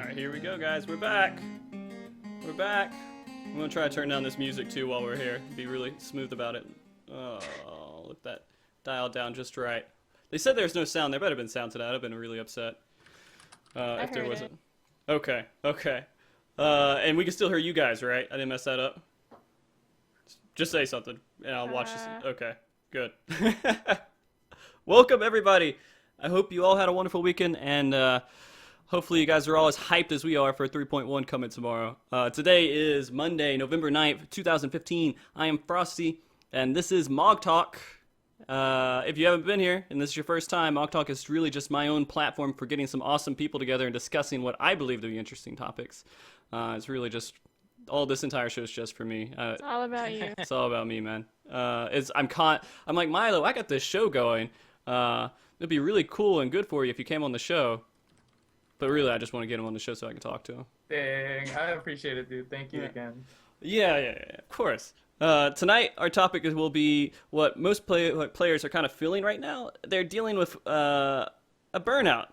Alright, here we go, guys. We're back. We're back. I'm gonna try to turn down this music too while we're here. Be really smooth about it. Oh, let that dial down just right. They said there's no sound. There better have been sound to that. I'd have been really upset if there wasn't. Okay, okay. And we can still hear you guys, right? I didn't mess that up. Just say something, and I'll watch this. Okay, good. Welcome, everybody. I hope you all had a wonderful weekend, and hopefully you guys are all as hyped as we are for 3.1 coming tomorrow. Today is Monday, November 9th, 2015. I am Frosty, and this is MogTalk. If you haven't been here, and this is your first time, MogTalk is really just my own platform for getting some awesome people together and discussing what I believe to be interesting topics. It's really just, all this entire show is just for me. It's all about you. It's all about me, man. I'm like, MiLo, I got this show going. It'd be really cool and good for you if you came on the show. But really, I just want to get him on the show so I can talk to him. Dang, I appreciate it, dude. Thank you again. Yeah, of course. Tonight, our topic will be what most players are kind of feeling right now. They're dealing with a burnout,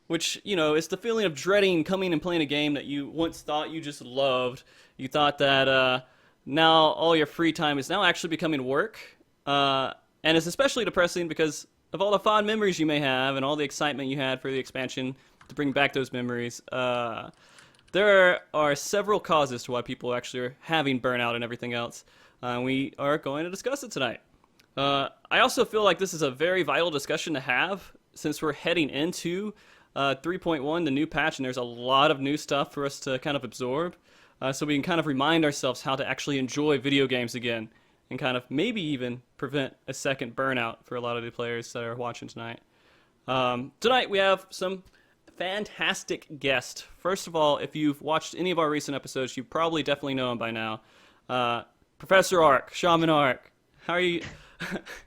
which, you know, is the feeling of dreading coming and playing a game that you once thought you just loved. You thought that now all your free time is now actually becoming work. And it's especially depressing because of all the fond memories you may have and all the excitement you had for the expansion to bring back those memories. There are several causes to why people actually are having burnout and everything else. We are going to discuss it tonight. I also feel like this is a very vital discussion to have since we're heading into 3.1, the new patch, and there's a lot of new stuff for us to kind of absorb. So we can kind of remind ourselves how to actually enjoy video games again and kind of maybe even prevent a second burnout for a lot of the players that are watching tonight. Tonight we have some fantastic guest. First of all, if you've watched any of our recent episodes, you probably definitely know him by now. Professor Ark, ShamanArkk. How are you?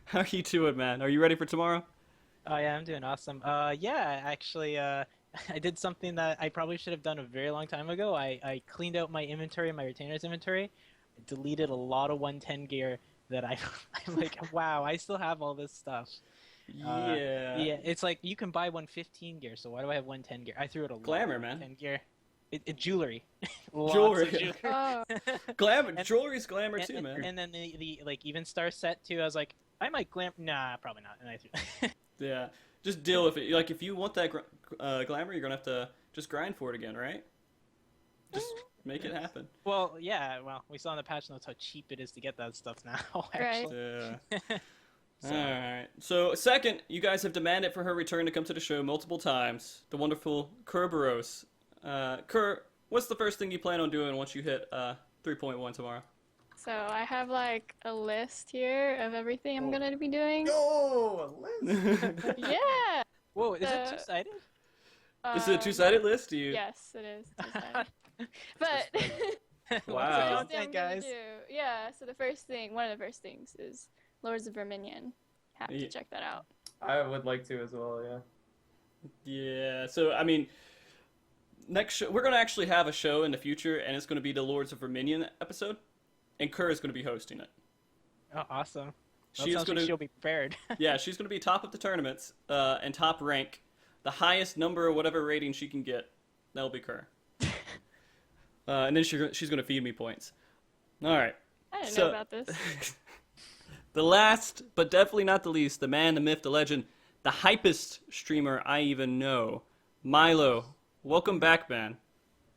How are you doing, man? Are you ready for tomorrow? Oh yeah, I'm doing awesome. Yeah, actually, I did something that I probably should have done a very long time ago. I cleaned out my inventory, my retainer's inventory. I deleted a lot of 110 gear that I'm like, wow, I still have all this stuff. Yeah. Yeah, it's like you can buy 115 gear, so why do I have 110 gear? I threw it a Glamour, lot of man. 110 gear. Jewelry. Jewelry. Oh. Glamour. Jewelry's glamour too, man. And then the like even star set too. I was like, I might glam. Nah, probably not. And I threw. Yeah. Just deal with it. Like, if you want that glamour, you're gonna have to just grind for it again, right? Just make it happen. Well, yeah. Well, we saw in the patch notes how cheap it is to get that stuff now. Actually. Yeah. Alright. So, second, you guys have demanded for her return to come to the show multiple times. The wonderful Beros. Kerr, what's the first thing you plan on doing once you hit 3.1 tomorrow? So I have like a list here of everything I'm gonna be doing. Oh, a list. Yeah. Whoa, is it two-sided? Is it a two-sided list? Do you? Yes, it is two-sided. But Wow. the first thing I'm gonna do, yeah. So one of the first things is Lords of Verminion. Have to check that out. I would like to as well, yeah. Yeah. So, I mean, next show, we're gonna actually have a show in the future, and it's gonna be the Lords of Verminion episode, and Kerr is gonna be hosting it. Oh, awesome. She's gonna. Like she'll be prepared. Yeah, she's gonna be top of the tournaments, and top rank, the highest number or whatever rating she can get. That'll be Kerr. And then she's gonna feed me points. All right. I didn't know about this. The last, but definitely not the least, the man, the myth, the legend, the hypest streamer I even know, MiLo. Welcome back, man.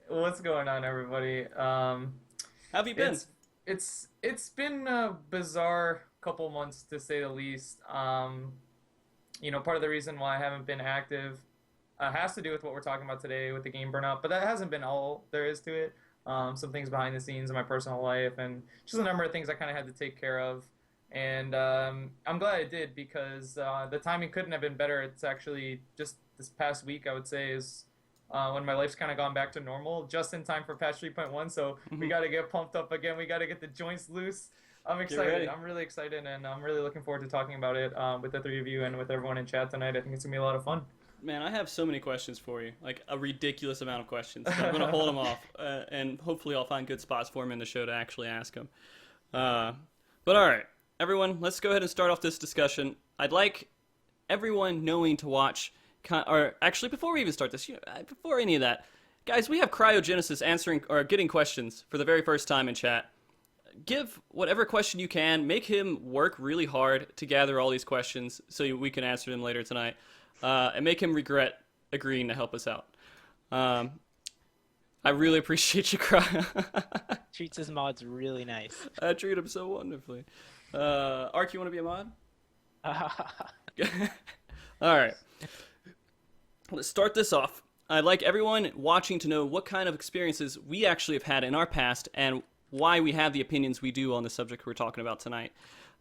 What's going on, everybody? How have you been? It's been a bizarre couple months, to say the least. You know, part of the reason why I haven't been active has to do with what we're talking about today with the game Burnout, but that hasn't been all there is to it. Some things behind the scenes in my personal life, and just a number of things I kind of had to take care of. And I'm glad I did, because the timing couldn't have been better. It's actually just this past week, I would say, is when my life's kind of gone back to normal, just in time for patch 3.1. So we got to get pumped up again. We got to get the joints loose. I'm excited. I'm really excited, and I'm really looking forward to talking about it with the three of you and with everyone in chat tonight. I think it's going to be a lot of fun. Man, I have so many questions for you, like a ridiculous amount of questions. So I'm going to hold them off, and hopefully I'll find good spots for them in the show to actually ask them. But all right. Everyone, let's go ahead and start off this discussion. I'd like everyone knowing to watch, or actually before we even start this, before any of that, Guys, we have Cryogenesis answering or getting questions for the very first time in chat. Give whatever question you can. Make him work really hard to gather all these questions so we can answer them later tonight. And make him regret agreeing to help us out. I really appreciate you, Cryo. Treats his mods really nice. I treat him so wonderfully. Ark, you want to be a mod? All right. Let's start this off. I'd like everyone watching to know what kind of experiences we actually have had in our past and why we have the opinions we do on the subject we're talking about tonight.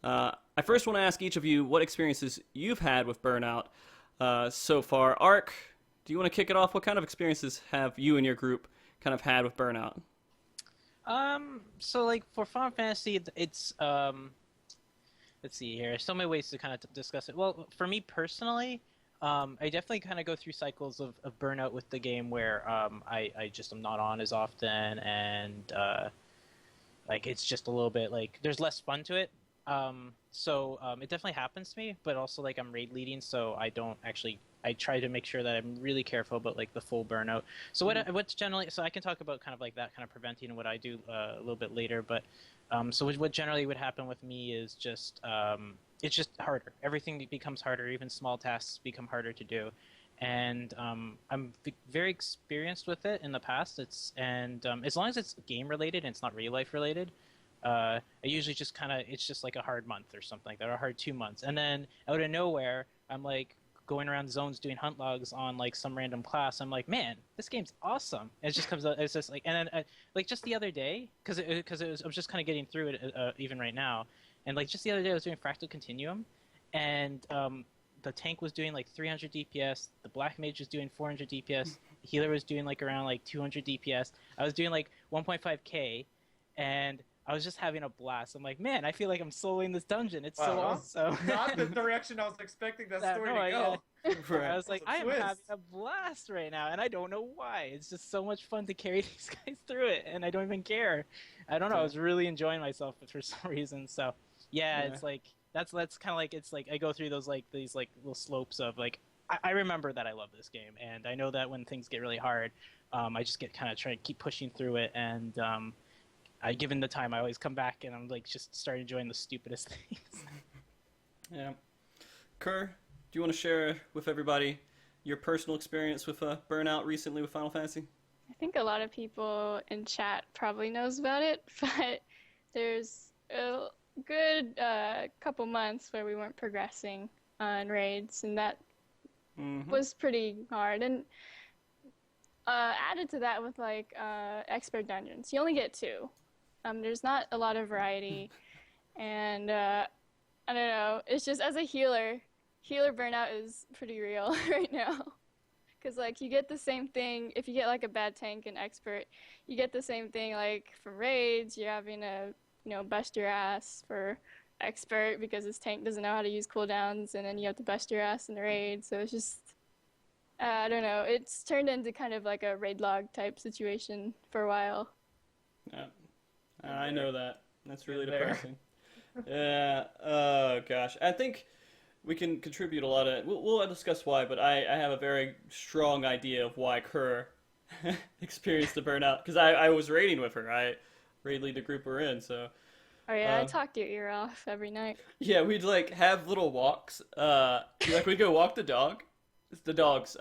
I first want to ask each of you what experiences you've had with Burnout so far. Ark, do you want to kick it off? What kind of experiences have you and your group kind of had with Burnout? So like for Final Fantasy, it's let's see here. So many ways to kind of discuss it. Well, for me personally, I definitely kind of go through cycles of burnout with the game where I just am not on as often, and like it's just a little bit like there's less fun to it. So it definitely happens to me, but also like I'm raid leading, so I try to make sure that I'm really careful about like the full burnout. So what's generally, so I can talk about kind of like that kind of preventing and what I do a little bit later, but so what generally would happen with me is just it's just harder. Everything becomes harder. Even small tasks become harder to do, and I'm very experienced with it in the past. As long as it's game related and it's not real life related, I usually just it's just like a hard month or something like that, or a hard 2 months, and then out of nowhere I'm like going around zones doing hunt logs on like some random class. I'm like, man, this game's awesome. And it just comes out. It's just like, and then like just the other day, because I was just kind of getting through it even right now. And like just the other day, I was doing Fractal Continuum, and the tank was doing like 300 DPS. The Black Mage was doing 400 DPS. The healer was doing like around like 200 DPS. I was doing like 1.5k, and I was just having a blast. I'm like, man, I feel like I'm soloing this dungeon. It's so awesome. Not the direction I was expecting that story to go. I was like, I am having a blast right now, and I don't know why. It's just so much fun to carry these guys through it, and I don't even care. I don't know. I was really enjoying myself for some reason. So. Yeah, it's like that's kind of like it's like I go through these little slopes of like I remember that I love this game, and I know that when things get really hard, I just get kind of trying to keep pushing through it, and given the time, I always come back and I'm like just start enjoying the stupidest things. Yeah, Kerr, do you want to share with everybody your personal experience with Burnout recently with Final Fantasy? I think a lot of people in chat probably knows about it, but there's a good couple months where we weren't progressing on raids, and that was pretty hard. And added to that with like expert dungeons, you only get 2. There's not a lot of variety, and I don't know. It's just as a healer burnout is pretty real right now, because like you get the same thing if you get like a bad tank and expert. You get the same thing like from raids. You're having to bust your ass for expert because this tank doesn't know how to use cooldowns, and then you have to bust your ass in the raid. So it's just, I don't know. It's turned into kind of like a raid log type situation for a while. Yeah, I know that. That's really depressing. Yeah. Oh gosh, I think we can contribute a lot of. We'll discuss why, but I have a very strong idea of why Kerr experienced the burnout, because I was raiding with her. I raid lead the group we're in, so. Oh yeah, I talked your ear off every night. Yeah, we'd like have little walks. Like we'd go walk the dogs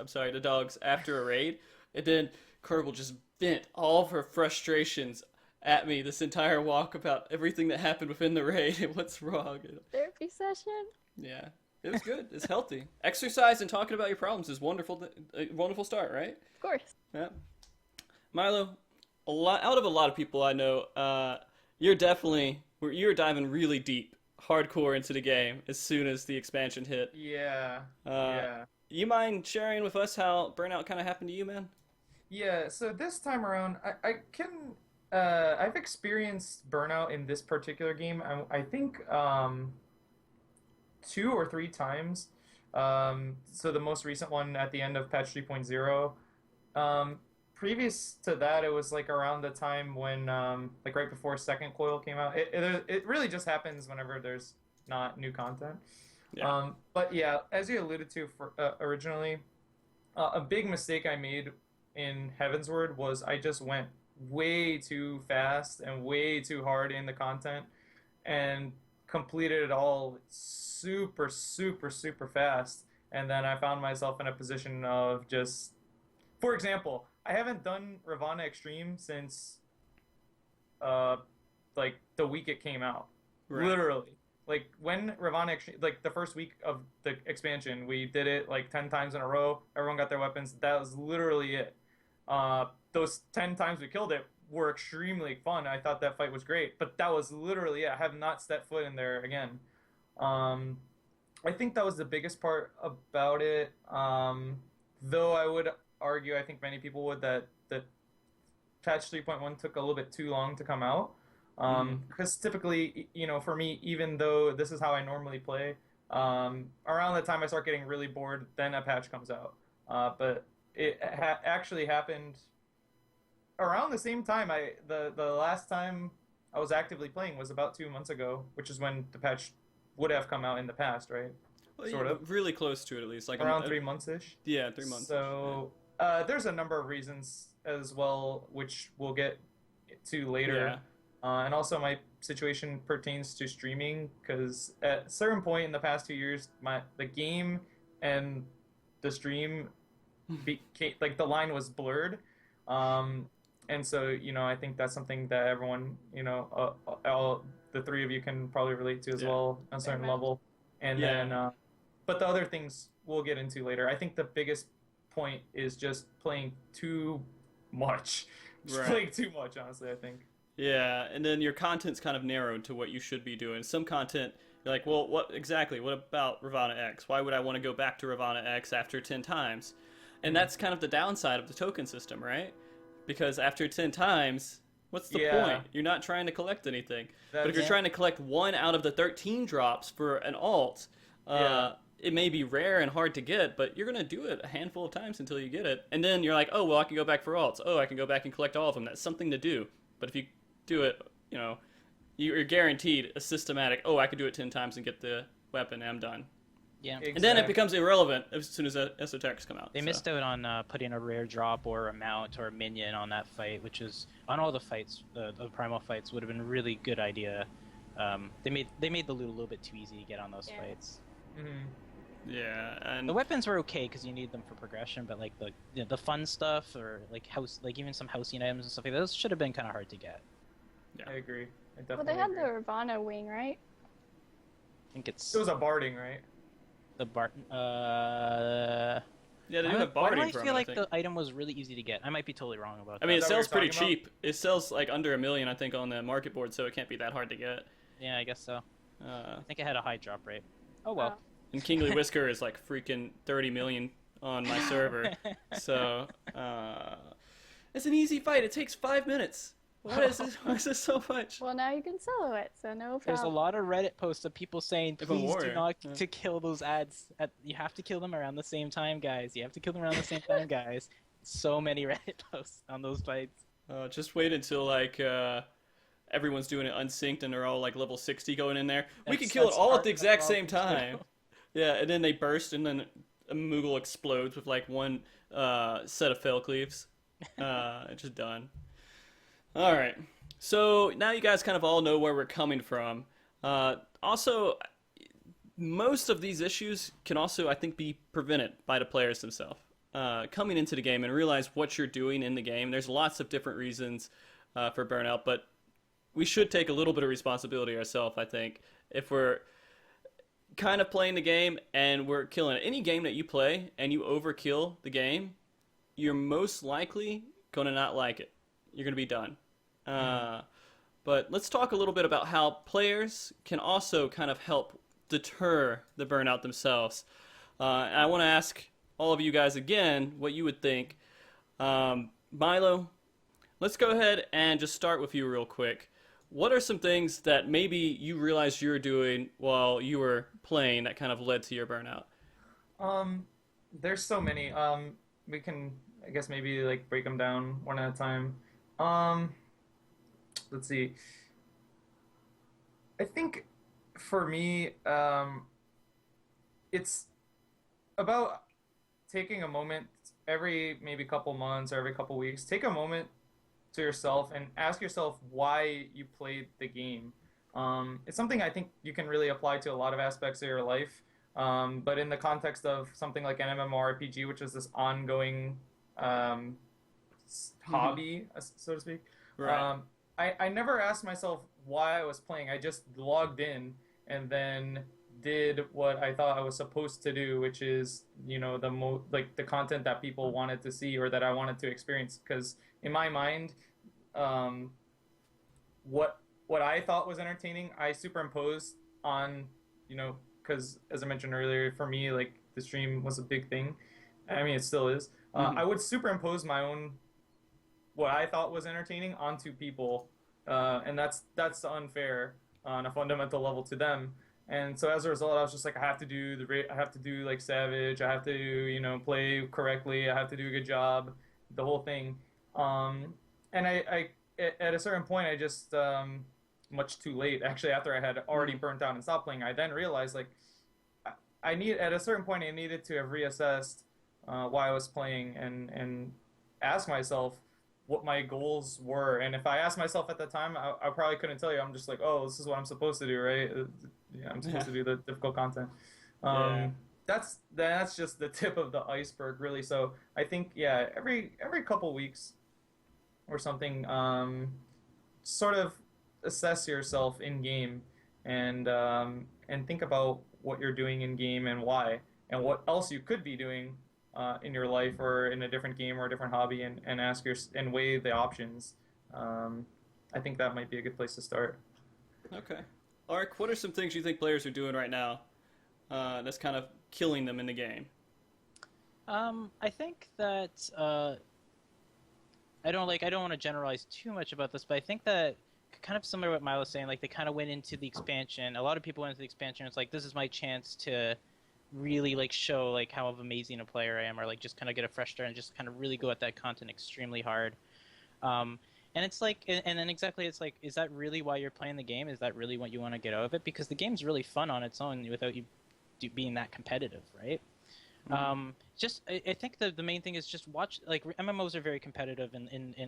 after a raid, and then Kerr will just vent all of her frustrations at me this entire walk about everything that happened within the raid and what's wrong. Therapy session? Yeah, it was good. It's healthy. Exercise and talking about your problems is wonderful. A wonderful start, right? Of course. Yeah. MiLo, out of a lot of people I know, you're diving really deep, hardcore into the game as soon as the expansion hit. Yeah. You mind sharing with us how Burnout kind of happened to you, man? Yeah. So this time around, I've experienced Burnout in this particular game. I think 2 or 3 times. So the most recent one at the end of patch 3.0. Previous to that, it was like around the time when, like right before Second Coil came out. It really just happens whenever there's not new content. Yeah. But yeah, as you alluded to originally, a big mistake I made in Heavensward was I just went way too fast and way too hard in the content and completed it all super, super, super fast. And then I found myself in a position of just, for example, I haven't done Ravana Extreme since uh like the week it came out. Right. Literally. Like when Ravana Extreme, like the first week of the expansion, we did it like 10 times in a row. Everyone got their weapons. That was literally it. Those 10 times we killed it were extremely fun. I thought that fight was great, but that was literally it. I have not stepped foot in there again. Um, I think that was the biggest part about it. Though I would argue, I think many people would, that patch 3.1 took a little bit too long to come out. Because typically, you know, for me, even though this is how I normally play, around the time I start getting really bored, then a patch comes out. But it actually happened around the same time. The last time I was actively playing was about 2 months ago, which is when the patch would have come out in the past, right? Well, Sort of. really close to it at least, like Around 3 months ish. Yeah, 3 months. So there's a number of reasons as well, which we'll get to later. Yeah. And also my situation pertains to streaming, because at a certain point in the past 2 years, the game and the stream became, like, the line was blurred. And so, you know, I think that's something that everyone, you know, all the three of you can probably relate to as Yeah. well on a certain Amen. level. And Yeah. then, but the other things we'll get into later. I think the biggest point is just playing too much. Just Right. playing too much, honestly, I think. Yeah, and then your content's kind of narrowed to what you should be doing. Some content, you're like, well, what exactly? What about Ravana X? Why would I want to go back to Ravana X after 10 times? And that's kind of the downside of the token system, right? Because after 10 times, what's the Yeah. point? You're not trying to collect anything. But if That's- you're trying to collect 1 out of the 13 drops for an alt, Yeah. it may be rare and hard to get, but you're going to do it a handful of times until you get it. And then you're like, oh, well, I can go back for alts. Oh, I can go back and collect all of them. That's something to do. But if you do it, you know, you're guaranteed a systematic, oh, I could do it 10 times and get the weapon and I'm done. Yeah. And then it becomes irrelevant as soon as esoterics come out. They missed out on putting a rare drop or a mount or a minion on that fight, which is on all the fights, the primal fights would have been a really good idea. They made the loot a little bit too easy to get on those Yeah. fights. Mhm. Yeah, and The weapons were okay because you need them for progression, but like the fun stuff or like even some housing items and stuff like those should have been kind of hard to get. I agree. I Well, definitely they had agree. the Ravana wing, right? I think it's It was a barding, right? the Bart. yeah, they do Why have why do barding I from feel it, like I think. the item was really easy to get? I might be totally wrong about that. I mean, it Is that what sells you're pretty talking cheap. It sells like under $1 million, I think, on the market board, so it can't be that hard to get. Yeah, I guess so. Uh, I think it had a high drop rate. Oh well. and Kingly Whisker is like freaking 30 million on my server. So, it's an easy fight. It takes 5 minutes. What is this? Why is this so much? Well, now you can solo it, so no problem. There's a lot of Reddit posts of people saying, If a please do warrior, not yeah. to kill those ads. You have to kill them around the same time, guys. You have to kill them around the same time, guys. So many Reddit posts on those fights. Just wait until like everyone's doing it unsynced and they're all like level 60 going in there. We can kill it That's all part at the of exact the same problem, too. time. Yeah, and then they burst and then a Moogle explodes with like one set of fail cleaves. It's just done. All right. So now you guys kind of all know where we're coming from. Also, most of these issues can also, I think, be prevented by the players themselves. Coming into the game and realize what you're doing in the game. There's lots of different reasons for burnout, but we should take a little bit of responsibility ourselves, I think. If we're kind of playing the game and we're killing it. Any game that you play and you overkill the game, you're most likely going to not like it. You're going to be done. But let's talk a little bit about how players can also kind of help deter the burnout themselves. And I want to ask all of you guys again what you would think. MiLo, let's go ahead and just start with you real quick. What are some things that maybe you realized you were doing while you were playing that kind of led to your burnout? There's so many. We can, I guess, maybe like break them down one at a time. Let's see. I think for me, it's about taking a moment every maybe couple months or every couple weeks, take a moment to yourself and ask yourself why you played the game. It's something I think you can really apply to a lot of aspects of your life. But in the context of something like an MMORPG, which is this ongoing um, hobby, so to speak, Right. I never asked myself why I was playing. I just logged in and then did what I thought I was supposed to do, which is, like the content that people wanted to see or that I wanted to experience. Because in my mind, um, what I thought was entertaining, I superimposed on, because as I mentioned earlier, for me, like the stream was a big thing. I mean, it still is. I would superimpose my own what I thought was entertaining onto people, and that's unfair on a fundamental level to them. And so as a result, I was just like, I have to do like Savage, I have to play correctly, I have to do a good job, the whole thing. And at a certain point, I just much too late actually after I had already burnt out and stopped playing, I then realized like at a certain point I needed to have reassessed why I was playing and ask myself what my goals were. And if I asked myself at the time, I probably couldn't tell you. I'm just like, oh, this is what I'm supposed to do, right? Yeah, I'm supposed to do the difficult content. Yeah. That's just the tip of the iceberg, really. So I think yeah, every couple weeks or something, sort of assess yourself in game and think about what you're doing in game and why, and what else you could be doing in your life or in a different game or a different hobby, and and weigh the options. I think that might be a good place to start. Okay. Ark, what are some things you think players are doing right now that's kind of killing them in the game? I think that I don't want to generalize too much about this, but I think that kind of similar to what Milo was saying, like they kind of went into the expansion. A lot of people went into the expansion. It's like, this is my chance to really like show like how amazing a player I am, or like just kind of get a fresh start and just kind of really go at that content extremely hard. And it's like, and then exactly, it's like, is that really why you're playing the game? Is that really what you want to get out of it? Because the game's really fun on its own without you being that competitive, right? I think the main thing is just watch, like MMOs are very competitive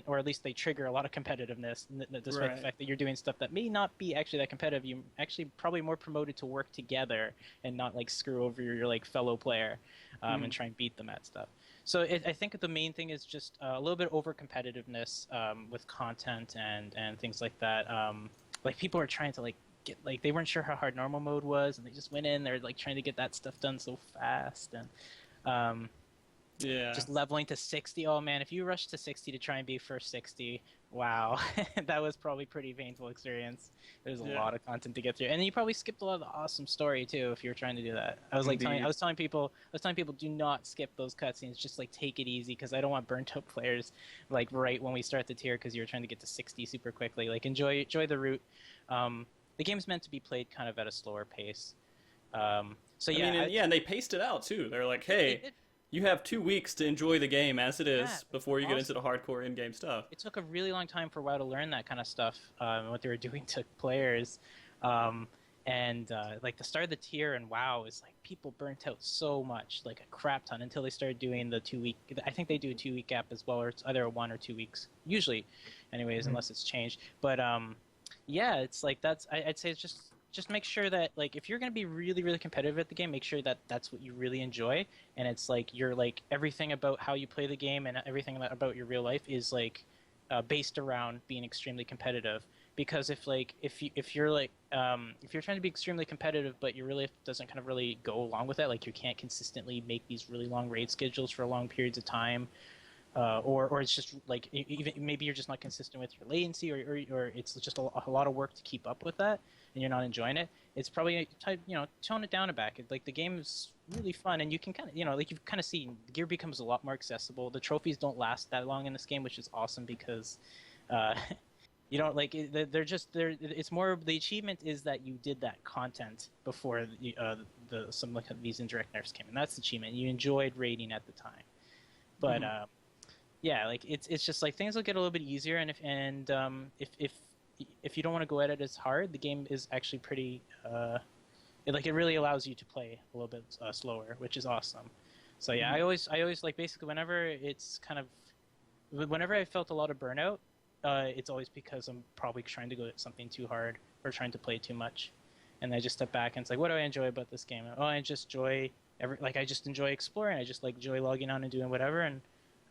or at least they trigger a lot of competitiveness, despite the fact that you're doing stuff that may not be actually that competitive. You actually probably more promoted to work together and not like screw over your like fellow player and try and beat them at stuff. So I think the main thing is just a little bit over competitiveness with content and things like that. Like people are trying to like get, like they weren't sure how hard normal mode was, and they just went in. They're like trying to get that stuff done so fast, and Yeah. just leveling to 60. Oh man, if you rush to 60 to try and be first 60, wow, that was probably pretty painful experience. There's a lot of content to get through, and you probably skipped a lot of the awesome story too if you were trying to do that. I was telling people, do not skip those cutscenes. Just like take it easy, because I don't want burnt out players like right when we start the tier because you're trying to get to 60 super quickly. Like enjoy the route. The game's meant to be played kind of at a slower pace. So yeah, I mean, and they paced it out too. They're like, hey, you have 2 weeks to enjoy the game as it is before you get into the hardcore in-game stuff. It took a really long time for WoW to learn that kind of stuff, what they were doing to players. Like the start of the tier in WoW is like people burnt out so much, like a crap ton, until they started doing the 2 week. I think they do a 2 week gap as well, or it's either 1 or 2 weeks, usually, anyways, unless it's changed. But yeah, it's like I'd say it's just make sure that like if you're going to be really really competitive at the game, make sure that that's what you really enjoy, and it's like you're like everything about how you play the game and everything about your real life is like based around being extremely competitive. Because if you're trying to be extremely competitive but your real life doesn't kind of really go along with that, like you can't consistently make these really long raid schedules for long periods of time, or it's just like even maybe you're just not consistent with your latency, or it's just a lot of work to keep up with that, and you're not enjoying it. It's probably tone it down a bit. Like the game is really fun, and you can kind of like you've kind of seen the gear becomes a lot more accessible. The trophies don't last that long in this game, which is awesome because you know, like they're it's more, the achievement is that you did that content before some like these indirect nerfs came, and that's the achievement. You enjoyed raiding at the time, but yeah, like it's just like things will get a little bit easier, and if you don't want to go at it as hard, the game is actually pretty it really allows you to play a little bit slower, which is awesome. So yeah, I always like basically whenever it's kind of whenever I felt a lot of burnout, it's always because I'm probably trying to go at something too hard or trying to play too much, and I just step back and it's like, what do I enjoy about this game? Oh, I just enjoy I just enjoy exploring. I just like enjoy logging on and doing whatever, and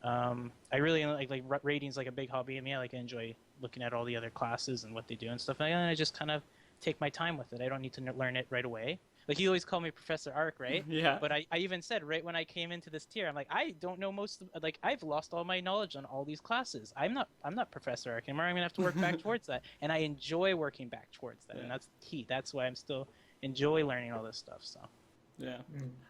I really like raiding's like a big hobby of me. I enjoy looking at all the other classes and what they do and stuff like that, and I just kind of take my time with it. I don't need to learn it right away. Like, you always call me Professor Ark, right? Yeah. But I even said right when I came into this tier, I'm like, I don't know like, I've lost all my knowledge on all these classes. I'm not Professor Ark anymore. I'm gonna have to work back towards that, and I enjoy working back towards that, and that's key. That's why I'm still enjoy learning all this stuff. So. Yeah.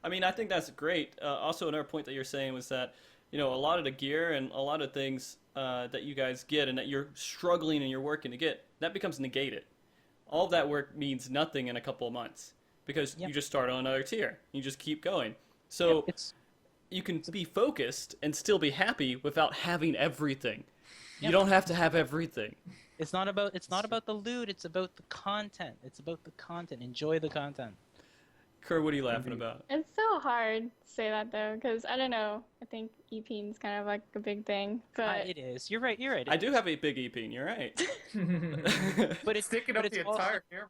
I mean, I think that's great. Also, another point that you're saying was that, a lot of the gear and a lot of things that you guys get and that you're struggling and you're working to get, that becomes negated. All of that work means nothing in a couple of months because you just start on another tier. You just keep going. So you can be focused and still be happy without having everything. You don't have to have everything. It's not about the loot. It's about the content. It's about the content. Enjoy the content. Kerr, what are you laughing about? It's so hard to say that though, because I don't know. I think EPing is kind of like a big thing, but It is. You're right. I do have a big EP. You're right. But it's sticking up the entire camera.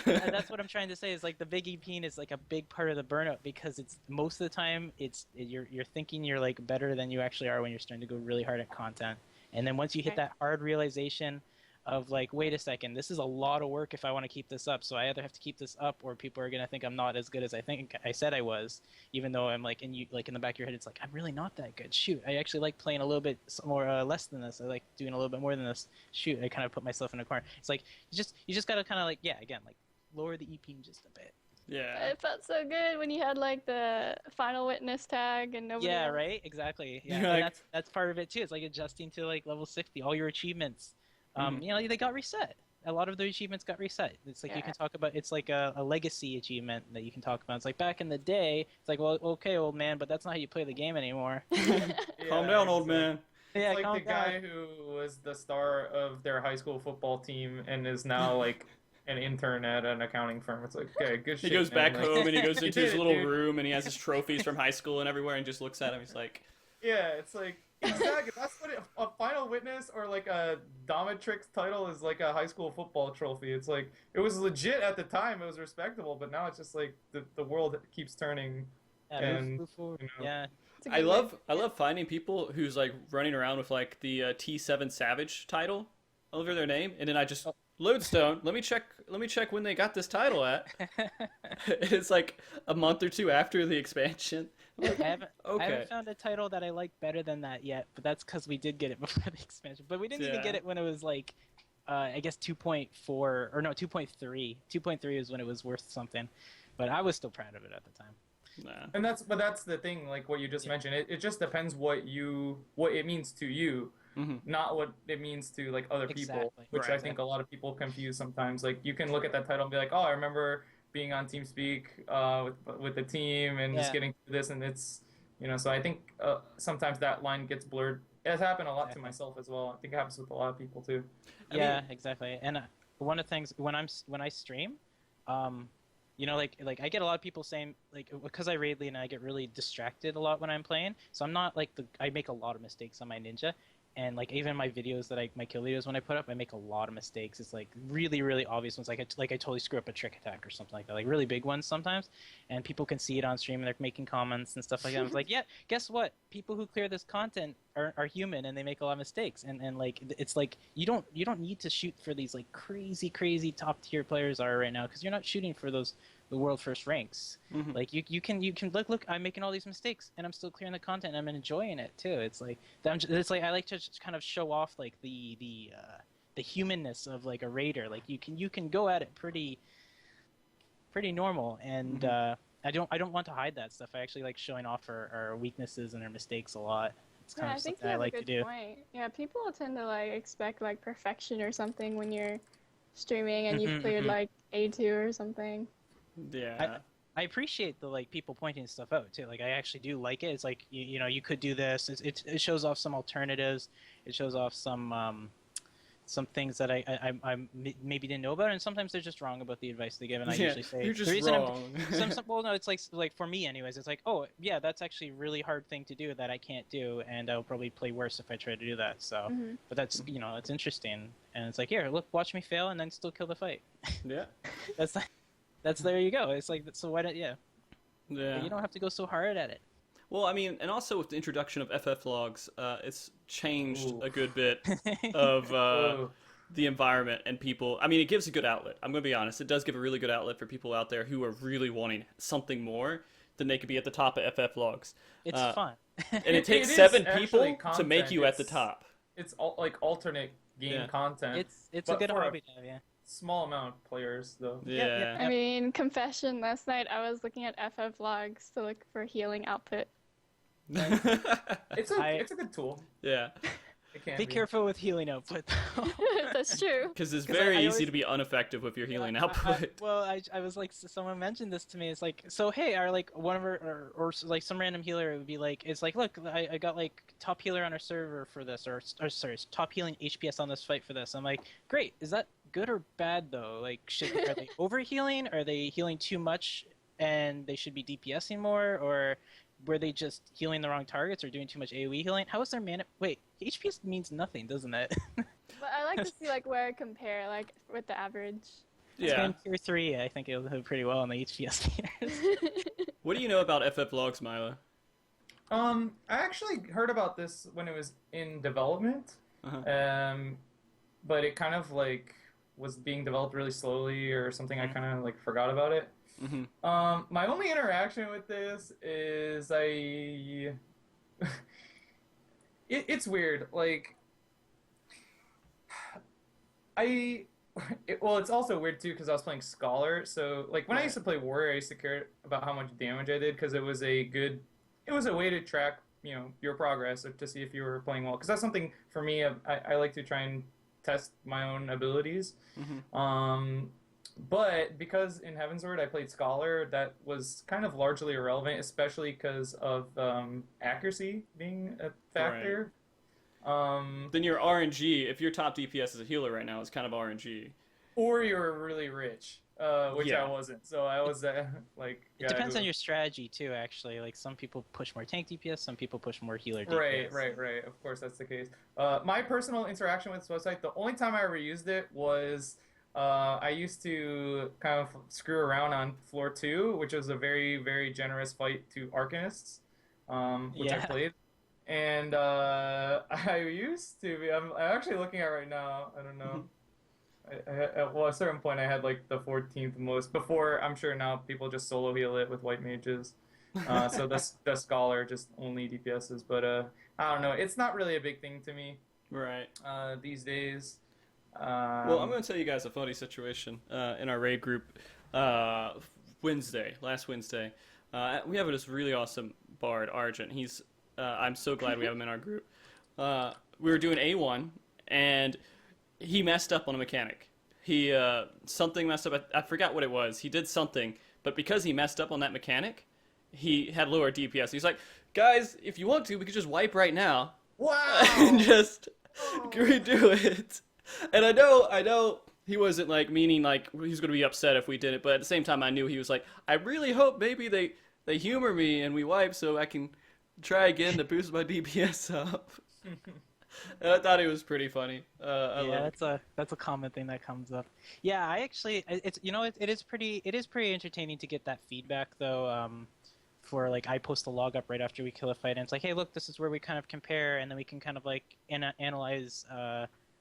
And that's what I'm trying to say is like the big EPing is like a big part of the burnout because it's most of the time you're thinking you're like better than you actually are when you're starting to go really hard at content, and then once you hit that hard realization of like, wait a second, this is a lot of work if I want to keep this up, so I either have to keep this up or people are gonna think I'm not as good as I think I said I was, even though I'm like in the back of your head it's like, I'm really not that good. Shoot, I actually like playing a little bit more less than this. I like doing a little bit more than this. Shoot, I kind of put myself in a corner. It's like you just gotta kind of like like lower the EP just a bit. Yeah. it felt so good when you had like the final witness tag and nobody else. Right, exactly. Yeah, Like, and that's part of it too. It's like adjusting to like level 60, all your achievements. They got reset. A lot of the achievements got reset. It's like you can talk about. It's like a legacy achievement that you can talk about. It's like back in the day. It's like, well, okay, old man, but that's not how you play the game anymore. Calm down, old man. It's like the guy who was the star of their high school football team and is now like an intern at an accounting firm. It's like, okay, good shit. He goes back man. home and he goes into his little dude. room and he has his trophies from high school and everywhere and just looks at him. He's like, Yeah, it's like, exactly. That's what a final witness or like a dominatrix title is, like a high school football trophy. It's like, it was legit at the time. It was respectable, but now it's just like the world keeps turning. Move forward. Yeah. I love finding people who's like running around with like the T7 Savage title over their name, and then I just Lodestone. Let me check when they got this title at. It's like a month or two after the expansion. Like, I haven't found a title that I like better than that yet, but that's because we did get it before the expansion. But we didn't even get it when it was like, I guess 2.4 or no 2.3. 2.3 is when it was worth something, but I was still proud of it at the time. Nah. And that's the thing, like what you just mentioned. It just depends what it means to you, not what it means to like other people, which I think a lot of people confuse sometimes. Like you can look at that title and be like, oh, I remember being on TeamSpeak with the team and just getting through this, and it's So I think sometimes that line gets blurred. It's happened a lot to myself as well. I think it happens with a lot of people too. Exactly. And one of the things when I stream, like I get a lot of people saying, like, because I raid lead and I get really distracted a lot when I'm playing, so I'm not like I make a lot of mistakes on my ninja, and like even my videos my kill videos when I put up, I make a lot of mistakes. It's like really, really obvious ones, like I totally screw up a trick attack or something like that, like really big ones sometimes, and people can see it on stream and they're making comments and stuff like that. I was like, yeah, guess what? People who clear this content are human and they make a lot of mistakes, and like it's like you don't need to shoot for these like crazy top tier players are right now, because you're not shooting for the world first ranks. Like you can look, I'm making all these mistakes and I'm still clearing the content and I'm enjoying it too. It's like I like to just kind of show off like the humanness of like a raider. Like you can go at it pretty normal, and I don't want to hide that stuff. I actually like showing off our weaknesses and our mistakes a lot. It's kind of something I like to do. Point. Yeah, people tend to like expect like perfection or something when you're streaming and you've cleared like A2 or something. Yeah. I appreciate the like people pointing stuff out too. Like I actually do like it. It's like you could do this. It shows off some alternatives. It shows off some some things that maybe didn't know about, and sometimes they're just wrong about the advice they give, and I Yeah, usually say you're just the reason wrong. well, no, it's like for me anyways, it's like, oh yeah, that's actually a really hard thing to do that I can't do, and I'll probably play worse if I try to do that. So, but that's it's interesting, and it's like, here, look, watch me fail, and then still kill the fight. Yeah. That's there you go. It's like, so why don't Yeah. you don't have to go so hard at it. Well, I mean, and also with the introduction of FF logs, it's changed Ooh. a good bit of the environment and people. I mean, it gives a good outlet. I'm going to be honest. It does give a really good outlet for people out there who are really wanting something more than they could be at the top of FF logs. It's fun. And it takes is 7 actually people to make you at the It's- top. It's like alternate game Yeah. content. It's a But good for hobby to have, yeah. small amount of players though. Yeah. I mean, confession, last night I was looking at FF logs to look for healing output. It's a good tool. Yeah. It can Be careful with healing output, though. That's true. Because it's 'Cause very I easy always- to be ineffective with your healing I output. was like, someone mentioned this to me. It's like, so hey, are like one of our, or like some random healer would be like, it's like, look, I got like top healer on our server for this, or sorry, top healing HPS on this fight for this. I'm like, great. Is that good or bad though? Like, are they over healing? Are they healing too much and they should be DPSing more, or were they just healing the wrong targets or doing too much AoE healing? How is their mana? Wait, HPS means nothing, doesn't it? But I like to see like where I compare like with the average. Yeah. In tier 3, I think it'll do pretty well on the HPS meters. What do you know about FF logs, MiLo? I actually heard about this when it was in development. Uh-huh. But it kind of like was being developed really slowly or something. I kind of like forgot about it. My only interaction with this is it's weird. Like well, it's also weird too because I was playing Scholar. So like when I used to play Warrior, I used to care about how much damage I did because it was a way to track your progress or to see if you were playing well. Because that's something for me. I like to try and test my own abilities. But because in Heavensward I played Scholar, that was kind of largely irrelevant, especially because of accuracy being a factor. Then your RNG, if your top DPS is a healer right now, is kind of RNG. Or you're really rich, which Yeah. I wasn't. So I was like... It depends on your strategy too, actually. Like some people push more tank DPS, some people push more healer DPS. Right. Of course, that's the case. My personal interaction with this website, the only time I ever used it was I used to kind of screw around on floor 2, which was a very, very generous fight to Arcanists, which I played. And I used to be... I'm actually looking at it right now. I don't know. At a certain point, I had like the 14th most. Before, I'm sure now people just solo heal it with white mages. So the Scholar just only DPSs. But I don't know. It's not really a big thing to me. Right. These days. Well, I'm going to tell you guys a funny situation in our raid group last Wednesday. We have this really awesome bard, Argent. I'm so glad we have him in our group. We were doing A1, and he messed up on a mechanic. Something messed up. I forgot what it was. He did something, but because he messed up on that mechanic, he had lower DPS. He's like, guys, if you want to, we could just wipe right now. Wow! And just redo it. And I know he wasn't like meaning like he's going to be upset if we did it, but at the same time I knew he was like, I really hope maybe they humor me and we wipe so I can try again to boost my DPS up. And I thought it was pretty funny. That's a common thing that comes up. Yeah, I actually, it is pretty entertaining to get that feedback though. For like, I post a log up right after we kill a fight, and it's like, hey, look, this is where we kind of compare, and then we can kind of like analyze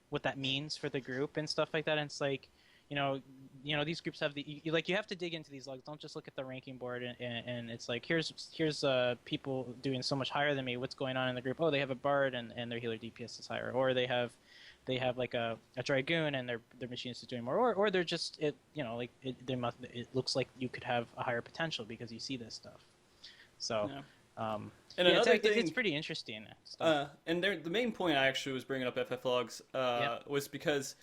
what that means for the group and stuff like that. And it's like, these groups have you have to dig into these logs. Don't just look at the ranking board and it's like, here's people doing so much higher than me. What's going on in the group? Oh, they have a bard and their healer DPS is higher, or they have like a dragoon and their machine is doing more, or they're just it looks like you could have a higher potential because you see this stuff. So. Yeah. And another thing, it's pretty interesting stuff. And the main point I actually was bringing up FF logs was because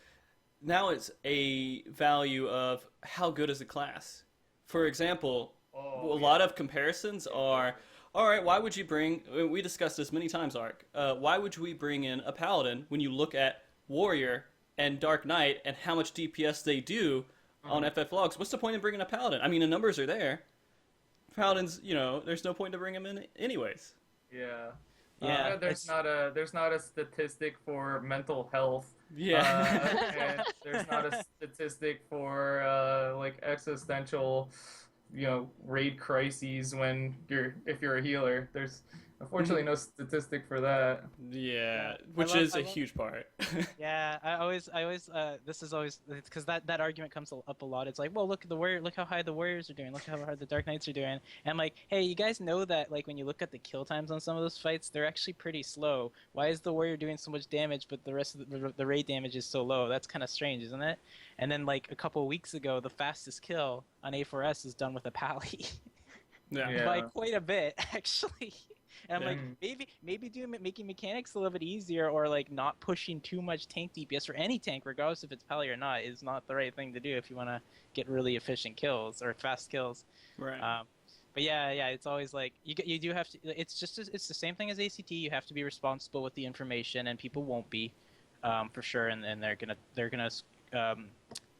now it's a value of how good is the class. For example, a lot of comparisons are, all right, why would you we discussed this many times, Ark, why would we bring in a paladin when you look at warrior and Dark Knight and how much DPS they do on FF logs, what's the point in bringing a Paladin? I mean, the numbers are there. Paladins, there's no point to bring them in anyways. Yeah. Yeah, there's not a statistic for mental health. Yeah. And there's not a statistic for like existential, raid crises if you're a healer. There's unfortunately no statistic for that. Yeah, which is a huge part. Yeah, I always, this is always because that argument comes up a lot. It's like, well, look at the warrior, look how high the warriors are doing, look how hard the Dark Knights are doing. And I'm like, hey, you guys know that like when you look at the kill times on some of those fights, they're actually pretty slow. Why is the warrior doing so much damage, but the rest of the raid damage is so low? That's kind of strange, isn't it? And then like a couple of weeks ago, the fastest kill on A4S is done with a pally. Yeah. By quite a bit, actually. And I'm like, maybe making mechanics a little bit easier, or like not pushing too much tank DPS for any tank, regardless if it's pally or not, is not the right thing to do if you want to get really efficient kills or fast kills. Right. But yeah, it's always like you do have to. It's the same thing as ACT. You have to be responsible with the information, and people won't be, for sure. And they're gonna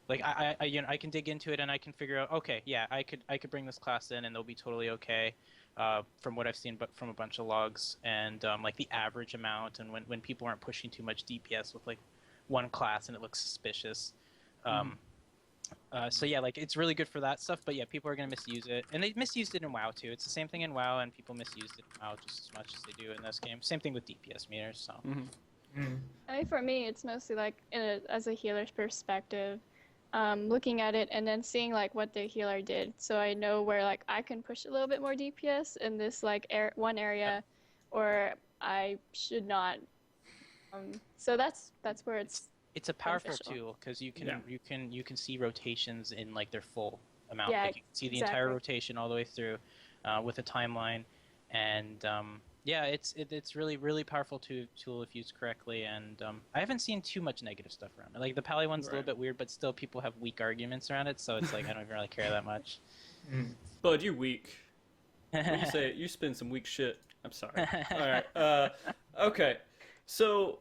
like I can dig into it and I can figure out, okay, yeah, I could bring this class in and they'll be totally okay. From what I've seen, but from a bunch of logs and like the average amount, and when people aren't pushing too much DPS with like one class and it looks suspicious. So yeah, like it's really good for that stuff. But yeah, people are gonna misuse it, and they misused it in WoW too. It's the same thing in WoW, and people misused it in WoW just as much as they do in this game. Same thing with DPS meters. So. I think for me, it's mostly like as a healer's perspective. Looking at it and then seeing like what the healer did, so I know where like I can push a little bit more DPS in this like one area, or I should not. So that's where it's a powerful beneficial. tool because you can see rotations in like their full amount. Yeah, like, you can see the entire rotation all the way through with a timeline, and yeah, it's really powerful tool if used correctly, and I haven't seen too much negative stuff around it. Like the Pally one's a little bit weird, but still people have weak arguments around it, so it's like I don't even really care that much. Bud, you're weak. When you say it, you spin some weak shit. I'm sorry. All right. Okay. So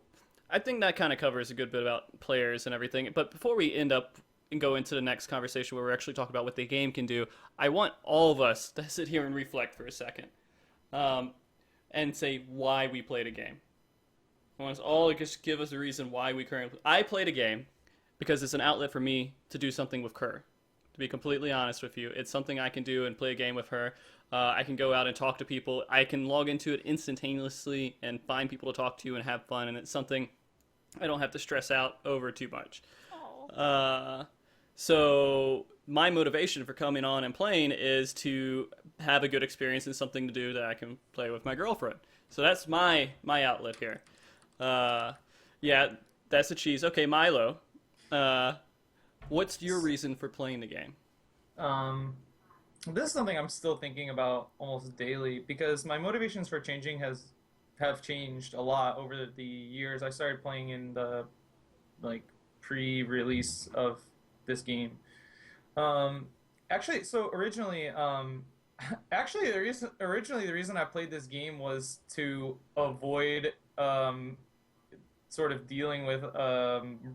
I think that kind of covers a good bit about players and everything. But before we end up and go into the next conversation where we're actually talking about what the game can do, I want all of us to sit here and reflect for a second. And say why we played a game. I want us all to just give us a reason why we currently... I played a game because it's an outlet for me to do something with Kerr. To be completely honest with you, it's something I can do and play a game with her. I can go out and talk to people. I can log into it instantaneously and find people to talk to and have fun, and it's something I don't have to stress out over too much. So my motivation for coming on and playing is to have a good experience and something to do that I can play with my girlfriend. So that's my outlet here. Yeah, that's the cheese. Okay, MiLo, what's your reason for playing the game? This is something I'm still thinking about almost daily because my motivations for changing have changed a lot over the years. I started playing in the pre-release of this game. Actually, so originally the reason I played this game was to avoid sort of dealing with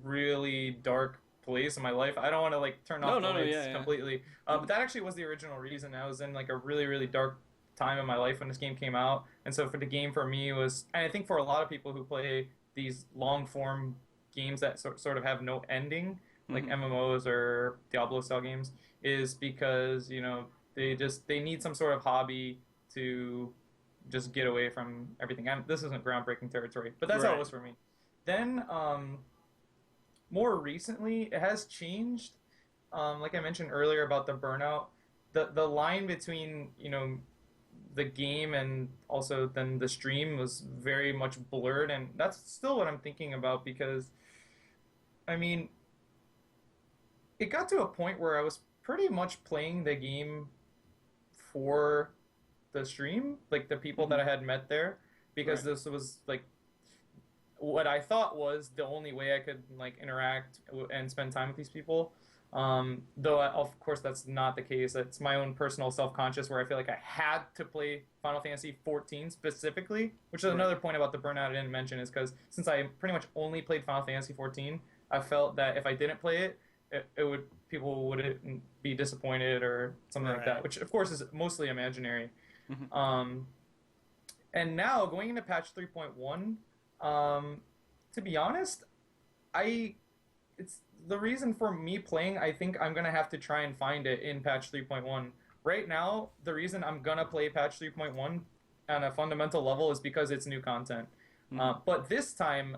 really dark place in my life. I don't want to turn off the lights completely. But that actually was the original reason. I was in a really, really dark time in my life when this game came out. And so for the game for me was, and I think for a lot of people who play these long form games that sort of have no ending, like MMOs or Diablo style games, is because, they need some sort of hobby to just get away from everything. This isn't groundbreaking territory, but that's how it was for me. Then, more recently, it has changed. Like I mentioned earlier about the Burnout, the line between, the game and also then the stream was very much blurred, and that's still what I'm thinking about because, I mean, it got to a point where I was pretty much playing the game for the stream, like the people that I had met there, because this was what I thought was the only way I could interact and spend time with these people. Though of course that's not the case. It's my own personal self-conscious where I feel like I had to play Final Fantasy 14 specifically, which is another point about the Burnout I didn't mention, is because since I pretty much only played Final Fantasy 14, I felt that if I didn't play it, it would people wouldn't be disappointed or something like that, Right. which of course is mostly imaginary. Mhm. Um, and now going into patch 3.1, to be honest, I it's the reason for me playing. I think I'm gonna have to try and find it in patch 3.1. Right now, the reason I'm gonna play patch 3.1 on a fundamental level is because it's new content. Mhm. But this time,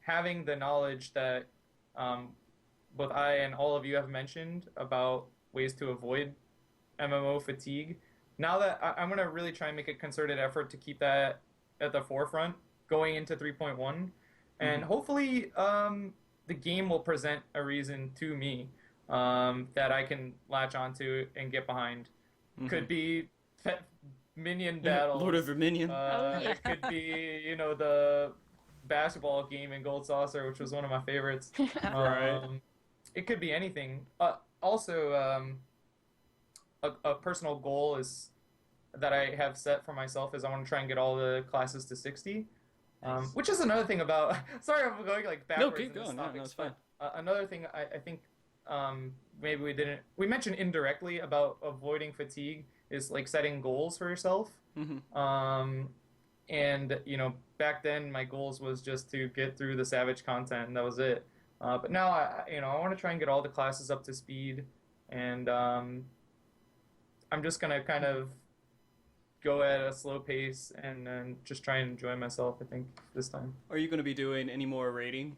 having the knowledge that um, both I and all of you have mentioned about ways to avoid MMO fatigue, now that I'm going to really try and make a concerted effort to keep that at the forefront going into 3.1. And Mhm. hopefully, the game will present a reason to me that I can latch onto and get behind. Could Mhm. be pet minion Lord of battles. your minion. Oh, yeah. It could be, the basketball game in Gold Saucer, which was one of my favorites. Right. It could be anything. Also, a personal goal is that I have set for myself is I want to try and get all the classes to 60. Nice. Which is another thing about. Sorry, I'm going like No, backwards keep in this going. Yeah, topic. no, it's fine. But another thing I think maybe we mentioned indirectly about avoiding fatigue is like setting goals for yourself. Mhm. And back then my goals was just to get through the Savage content and that was it. But now I want to try and get all the classes up to speed, and I'm just gonna kind of go at a slow pace and just try and enjoy myself. I think this time. Are you going to be doing any more rating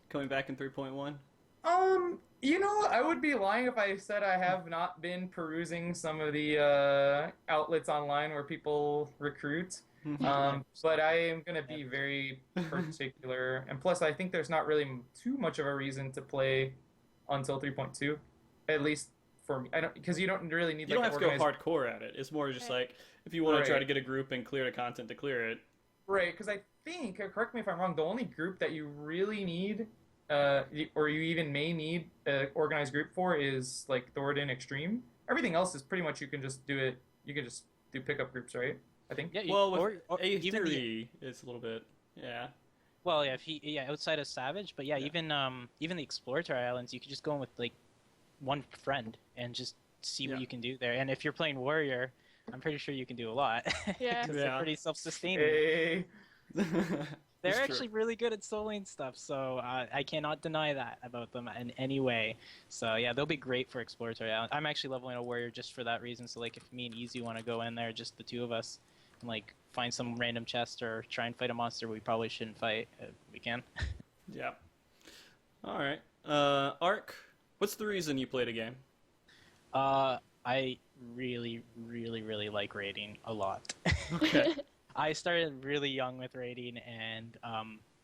coming back in 3.1? I would be lying if I said I have not been perusing some of the outlets online where people recruit. But I am going to be very particular. And plus, I think there's not really too much of a reason to play until 3.2, at least for me. I don't because you don't really need You don't like have an to go organized hardcore at it. It's more just like if you want to try right, to get a group and clear the content to clear it. right. Because I think, correct me if I'm wrong, the only group that you really need, or you even may need an organized group for is like Thoradin Extreme. Everything else is pretty much you can just do it. You can just do pickup groups, right? I think. Yeah, Well, with or even the A3, it's a little bit, yeah. well, yeah, if outside of Savage, but yeah, Yeah. even the exploratory islands, you could just go in with like one friend and just see what Yeah. you can do there. And if you're playing warrior, I'm pretty sure you can do a lot Yeah. because they're Yeah. pretty self-sustaining. Hey. They're It's actually true. really good at soloing stuff, so I cannot deny that about them in any way. So yeah, they'll be great for exploratory island. I'm actually leveling a warrior just for that reason. So like, if me and Easy want to go in there, just the two of us, and like find some random chest or try and fight a monster we probably shouldn't fight, we can. Yeah. All right. Ark, what's the reason you played a game? I really, really, really like raiding a lot. Okay. I started really young with raiding, and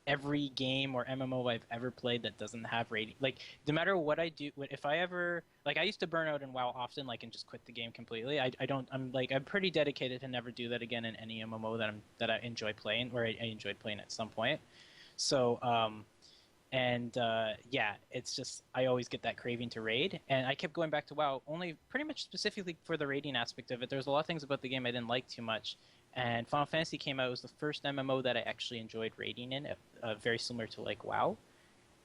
every game or MMO I've ever played that doesn't have raiding, like no matter what I do, if I ever like, I used to burn out and WoW often, like, and just quit the game completely. I don't. I'm pretty dedicated to never do that again in any MMO that I enjoy playing, or I enjoyed playing at some point. So yeah, it's just I always get that craving to raid, and I kept going back to WoW only pretty much specifically for the raiding aspect of it. There's a lot of things about the game I didn't like too much, and Final Fantasy came out. It was the first MMO that I actually enjoyed raiding in, very similar to like WoW,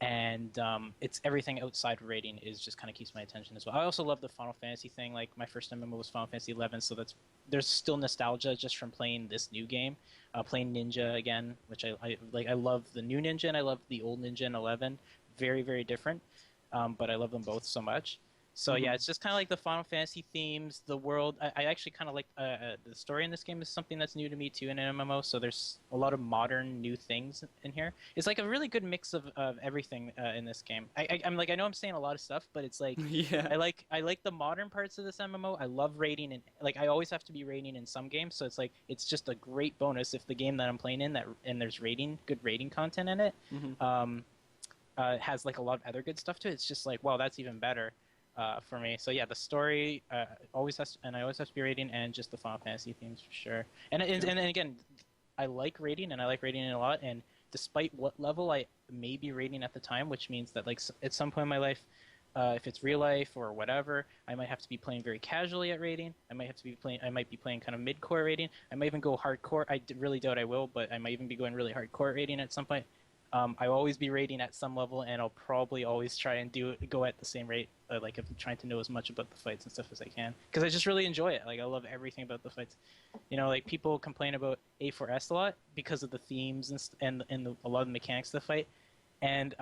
and it's everything outside of raiding is just kind of keeps my attention as well. I also love the Final Fantasy thing. Like, my first MMO was Final Fantasy 11, so there's still nostalgia just from playing this new game, playing Ninja again, which I like. I love the new Ninja and I love the old Ninja in 11. Very, very different, but I love them both so much. So yeah, it's just kind of like the Final Fantasy themes, the world. I actually kind of like the story in this game is something that's new to me too in an MMO. So there's a lot of modern new things in here. It's like a really good mix of everything in this game. I'm like, I know I'm saying a lot of stuff, but it's like Yeah. I like the modern parts of this MMO. I love raiding, and like I always have to be raiding in some games. So it's like it's just a great bonus if the game that I'm playing in and there's good raiding content in it. Mhm. Has like a lot of other good stuff to it. It's just like, wow, that's even better. For me. So yeah, the story always has to, and I always have to be raiding, and just the Final Fantasy themes for sure. And again, I like raiding, and I like raiding a lot. And despite what level I may be raiding at the time, which means that like at some point in my life, if it's real life or whatever, I might have to be playing very casually at raiding. I might be playing kind of mid-core raiding. I might even go hardcore. Really doubt I will, but I might even be going really hardcore at raiding at some point. I'll always be raiding at some level, and I'll probably always try and go at the same rate. Like if I'm trying to know as much about the fights and stuff as I can, because I just really enjoy it. Like I love everything about the fights. Like people complain about A4S a lot because of the themes and a lot of the mechanics of the fight, and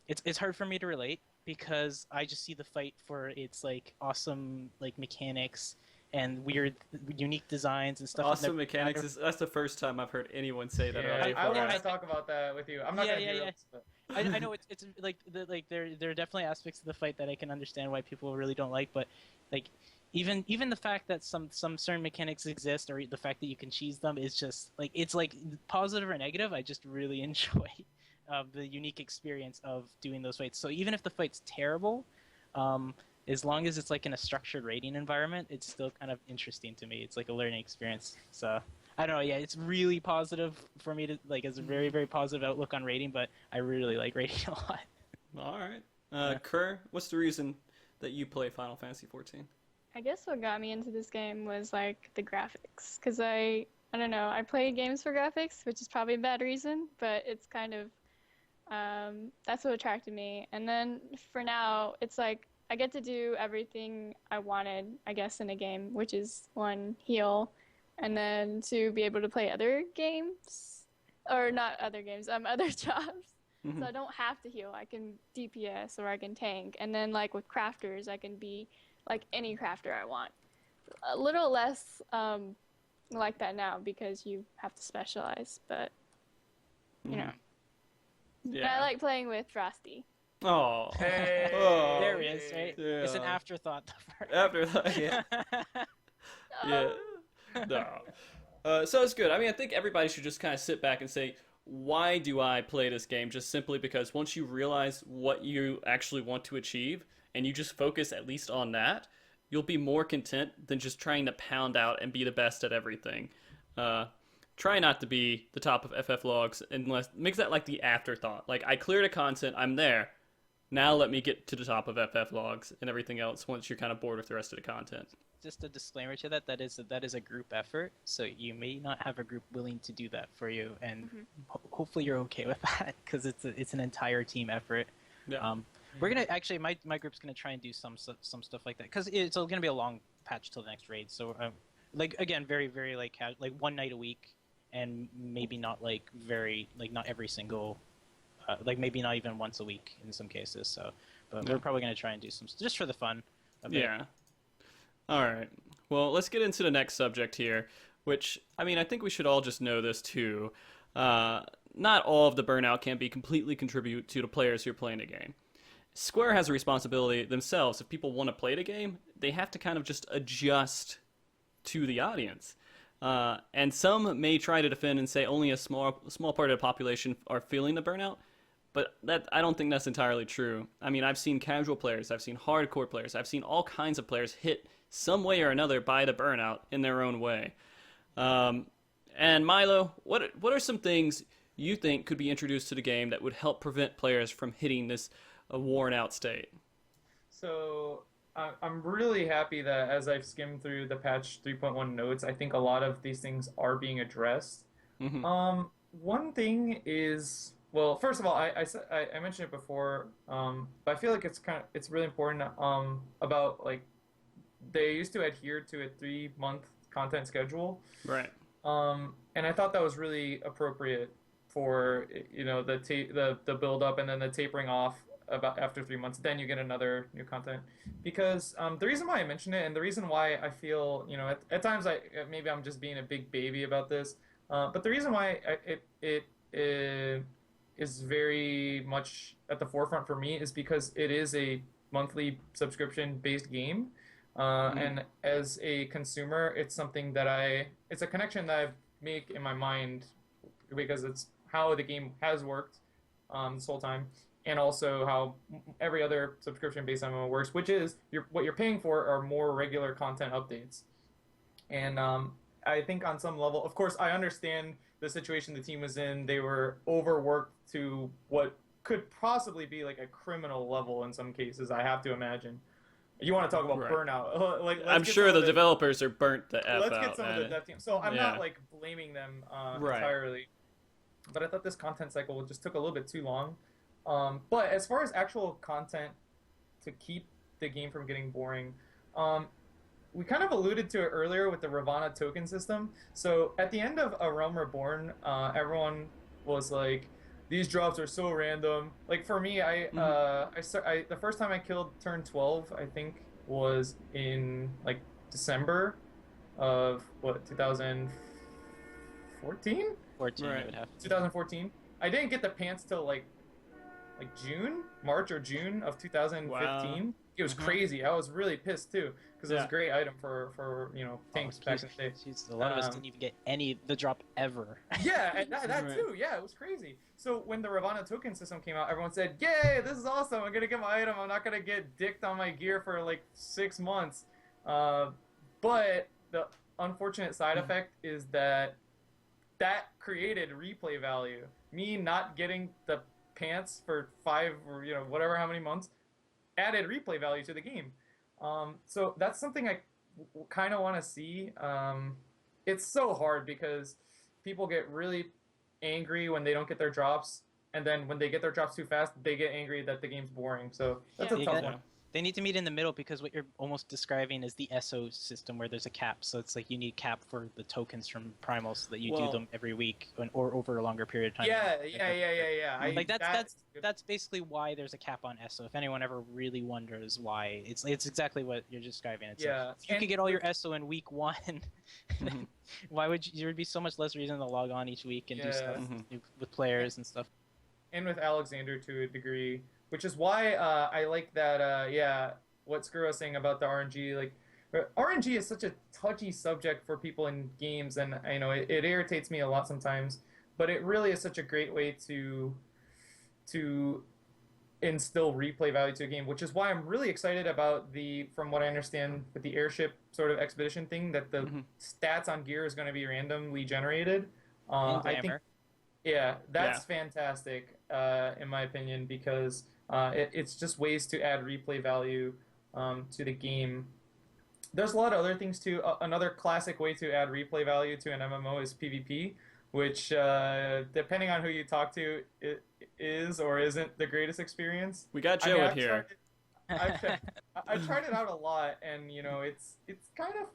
it's hard for me to relate because I just see the fight for its like awesome like mechanics and weird, unique designs and stuff. Awesome mechanics. That's the first time I've heard anyone say that. Yeah, about I want A4S. to talk about that with you. I'm not gonna do it. But... I know it's like there are definitely aspects of the fight that I can understand why people really don't like, but like even the fact that some certain mechanics exist or the fact that you can cheese them is just like it's like positive or negative. I just really enjoy the unique experience of doing those fights. So even if the fight's terrible, as long as it's like in a structured raiding environment, it's still kind of interesting to me. It's like a learning experience. So I don't know. Yeah, it's really positive for me to like. It's a very, very positive outlook on raiding, but I really like raiding a lot. All right. Kerr, what's the reason that you play Final Fantasy 14? I guess what got me into this game was like the graphics, because I don't know, I play games for graphics, which is probably a bad reason, but it's kind of that's what attracted me. And then for now, it's like I get to do everything I wanted, I guess, in a game, which is one, heal, and then to be able to play other games, or not other games, other jobs. Mm-hmm. So I don't have to heal. I can DPS or I can tank, and then like with crafters, I can be like any crafter I want. A little less like that now because you have to specialize, but you know. Yeah. And I like playing with Frosty. Oh. Hey. Oh. There he is, right? Yeah. It's an afterthought. After that, yeah. Yeah. No. So it's good. I mean, I think everybody should just kind of sit back and say, why do I play this game? Just simply because once you realize what you actually want to achieve, and you just focus at least on that, you'll be more content than just trying to pound out and be the best at everything. Try not to be the top of FF logs unless makes that like the afterthought. Like I cleared a content, I'm there. Now let me get to the top of FF logs and everything else once you're kind of bored with the rest of the content. Just a disclaimer to that: that is a group effort, so you may not have a group willing to do that for you, and hopefully you're okay with that because it's an entire team effort. Yeah. We're gonna actually my group's gonna try and do some stuff like that because it's gonna be a long patch till the next raid. So like again, very very like one night a week, and maybe not like very like not every single like maybe not even once a week in some cases. So, but we're probably gonna try and do some just for the fun. Yeah. All right. Well, let's get into the next subject here, which I mean I think we should all just know this too. Not all of the burnout can be completely contribute to the players who are playing the game. Square has a responsibility themselves. If people want to play the game, they have to kind of just adjust to the audience. And some may try to defend and say only a small part of the population are feeling the burnout, but I don't think that's entirely true. I mean, I've seen casual players, I've seen hardcore players, I've seen all kinds of players hit some way or another by the burnout in their own way. And MiLo, what are some things you think could be introduced to the game that would help prevent players from hitting this a worn out state? So I'm really happy that as I've skimmed through the patch 3.1 notes, I think a lot of these things are being addressed. Mm-hmm. One thing is, well, first of all, I mentioned it before, but I feel like it's really important about like they used to adhere to a 3-month content schedule, Right. and I thought that was really appropriate for the build up and then the tapering off about after 3 months. Then you get another new content because the reason why I mention it and the reason why I feel at times maybe I'm just being a big baby about this, but the reason why it is very much at the forefront for me is because it is a monthly subscription based game. And as a consumer, it's something that it's a connection that I make in my mind because it's how the game has worked this whole time, and also how every other subscription-based MMO works, which is what you're paying for are more regular content updates. And I think on some level, of course, I understand the situation the team was in. They were overworked to what could possibly be like a criminal level in some cases, I have to imagine. You want to talk about burnout? I'm sure the developers are burnt the F out. Let's get some of the dev team. So I'm not like blaming them entirely. but I thought this content cycle just took a little bit too long. But as far as actual content to keep the game from getting boring, we kind of alluded to it earlier with the Ravana token system. So at the end of A Realm Reborn, everyone was like, these drops are so random. Like for me, the first time I killed turn 12, I think, was in like December of what, 2014? 14, Right. you would have. 2014. I didn't get the pants till like June, March or June of 2015. Wow. It was crazy. I was really pissed too because it was Yeah. a great item for tanks back in the day. Jeez, a lot of us didn't even get the drop ever. Yeah, and that Right. too. Yeah, it was crazy. So when the Ravana token system came out, everyone said, "Yay, this is awesome! I'm gonna get my item. I'm not gonna get dicked on my gear for like 6 months." But the unfortunate side effect is that created replay value. Me not getting the pants for 5 or whatever how many months added replay value to the game. So that's something I kind of want to see. It's so hard because people get really angry when they don't get their drops, and then when they get their drops too fast, they get angry that the game's boring. So that's Yeah. a You tough gotta- one. They need to meet in the middle because what you're almost describing is the SO system where there's a cap. So it's like you need cap for the tokens from Primal so that you Well- do them every week or over a longer period of time. Yeah. Like that's basically why there's a cap on SO. If anyone ever really wonders why, it's exactly what you're describing. It's Yeah. like, if you And could get all your SO in week 1, Mhm. why would there would be so much less reason to log on each week and do Yeah. stuff Mhm. with players and stuff. and with Alexander to a degree, which is why I like that. What Skuro was saying about the RNG, like RNG is such a touchy subject for people in games, and it irritates me a lot sometimes. But it really is such a great way to instill replay value to a game, which is why I'm really excited about from what I understand, with the airship sort of expedition thing, that the Mhm. stats on gear is going to be randomly generated. And I think glamour. yeah, that's fantastic, in my opinion, because it's just ways to add replay value to the game. There's a lot of other things too. Another classic way to add replay value to an MMO is PvP, which, depending on who you talk to, it is or isn't the greatest experience. We got I mean, Joe I've here. I've tried it out a lot, and it's kind of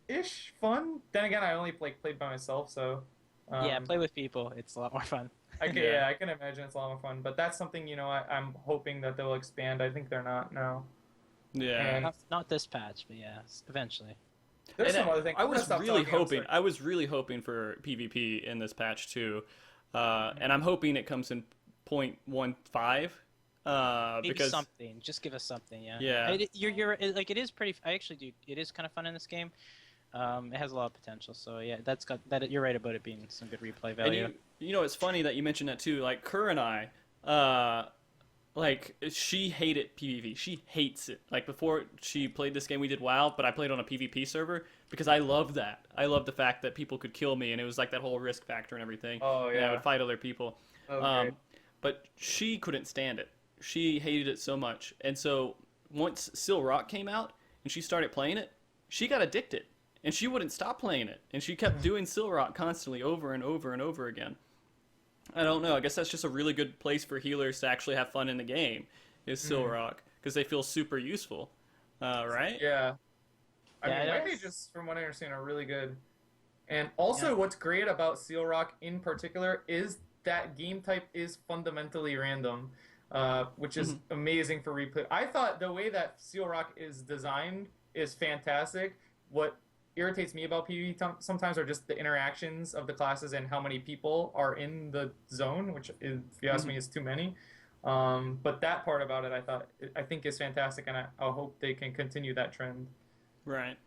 ish fun. Then again, I only played by myself, so Yeah, play with people. It's a lot more fun. I can, Yeah. I can imagine it's a lot more fun. But that's something I'm hoping that they'll expand. I think they're not now. Yeah. And Not this patch, but yeah, eventually. there's And some other things. I I'm gonna was stop really talking, I'm hoping. sorry. I was really hoping for PvP in this patch too, and I'm hoping it comes in 0.15. Maybe Because something. Just give us something. Yeah. Yeah. Like it is pretty. I actually do. It is kind of fun in this game. It has a lot of potential. So yeah, that's got that. You're right about it being some good replay and value. it's funny that you mentioned that too. Like Kerr and I, like she hated PvP. She hates it. Like before she played this game, we did WoW, but I played on a PvP server because I loved that. I loved the fact that people could kill me, and it was like that whole risk factor and everything. Oh, And I yeah. would fight other people. Oh, great. But she couldn't stand it. She hated it so much. And so once SilRock came out and she started playing it, she got addicted. And she wouldn't stop playing it. And she kept doing SilRock constantly over and over and over again. I don't know. I guess that's just a really good place for healers to actually have fun in the game, is SilRock. Because they feel super useful. Right? Yeah. I Yeah, mean, it white is. mages, from what I understand, are really good. And also, Yeah. what's great about Seal Rock in particular is that game type is fundamentally random, which is amazing for replay. I thought the way that Seal Rock is designed is fantastic. What irritates me about PvP sometimes are just the interactions of the classes and how many people are in the zone, which, if you ask me, is too many. But that part about it, I think is fantastic, and I hope they can continue that trend. Right.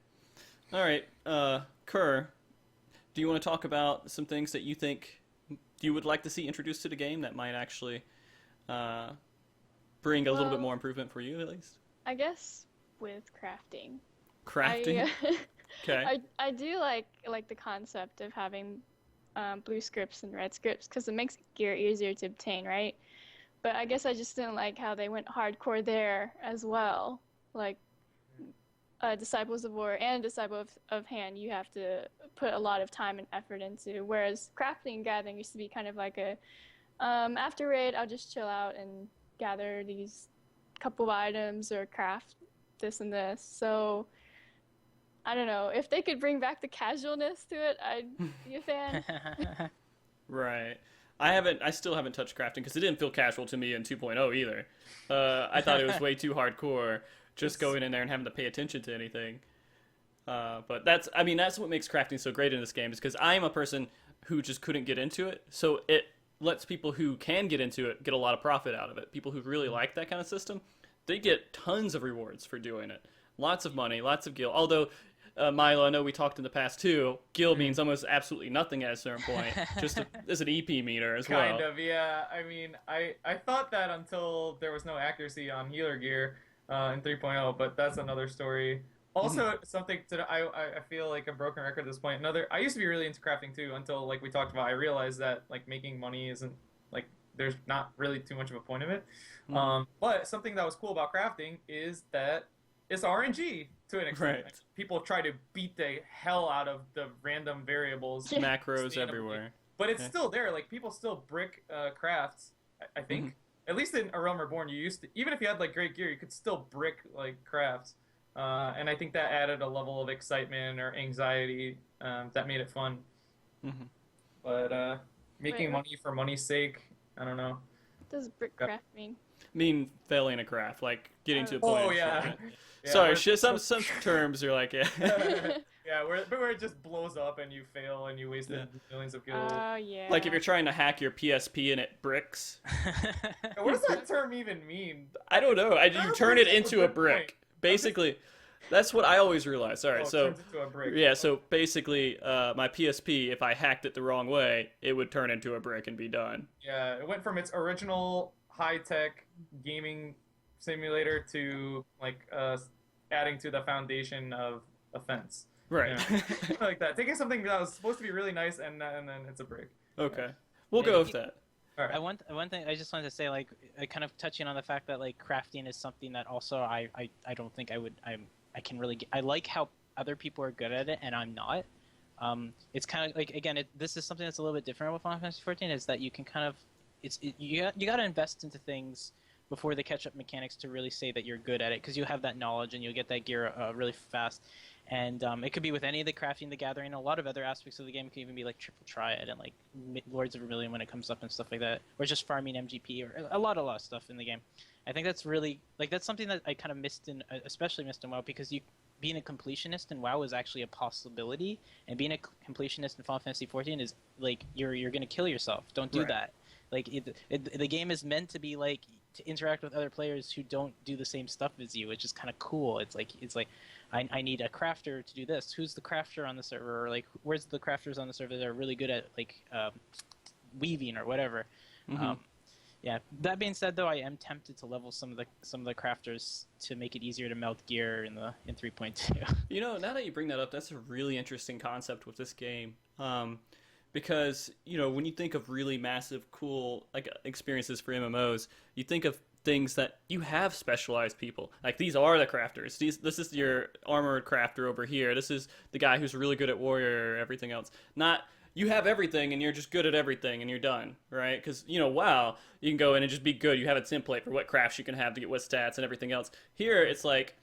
All right. Kerr, do you want to talk about some things that you think you would like to see introduced to the game that might actually bring a little bit Well- more improvement for you, at least? I guess with crafting. Crafting? Okay. I do like the concept of having blue scripts and red scripts because it makes gear easier to obtain, right? But I guess I just didn't like how they went hardcore there as well. Like, Disciples of War and Disciple of Hand, you have to put a lot of time and effort into. Whereas crafting and gathering used to be kind of like a, after raid, I'll just chill out and gather these couple of items or craft this and this. So I don't know. If they could bring back the casualness to it, I'd be a fan. Right. I still haven't touched crafting because it didn't feel casual to me in 2.0 either. I thought it was way too hardcore, just going in there and having to pay attention to anything. But that's what makes crafting so great in this game, is because I'm a person who just couldn't get into it. So it lets people who can get into it get a lot of profit out of it. People who really like that kind of system, they get tons of rewards for doing it. Lots of money, lots of gil. Although, MiLo, I know we talked in the past too, gil means almost absolutely nothing at a certain point. Just as an EP meter as well. Kind of, yeah. I mean, I thought that until there was no accuracy on healer gear in 3.0, but that's another story. Also, something I feel like a broken record at this point. I used to be really into crafting too, until like we talked about. I realized that like making money isn't like, there's not really too much of a point of it. But something that was cool about crafting is that it's RNG to an extent. Right. Like, people try to beat the hell out of the random variables, Macros everywhere. but it's still there. Like, people still brick crafts. I think at least in A Realm Reborn, you used to, even if you had like great gear, you could still brick like crafts. And I think that added a level of excitement or anxiety that made it fun. But making money for money's sake, I don't know. What does brick craft mean? Mean failing a craft, like getting to a point. Oh yeah. Sorry, some terms are like, yeah. Yeah, where it just blows up and you fail and you wasted millions of gills. Oh yeah. Like if you're trying to hack your PSP and it bricks. What does that term even mean? I don't know. You turn it into a brick. Basically, that's what I always realize. All right, so it turns into a brick. yeah, so basically, my PSP, if I hacked it the wrong way, it would turn into a brick and be done. Yeah, it went from its original high-tech gaming simulator to like adding to the foundation of a fence. Right. Like that. Taking something that was supposed to be really nice and then it's a brick. Okay. We'll go with that. All right. One thing I just wanted to say, like, kind of touching on the fact that like crafting is something that also I don't think I can really get. I like how other people are good at it and I'm not. It's kind of like, again, this is something that's a little bit different with Final Fantasy 14, is that you can kind of you got to invest into things before they catch up mechanics to really say that you're good at it, because you have that knowledge and you'll get that gear really fast. And it could be with any of the crafting, the gathering, a lot of other aspects of the game. It can even be like Triple Triad and like Lords of Vermilion when it comes up and stuff like that, or just farming MGP, or a lot of stuff in the game. I think that's really that's something that I kind of especially missed in WoW, because being a completionist in WoW is actually a possibility, and being a completionist in Final Fantasy 14 is like you're gonna kill yourself. Don't do that. Like the game is meant to be like to interact with other players who don't do the same stuff as you, which is kind of cool. It's like I need a crafter to do this. Who's the crafter on the server? Or like, where's the crafters on the server that are really good at like weaving or whatever? Yeah. That being said, though, I am tempted to level some of the crafters to make it easier to melt gear in 3.2. You know, now that you bring that up, that's a really interesting concept with this game. Because, you know, when you think of really massive, cool like experiences for MMOs, you think of things that you have specialized people. Like, these are the crafters. This is your armored crafter over here. This is the guy who's really good at warrior or everything else. Not, you have everything and you're just good at everything and you're done, right? Because, you know, WoW, you can go in and just be good. You have a template for what crafts you can have to get what stats and everything else. Here, it's like,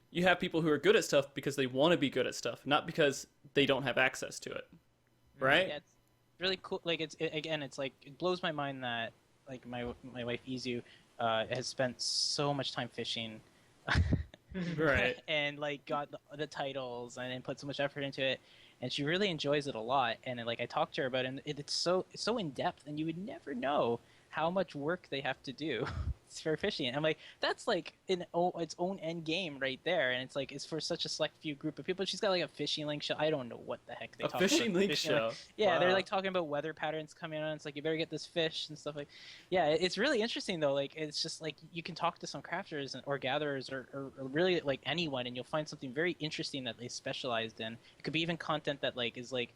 you have people who are good at stuff because they want to be good at stuff, not because they don't have access to it, right? Yeah, it's really cool. Like, it's like, it blows my mind that like my wife Izu has spent so much time fishing, right? And like got the titles and put so much effort into it, and she really enjoys it a lot. And like I talked to her about it, and it's so in depth, and you would never know how much work they have to do for fishing. And I'm like, that's like its own end game right there. And it's like, it's for such a select few group of people. She's got like a fishing link show. I don't know what the heck they talk about. A fishing link show? Like, yeah, wow. They're like talking about weather patterns coming on. It's like, you better get this fish and stuff like. Yeah, it's really interesting though. Like, it's just like you can talk to some crafters or gatherers or really like anyone, and you'll find something very interesting that they specialized in. It could be even content that like is like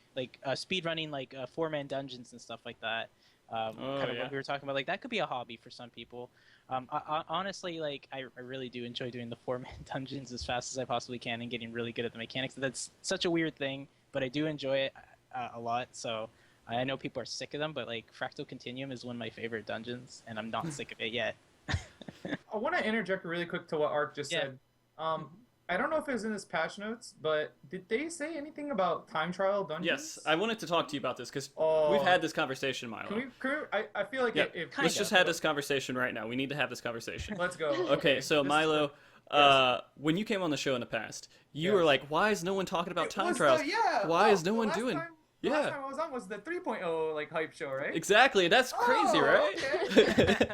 speed running like 4-man dungeons and stuff like that. Kind of yeah. what we were talking about. Like that could be a hobby for some people. Honestly, like I really do enjoy doing the 4-man dungeons as fast as I possibly can and getting really good at the mechanics. That's such a weird thing, but I do enjoy it a lot. So I know people are sick of them, but like Fractal Continuum is one of my favorite dungeons, and I'm not sick of it yet. I want to interject really quick to what Ark just Yeah. said. I don't know if it was in his patch notes, but did they say anything about time trial dungeons? Yes, I wanted to talk to you about this because Oh. we've had this conversation, Milo. Can we, I feel like Yeah, if let's just have this conversation right now. We need to have this conversation. Let's go. Okay, so This is Milo, Yes. when you came on the show in the past, you Yes. were like, "Why is no one talking about It time was trials? yeah. Why Oh, is no the one last doing?" time- The last Yeah, time I was on was the 3.0 like hype show, right? exactly. That's crazy, Oh, right? okay.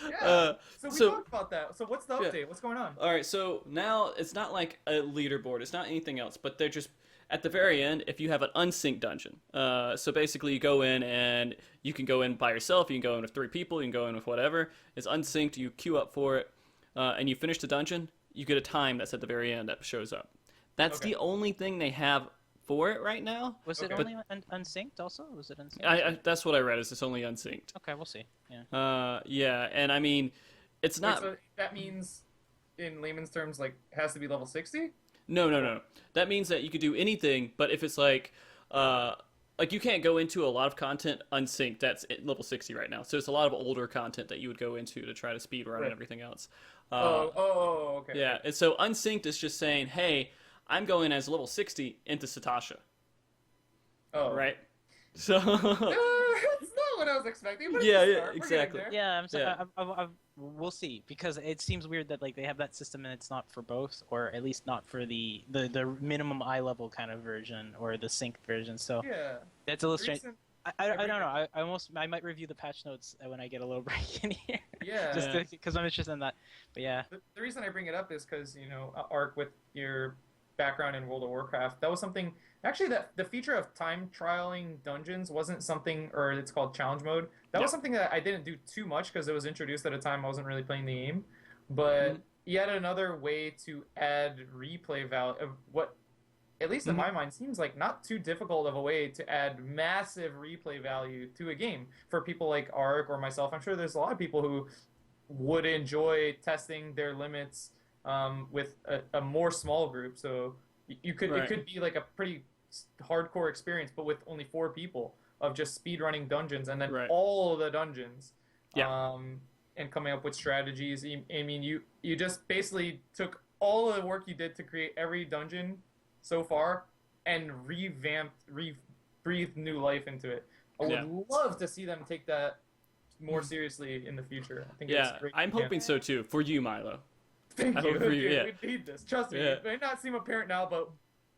Yeah. So we so- talked about that. So what's the Yeah. update? What's going on? All right, so now it's not like a leaderboard. It's not anything else, but they're just at the very end. If you have an unsynced dungeon, so basically you go in and you can go in by yourself. You can go in with 3 people. You can go in with whatever. It's unsynced. You queue up for it, and you finish the dungeon. You get a time that's at the very end that shows up. That's Okay. the only thing they have for it right now. Was it Okay. only unsynced also? Was it unsynced? That's what I read. Is it's only unsynced. Okay, we'll see. Yeah. Yeah, and I mean, it's not. Wait, so that means, in layman's terms, like has to be level 60. No. That means that you could do anything, but if it's like you can't go into a lot of content unsynced. That's at level 60 right now. So it's a lot of older content that you would go into to try to speed run Right. and everything else. Okay. Yeah, and so unsynced is just saying, hey, I'm going as level 60 into Satasha, Oh. right? So It's not what I was expecting. But it's Yeah, a yeah, start. We're getting exactly. there. Yeah, I'm sorry. Yeah. We'll see, because it seems weird that like they have that system and it's not for both, or at least not for the minimum eye level kind of version or the synced version. So Yeah. that's a little The strange. reason- I don't know. I might review the patch notes when I get a little break in here, Yeah. just Yeah. because I'm interested in that. But yeah, The reason I bring it up is because Ark, with your background in World of Warcraft, that was something. Actually, that the feature of time trialing dungeons wasn't something, or it's called challenge mode. That was Yeah. something that I didn't do too much because it was introduced at a time I wasn't really playing the game. But yet another way to add replay value of what, at least in my mind, seems like not too difficult of a way to add massive replay value to a game for people like Ark or myself. I'm sure there's a lot of people who would enjoy testing their limits with a more small group. So you could Right. it could be like a pretty hardcore experience, but with only 4 people of just speed running dungeons and then Right. all the dungeons. Yeah. And coming up with strategies. I mean, you just basically took all the work you did to create every dungeon so far and breathed new life into it. I would Yeah. love to see them take that more seriously in the future. I think yeah, it's great. I'm hoping so too for you, Milo. Thank I you. hope for you, Dude, yeah. We need this. Trust me. Yeah. It may not seem apparent now, but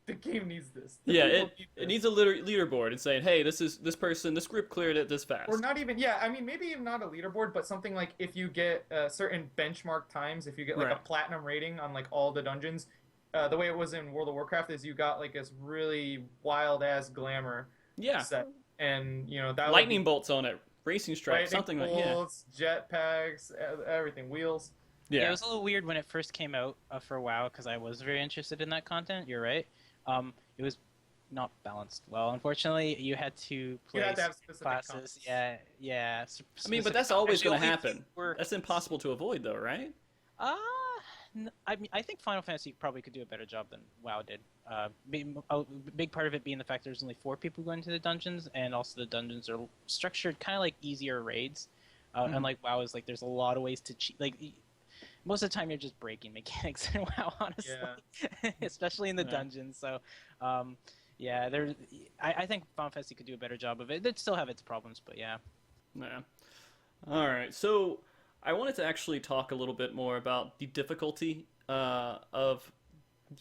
the game needs this. The Yeah, people need it this. needs a leaderboard and saying, hey, this group cleared it this fast. Or not even, yeah, I mean, maybe even not a leaderboard, but something like if you get certain benchmark times, if you get like a Right. platinum rating on like all the dungeons, the way it was in World of Warcraft is you got like this really wild ass glamour Yeah, set. And, that would lightning be bolts on it, racing stripes, something like yeah. bolts, jetpacks, everything, wheels. yeah, Yeah, it was a little weird when it first came out for WoW, because I was very interested in that content. You're right. It was not balanced well. Unfortunately, you had to play You had to have specific classes. classes. Yeah. I mean, but that's specific- always Actually, going to only happen. were- That's impossible to avoid, though, right? I mean, I think Final Fantasy probably could do a better job than WoW did. A big part of it being the fact there's only 4 people going to the dungeons, and also the dungeons are structured kind of like easier raids. Unlike WoW, is like there's a lot of ways to cheat. Like most of the time, you're just breaking mechanics in WoW, honestly, especially in the Yeah. dungeons. So, yeah, I think Final Fantasy could do a better job of it. It'd still have its problems, but yeah. Yeah. All right. So I wanted to actually talk a little bit more about the difficulty of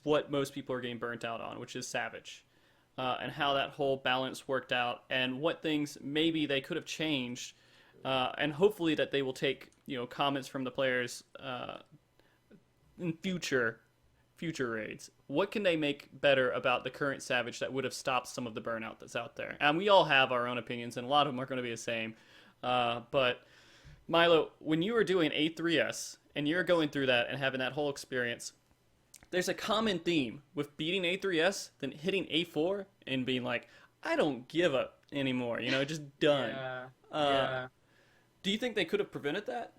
what most people are getting burnt out on, which is Savage, and how that whole balance worked out, and what things maybe they could have changed, and hopefully that they will take comments from the players in future raids. What can they make better about the current Savage that would have stopped some of the burnout that's out there? And we all have our own opinions, and a lot of them are going to be the same. But Milo, when you were doing A3S and you're going through that and having that whole experience, there's a common theme with beating A3S, then hitting A4 and being like, I don't give up anymore. You know, just done. Yeah. Uh, Yeah. do you think they could have prevented that?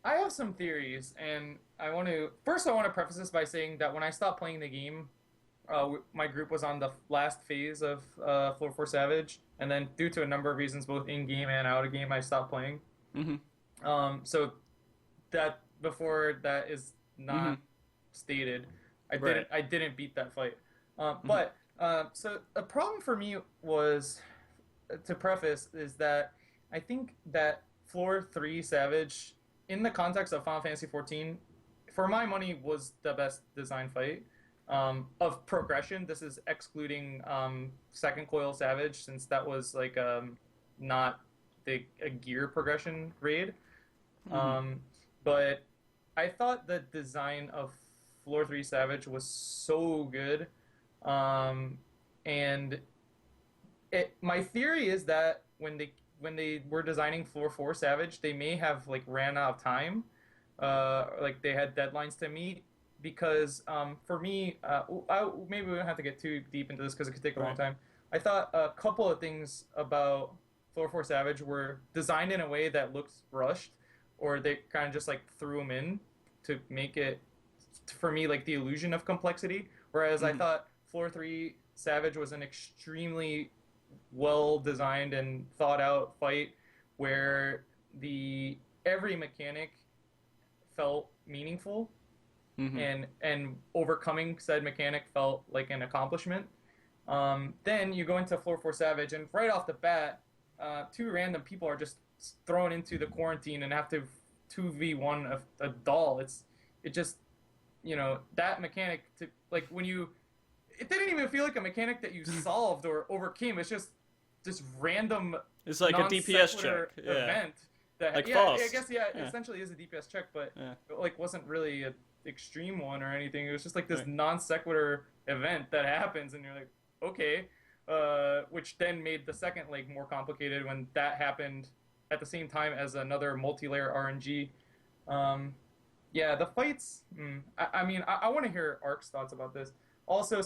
I have some theories, and I want to preface this by saying that when I stopped playing the game, my group was on the last phase of Floor 4 Savage, and then due to a number of reasons, both in game and out of game, I stopped playing. So that before that is not stated, Right. I didn't beat that fight. But so a problem for me was, to preface, is that I think that Floor 3 Savage, in the context of Final Fantasy XIV, for my money, was the best design fight. Of progression, this is excluding Second Coil Savage, since that was like not a gear progression raid. But I thought the design of Floor 3 Savage was so good. And my theory is that when they were designing Floor 4 Savage, they may have like ran out of time. Like they had deadlines to meet. Because for me, maybe we don't have to get too deep into this because it could take a long time. I thought a couple of things about Floor 4 Savage were designed in a way that looks rushed, or they kind of just like threw them in to make it, for me, like the illusion of complexity. Whereas I thought Floor 3 Savage was an extremely well designed and thought out fight where every mechanic felt meaningful. And overcoming said mechanic felt like an accomplishment. Then you go into Floor 4 Savage, and right off the bat, two random people are just thrown into the quarantine and have to 2v1 a doll. It just, you know, that mechanic, to like when you, it didn't even feel like a mechanic that you solved or overcame. It's just this random. It's like a DPS check. Event. That, Like yeah, Faust. I guess it essentially is a DPS check, but it like wasn't really a extreme one or anything. It was just like this non sequitur event that happens, and you're like, okay, which then made the second leg more complicated when that happened at the same time as another multi-layer RNG. Yeah, the fights. I mean, I want to hear Ark's thoughts about this. Also,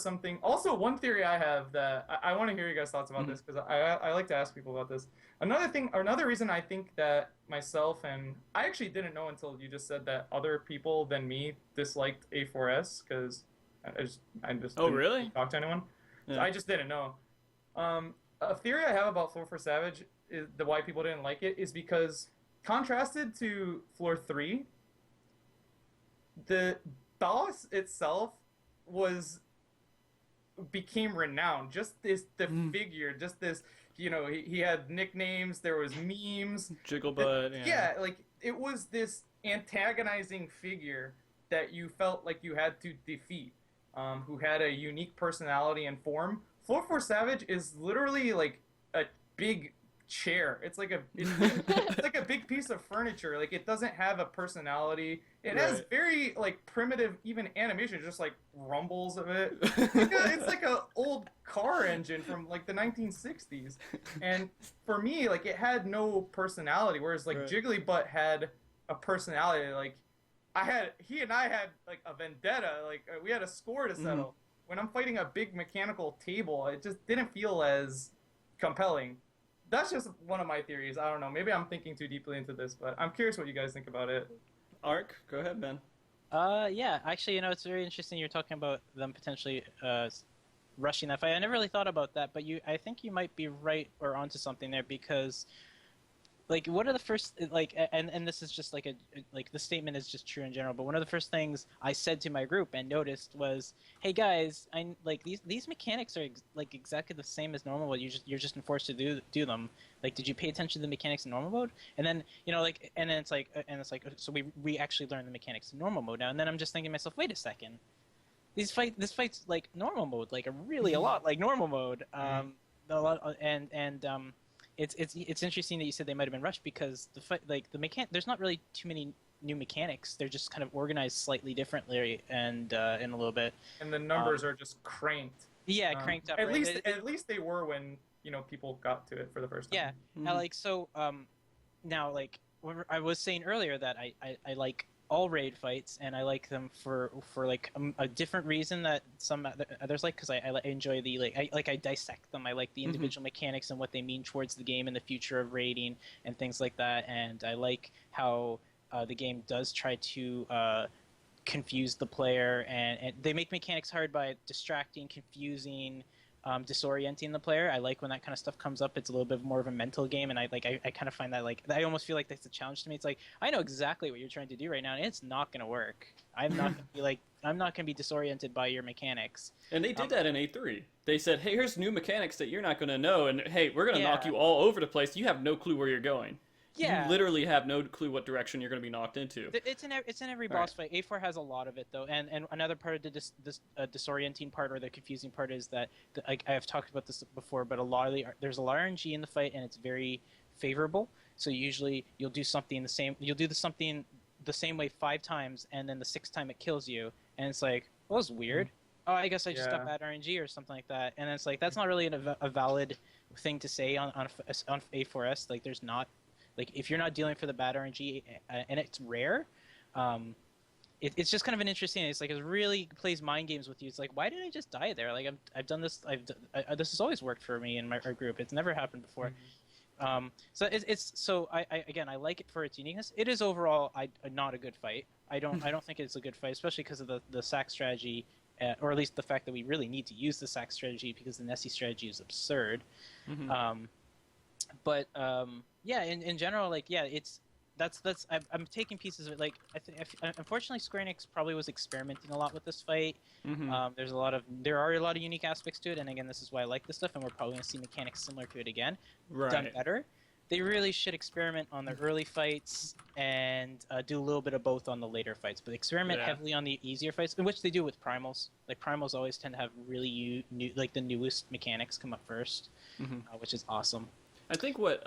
one theory I have that I want to hear you guys' thoughts about this, because I like to ask people about this. Another reason I think that myself, and I actually didn't know until you just said that other people than me disliked A4S, because I just Oh, didn't really? talk to anyone. Yeah. So I just didn't know. A theory I have about Floor 4 Savage is why people didn't like it is because, contrasted to Floor 3, the boss itself became renowned. Just the figure, just this, you know, he had nicknames, there was memes. Jigglebutt. Yeah, like it was this antagonizing figure that you felt like you had to defeat, who had a unique personality and form. Floor 4 Savage is literally like a big chair. It's like it's like a big piece of furniture. Like it doesn't have a personality. It has very like primitive even animation, just like rumbles of it. It's like an old car engine from like the 1960s. And for me, like it had no personality, whereas like Jigglybutt had a personality. Like he and I had like a vendetta. Like we had a score to settle. When I'm fighting a big mechanical table, it just didn't feel as compelling. That's just one of my theories. I don't know. Maybe I'm thinking too deeply into this, but I'm curious what you guys think about it. Ark, go ahead, man. Yeah, actually, you know, it's very interesting you're talking about them potentially rushing that fight. I never really thought about that, but I think you might be right or onto something there, because like one of the first, like, and this is just like the statement is just true in general, but one of the first things I said to my group and noticed was, hey guys, I like these mechanics are like exactly the same as normal mode. You're just forced to do them. Like, did you pay attention to the mechanics in normal mode? And then, you know, like, and then it's like so we actually learned the mechanics in normal mode now. And then I'm just thinking to myself, wait a second, this fight's like normal mode, like a lot like normal mode. It's interesting that you said they might have been rushed, because the fight, like there's not really too many new mechanics. They're just kind of organized slightly differently, and in a little bit. And the numbers are just cranked. Yeah, cranked up. At right? least they were when, you know, people got to it for the first time. Yeah, like so. Now, like I was saying earlier, that I like all raid fights, and I like them for like a different reason that some others like, because I enjoy the I dissect them. I like the individual mechanics and what they mean towards the game and the future of raiding and things like that. And I like how the game does try to confuse the player, and they make mechanics hard by distracting, confusing, disorienting the player. I like when that kind of stuff comes up. It's a little bit more of a mental game, and I kind of find that I almost feel like that's a challenge to me. It's like, I know exactly what you're trying to do right now, and it's not going to work. I'm not going to be disoriented by your mechanics. And they did that in A3. They said, hey, here's new mechanics that you're not going to know, and hey, we're going to knock you all over the place. You have no clue where you're going. Yeah. You literally have no clue what direction you're going to be knocked into. It's in every boss fight. A4 has a lot of it, though. And another part of the disorienting part, or the confusing part, is that I've talked about this before, but there's a lot of RNG in the fight, and it's very favorable. So usually you'll do something the same way 5 times, and then the 6th time it kills you, and it's like, well, that's weird. Oh, I guess I just got bad RNG or something like that. And it's like, that's not really a valid thing to say on A4S. Like, there's not. Like, if you're not dealing for the bad RNG, and it's rare, it's just kind of an interesting. It's like, it really plays mind games with you. It's like, why did I just die there? Like, I've done this. This has always worked for me in our group. It's never happened before. So I like it for its uniqueness. It is overall not a good fight. I don't think it's a good fight, especially because of the sack strategy, or at least the fact that we really need to use the sack strategy, because the Nessie strategy is absurd. Yeah, in general, like, yeah, I'm taking pieces of it. Like, unfortunately, Square Enix probably was experimenting a lot with this fight. There are a lot of unique aspects to it, and again, this is why I like this stuff, and we're probably going to see mechanics similar to it again, done better. They really should experiment on the early fights and do a little bit of both on the later fights, but experiment heavily on the easier fights, in which they do with primals. Like, primals always tend to have really the newest mechanics come up first, which is awesome. I think what,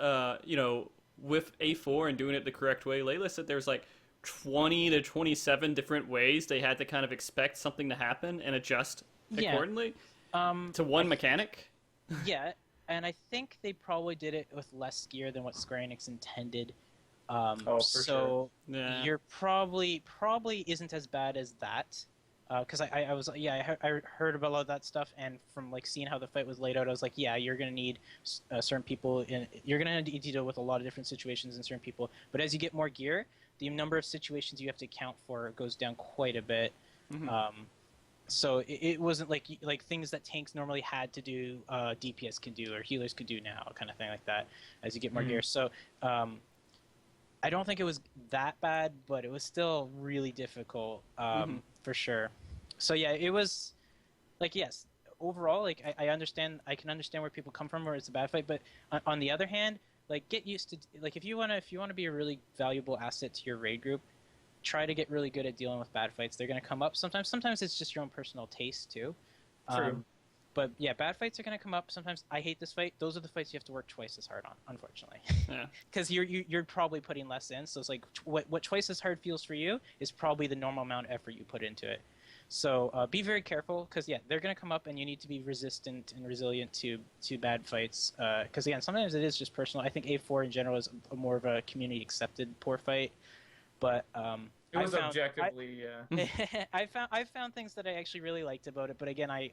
with A4 and doing it the correct way, Layla said there's like 20 to 27 different ways they had to kind of expect something to happen and adjust accordingly to one mechanic. Yeah, and I think they probably did it with less gear than what Square Enix intended. For sure. You're probably isn't as bad as that. Because I heard about a lot of that stuff, and from like seeing how the fight was laid out, I was like, yeah, you're gonna need certain people, you're gonna need to deal with a lot of different situations and certain people. But as you get more gear, the number of situations you have to account for goes down quite a bit. So it wasn't like things that tanks normally had to do, DPS can do, or healers could do now, kind of thing like that. As you get more gear, so I don't think it was that bad, but it was still really difficult, for sure. So yeah, it was like, yes, overall, like I can understand where people come from, where it's a bad fight, but on the other hand, like, get used to, like, if you want to be a really valuable asset to your raid group, try to get really good at dealing with bad fights. They're going to come up sometimes it's just your own personal taste too. True. But yeah, bad fights are going to come up. Sometimes I hate this fight. Those are the fights you have to work twice as hard on, unfortunately. Because you're probably putting less in. So it's like, what twice as hard feels for you is probably the normal amount of effort you put into it. So be very careful, because yeah, they're going to come up, and you need to be resistant and resilient to bad fights. Because again, sometimes it is just personal. I think A4 in general is more of a community accepted poor fight. But it was objectively, I found things that I actually really liked about it, but again, I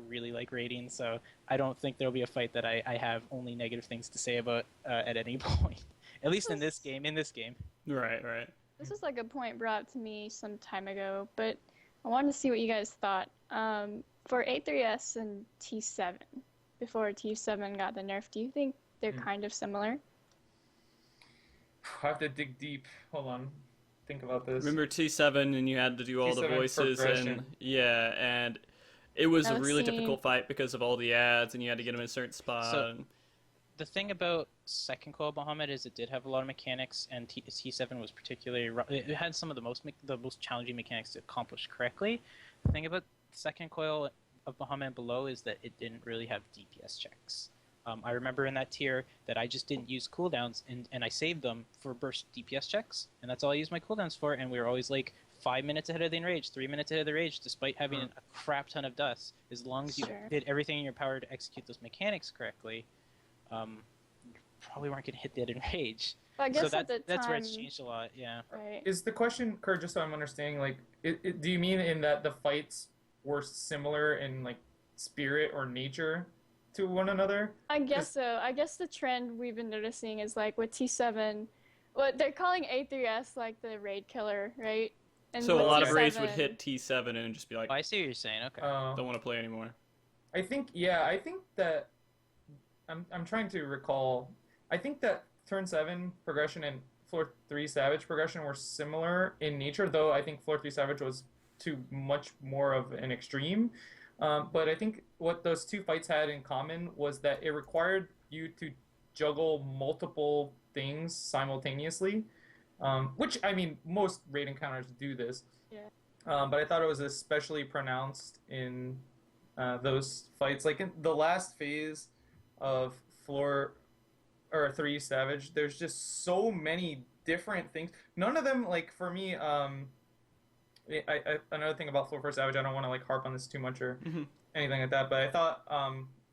really like raiding, so I don't think there'll be a fight that I have only negative things to say about at any point. At least in this game. Right. This is like a point brought up to me some time ago, but I wanted to see what you guys thought. For A3S and T7, before T7 got the nerf, do you think they're kind of similar? I have to dig deep. Hold on. Think about this. Remember T7, and you had to do all the voices, and it was a really difficult fight because of all the ads, and you had to get them in a certain spot. So, the thing about Second Coil Bahamut is it did have a lot of mechanics, and T7 was particularly it had some of the most challenging mechanics to accomplish correctly. The thing about Second Coil of Bahamut and below is that it didn't really have DPS checks. I remember in that tier that I just didn't use cooldowns, and I saved them for burst DPS checks, and that's all I used my cooldowns for, and we were always like 5 minutes ahead of the enrage, 3 minutes ahead of the rage, despite having a crap ton of dust. As long as you did everything in your power to execute those mechanics correctly, probably weren't going to hit that enrage. But I guess So at the that's where time, it's changed a lot. Yeah. right? Is the question, Kurt, just so I'm understanding, like, do you mean in that the fights were similar in like spirit or nature to one another? I guess so. I guess the trend we've been noticing is like with T7, what they're calling A3S like the raid killer, right? And So a with lot of T7 raids would hit T7 and just be like, Oh, I see what you're saying. Okay. don't want to play anymore. I think that I'm trying to recall. I think that turn 7 progression and floor 3 Savage progression were similar in nature, though I think floor 3 Savage was to much more of an extreme. But I think what those two fights had in common was that it required you to juggle multiple things simultaneously, which, I mean, most raid encounters do this. Yeah. But I thought it was especially pronounced in those fights. Like in the last phase of floor or 3 Savage, there's just so many different things. None of them, like, for me, another thing about floor 4 Savage, I don't want to like harp on this too much or anything like that, but I thought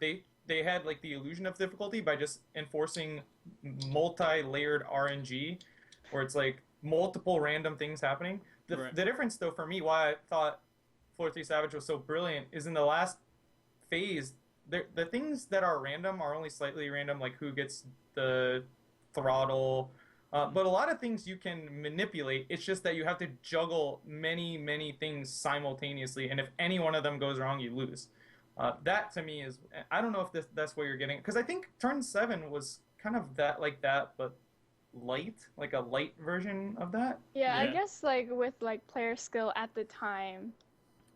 they had like the illusion of difficulty by just enforcing multi-layered RNG, where it's like multiple random things happening. The difference, though, for me, why I thought floor 3 Savage was so brilliant is in the last phase, the things that are random are only slightly random, like who gets the throttle. But a lot of things you can manipulate. It's just that you have to juggle many, many things simultaneously, and if any one of them goes wrong, you lose. That to me is, I don't know if that's what you're getting, because I think turn 7 was kind of that, but light, like a light version of that. Yeah, I guess like with like player skill at the time.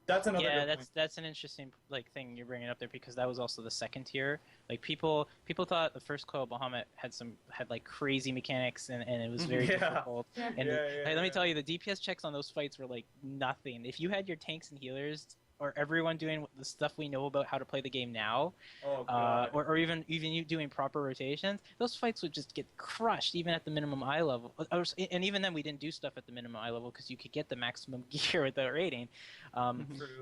That's another. Yeah, good point. that's an interesting like thing you're bringing up there, because that was also the second tier. Like people thought the first Coil Bahamut had like crazy mechanics and it was very difficult. Yeah. And let me tell you, the DPS checks on those fights were like nothing. If you had your tanks and healers or everyone doing the stuff we know about how to play the game now, or even you doing proper rotations, those fights would just get crushed even at the minimum eye level. And even then, we didn't do stuff at the minimum eye level because you could get the maximum gear without rating.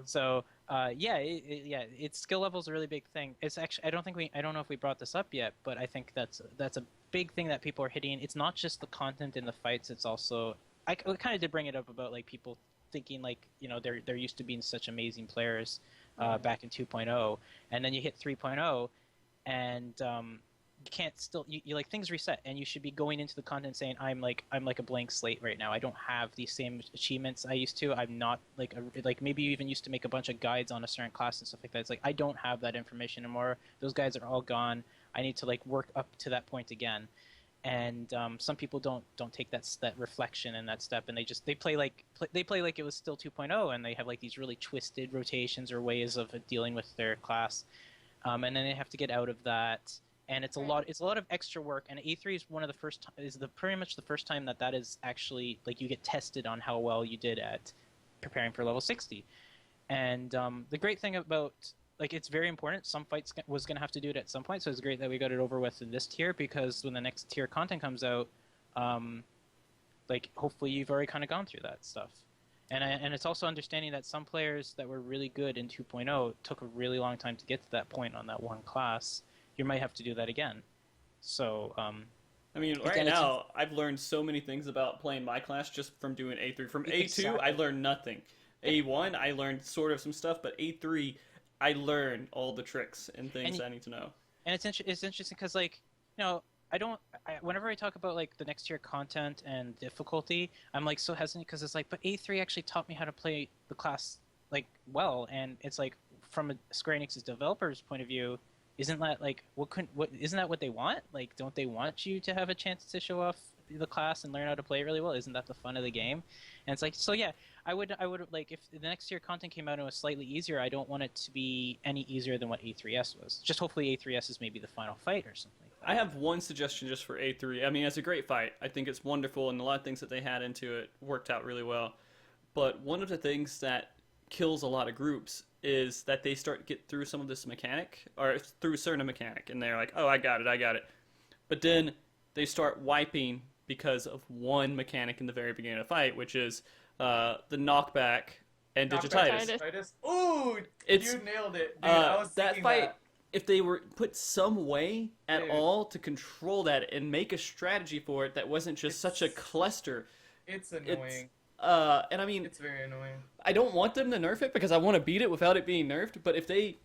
So it's skill level is a really big thing. It's actually I don't know if we brought this up yet, but I think that's a big thing that people are hitting. It's not just the content in the fights; it's also I kind of did bring it up about like people thinking like they're used to being such amazing players back in 2.0, and then you hit 3.0 and you can't still you like things reset, and you should be going into the content saying I'm like a blank slate right now. I don't have these same achievements I used to. I'm not like maybe you even used to make a bunch of guides on a certain class and stuff like that. It's like I don't have that information anymore. Those guides are all gone. I need to like work up to that point again. And some people don't take that reflection and that step, and they play like it was still 2.0, and they have like these really twisted rotations or ways of dealing with their class, and then they have to get out of that, and it's a lot of extra work. And E3 is pretty much the first time that is actually like you get tested on how well you did at preparing for level 60. And the great thing about like it's very important. Some fights was going to have to do it at some point, so it's great that we got it over with in this tier, because when the next tier content comes out, like hopefully you've already kind of gone through that stuff. And it's also understanding that some players that were really good in 2.0 took a really long time to get to that point on that one class. You might have to do that again. So I mean, right now I've learned so many things about playing my class just from doing A3. From A2 I learned nothing. A1 I learned sort of some stuff, but A3 I learned all the tricks and things I need to know. And it's interesting because, like, whenever I talk about, like, the next tier content and difficulty, I'm, like, so hesitant because it's like, but A3 actually taught me how to play the class, like, well. And it's like, from a Square Enix's developer's point of view, isn't that, like, isn't that what they want? Like, don't they want you to have a chance to show off the class and learn how to play it really well? Isn't that the fun of the game? And it's like, so yeah, I would like, if the next tier content came out and it was slightly easier, I don't want it to be any easier than what A3S was. Just hopefully A3S is maybe the final fight or something like that. I have one suggestion just for A3. I mean, it's a great fight. I think it's wonderful, and a lot of things that they had into it worked out really well. But one of the things that kills a lot of groups is that they start to get through some of this mechanic, or through a certain mechanic, and they're like, oh, I got it. But then they start wiping because of one mechanic in the very beginning of the fight, which is the knockback and digititis. Ooh, you nailed it. Dude, I was that fight. if they were put some way at all to control that and make a strategy for it that wasn't just such a cluster. It's annoying. And I mean, It's very annoying. I don't want them to nerf it because I want to beat it without it being nerfed, but if they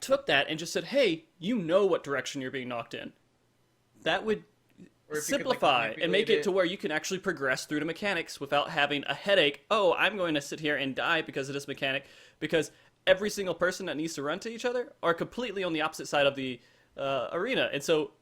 took that and just said, hey, you know what direction you're being knocked in, that would Or if you could, like, simplify and make manipulate it to where you can actually progress through the mechanics without having a headache. Oh, I'm going to sit here and die because of this mechanic, because every single person that needs to run to each other are completely on the opposite side of the arena, and so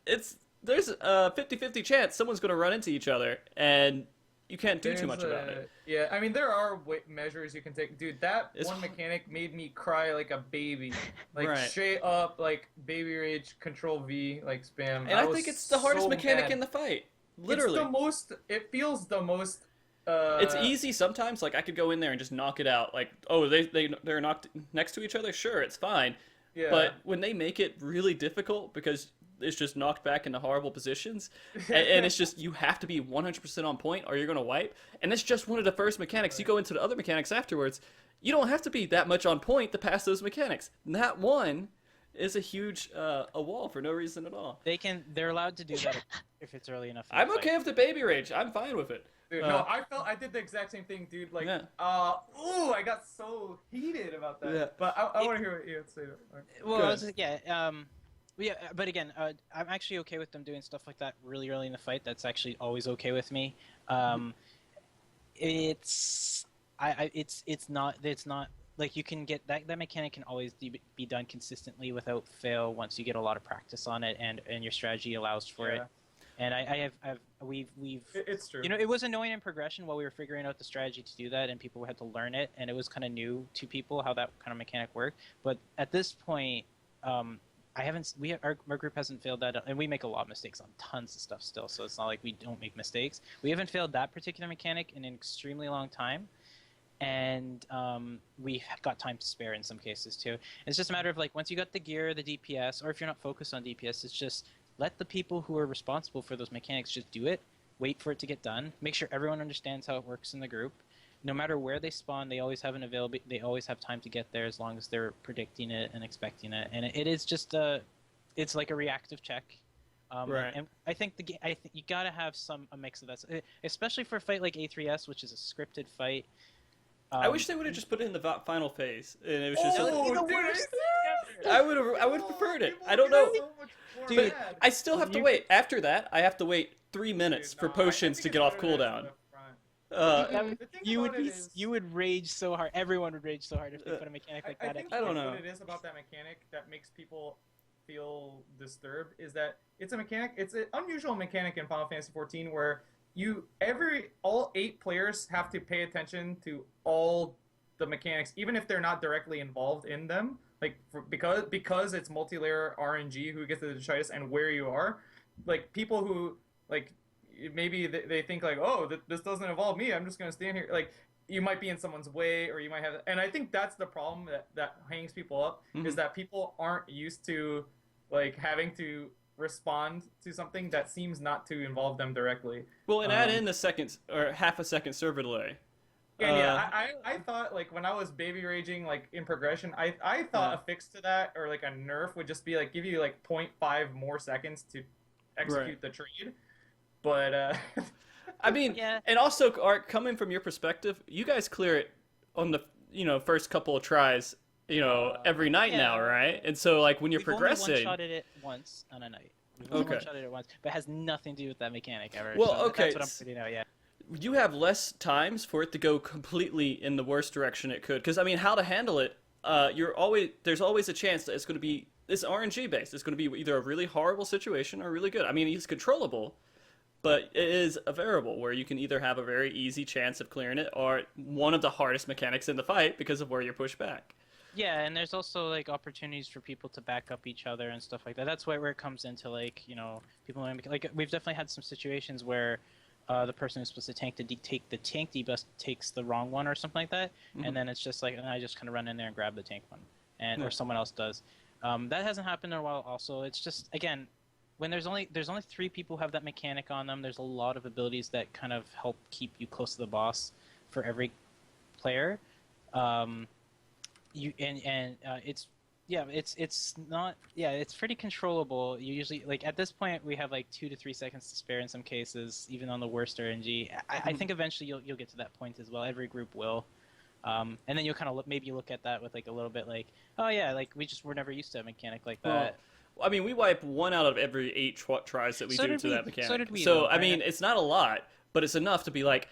there's a 50-50 chance someone's going to run into each other, and you can't do too much about it. Yeah, I mean, there are measures you can take. Dude, that one mechanic made me cry like a baby. Like, Right. straight up, like, baby rage, control V, like, spam. And I think it's the hardest mechanic in the fight. Literally. It feels the most... It's easy sometimes. Like, I could go in there and just knock it out. Like, oh, they're knocked next to each other? Sure, it's fine. Yeah. But when they make it really difficult because it's just knocked back into horrible positions, and it's just, you have to be 100% on point or you're going to wipe, and it's just one of the first mechanics. You go into the other mechanics afterwards, you don't have to be that much on point to pass those mechanics. That one is a huge a wall for no reason at all. They're allowed to do that if it's early enough. I'm okay with the baby rage. I'm fine with it. Dude, no, I did the exact same thing, dude. Like, Yeah. I got so heated about that. Yeah. But I want to hear what you had to say. Well, Go I was, yeah, but again, I'm actually okay with them doing stuff like that really early in the fight. That's actually always okay with me. It's not like you can get that mechanic can always be done consistently without fail once you get a lot of practice on it and your strategy allows for it. And we've It's true. You know, it was annoying in progression while we were figuring out the strategy to do that, and people had to learn it, and it was kind of new to people how that kind of mechanic worked. But at this point, our group hasn't failed that, and we make a lot of mistakes on tons of stuff still. So it's not like we don't make mistakes. We haven't failed that particular mechanic in an extremely long time, and we've got time to spare in some cases too. It's just a matter of like once you got the gear, the DPS, or if you're not focused on DPS, it's just let the people who are responsible for those mechanics just do it. Wait for it to get done. Make sure everyone understands how it works in the group. No matter where they spawn, they always have they always have time to get there as long as they're predicting it and expecting it. And it is just it's like a reactive check. Right. And I think you gotta have a mix of that, especially for a fight like A3S, which is a scripted fight. I wish they would have just put it in the final phase, and it was just. Dude, I would have preferred it. I don't know. Dude, I still have to wait. After that, I have to wait 3 minutes for potions to get off cooldown. You would rage so hard. Everyone would rage so hard if they put a mechanic like that. I think I don't know. what it is about that mechanic that makes people feel disturbed is that it's an unusual mechanic in Final Fantasy XIV where all 8 players have to pay attention to all the mechanics, even if they're not directly involved in them. Like because it's multi-layer RNG who gets the detritus and where you are. Like people who like maybe they think like, oh, this doesn't involve me. I'm just gonna stand here. Like you might be in someone's way, or you might have. And I think that's the problem that hangs people up is that people aren't used to like having to respond to something that seems not to involve them directly. Well, and add in the second or half a second server delay. And I thought like when I was baby raging like in progression, I thought a fix to that or like a nerf would just be like give you like 0.5 more seconds to execute the trade. But I mean, and also, Ark, coming from your perspective, you guys clear it on the first couple of tries, every night now, right? And so like when you're progressing, we've only one-shotted it once on a night. We've only one-shotted it once, but it has nothing to do with that mechanic ever. Well, so okay, that's what I'm putting out. Yeah. You have less times for it to go completely in the worst direction it could. Because I mean, how to handle it? There's always a chance that it's RNG based. It's going to be either a really horrible situation or really good. I mean, it's controllable, but it is a variable where you can either have a very easy chance of clearing it or one of the hardest mechanics in the fight because of where you're pushed back. Yeah, and there's also like opportunities for people to back up each other and stuff like that. That's where it comes into like people like we've definitely had some situations where the person who's supposed to take the tank debuff takes the wrong one or something like that, and then it's just like, and I just kind of run in there and grab the tank one, or someone else does. That hasn't happened in a while. Also, it's just again, when there's only 3 people who have that mechanic on them, there's a lot of abilities that kind of help keep you close to the boss for every player. It's Yeah, it's not. Yeah, it's pretty controllable. You usually like at this point we have like 2 to 3 seconds to spare in some cases, even on the worst RNG. I think eventually you'll get to that point as well. Every group will, and then you'll kind of maybe look at that with like a little bit like, oh yeah, like we just were never used to a mechanic like that. Well, I mean, we wipe 1 out of every 8 tries that we So do did to we. that mechanic. So did we, So though, I mean, right? it's not a lot, but it's enough to be like,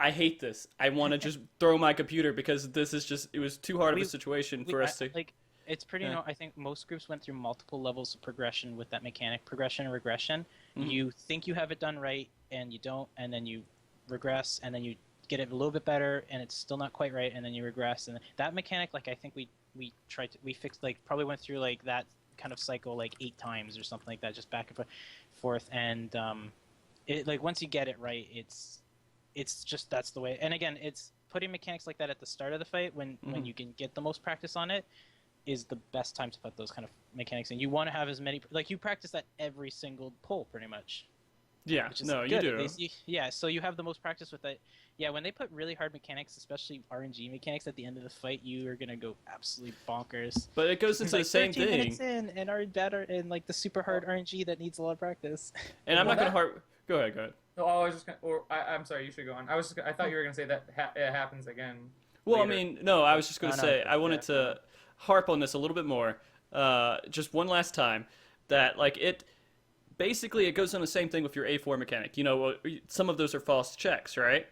I hate this. I want to just throw my computer because this is just, it was too hard of a situation for us to. Like. It's pretty. Yeah. I think most groups went through multiple levels of progression with that mechanic, progression and regression. Mhm. You think you have it done right, and you don't, and then you regress, and then you get it a little bit better, and it's still not quite right, and then you regress. And that mechanic, like I think we fixed, like probably went through like that kind of cycle like 8 times or something like that, just back and forth. And it like once you get it right, it's just that's the way. And again, it's putting mechanics like that at the start of the fight when you can get the most practice on it. Is the best time to put those kind of mechanics in. You want to have as many, like you practice that every single pull pretty much. Yeah, Which is no, good. you do. Yeah, so you have the most practice with that. Yeah, when they put really hard mechanics, especially RNG mechanics at the end of the fight, you are going to go absolutely bonkers. But it goes It's into like the same 13 thing. minutes in and are better in like the super hard RNG that needs a lot of practice. And I'm Well, not going to that- harp. Go ahead. No, I was just gonna, or I'm sorry, you should go on. I thought you were gonna say that it happens again. Well, later. I mean, no, I was just going to No, say, no, I wanted to harp on this a little bit more, just one last time, that, like, basically, it goes on the same thing with your A4 mechanic. You know, some of those are false checks, right?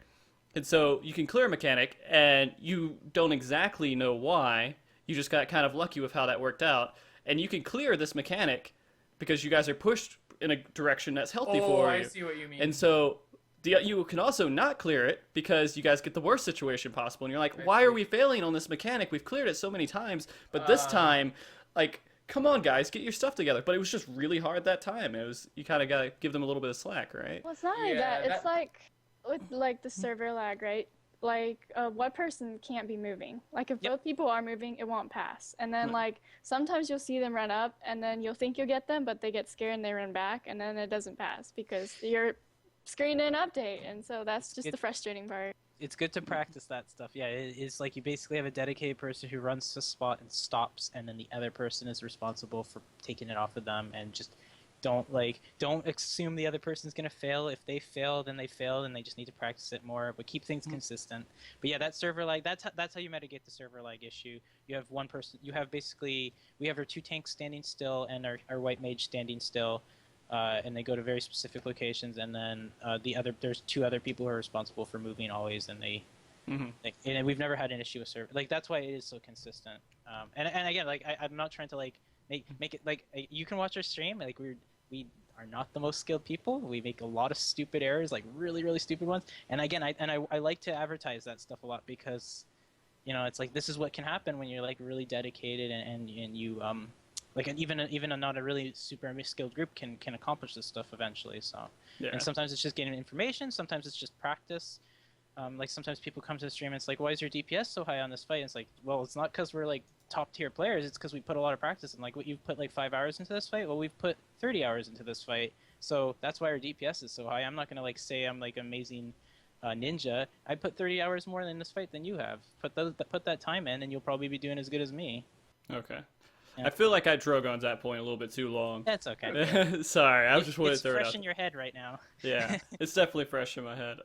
And so you can clear a mechanic, and you don't exactly know why. You just got kind of lucky with how that worked out. And you can clear this mechanic because you guys are pushed in a direction that's healthy for you. I see what you mean. And so you can also not clear it because you guys get the worst situation possible. And you're like, why are we failing on this mechanic? We've cleared it so many times, but this time, like, come on, guys, get your stuff together. But it was just really hard that time. You kind of got to give them a little bit of slack, right? Well, it's not like Yeah, that. It's like with like the server lag, right? Like one person can't be moving. Like if both people are moving, it won't pass. And then like sometimes you'll see them run up, and then you'll think you'll get them, but they get scared and they run back, and then it doesn't pass because your screen didn't update. And so that's just the frustrating part. It's good to practice that stuff. Yeah, it's like you basically have a dedicated person who runs to spot and stops, and then the other person is responsible for taking it off of them. And just don't assume the other person's gonna fail. If they fail, then they failed, and they just need to practice it more. But keep things consistent. But yeah, that server lag. That's how you mitigate the server lag issue. You have one person. You have basically we have our 2 tanks standing still and our white mage standing still. And they go to very specific locations, and then there's 2 other people who are responsible for moving always, and and we've never had an issue with server. Like that's why it is so consistent. And again, like I'm not trying to like make it like you can watch our stream. Like we are not the most skilled people. We make a lot of stupid errors, like really really stupid ones. And again, I like to advertise that stuff a lot because, you know, it's like this is what can happen when you're like really dedicated and you like even a not a really super skilled group can accomplish this stuff eventually. So and sometimes it's just getting information, sometimes it's just practice. Like sometimes people come to the stream and it's like, why is your DPS so high on this fight? And it's like, well, it's not because we're like top tier players. It's because we put a lot of practice in. Like what you've put like 5 hours into this fight. Well, we've put 30 hours into this fight. So that's why our DPS is so high. I'm not gonna like say I'm like amazing ninja. I put 30 hours more in this fight than you have. Put that time in, and you'll probably be doing as good as me. Okay. Yeah. I feel like I drug on that point a little bit too long. That's okay. Sorry, I just wanted It's to throw it fresh out. in your head right now. Yeah, it's definitely fresh in my head.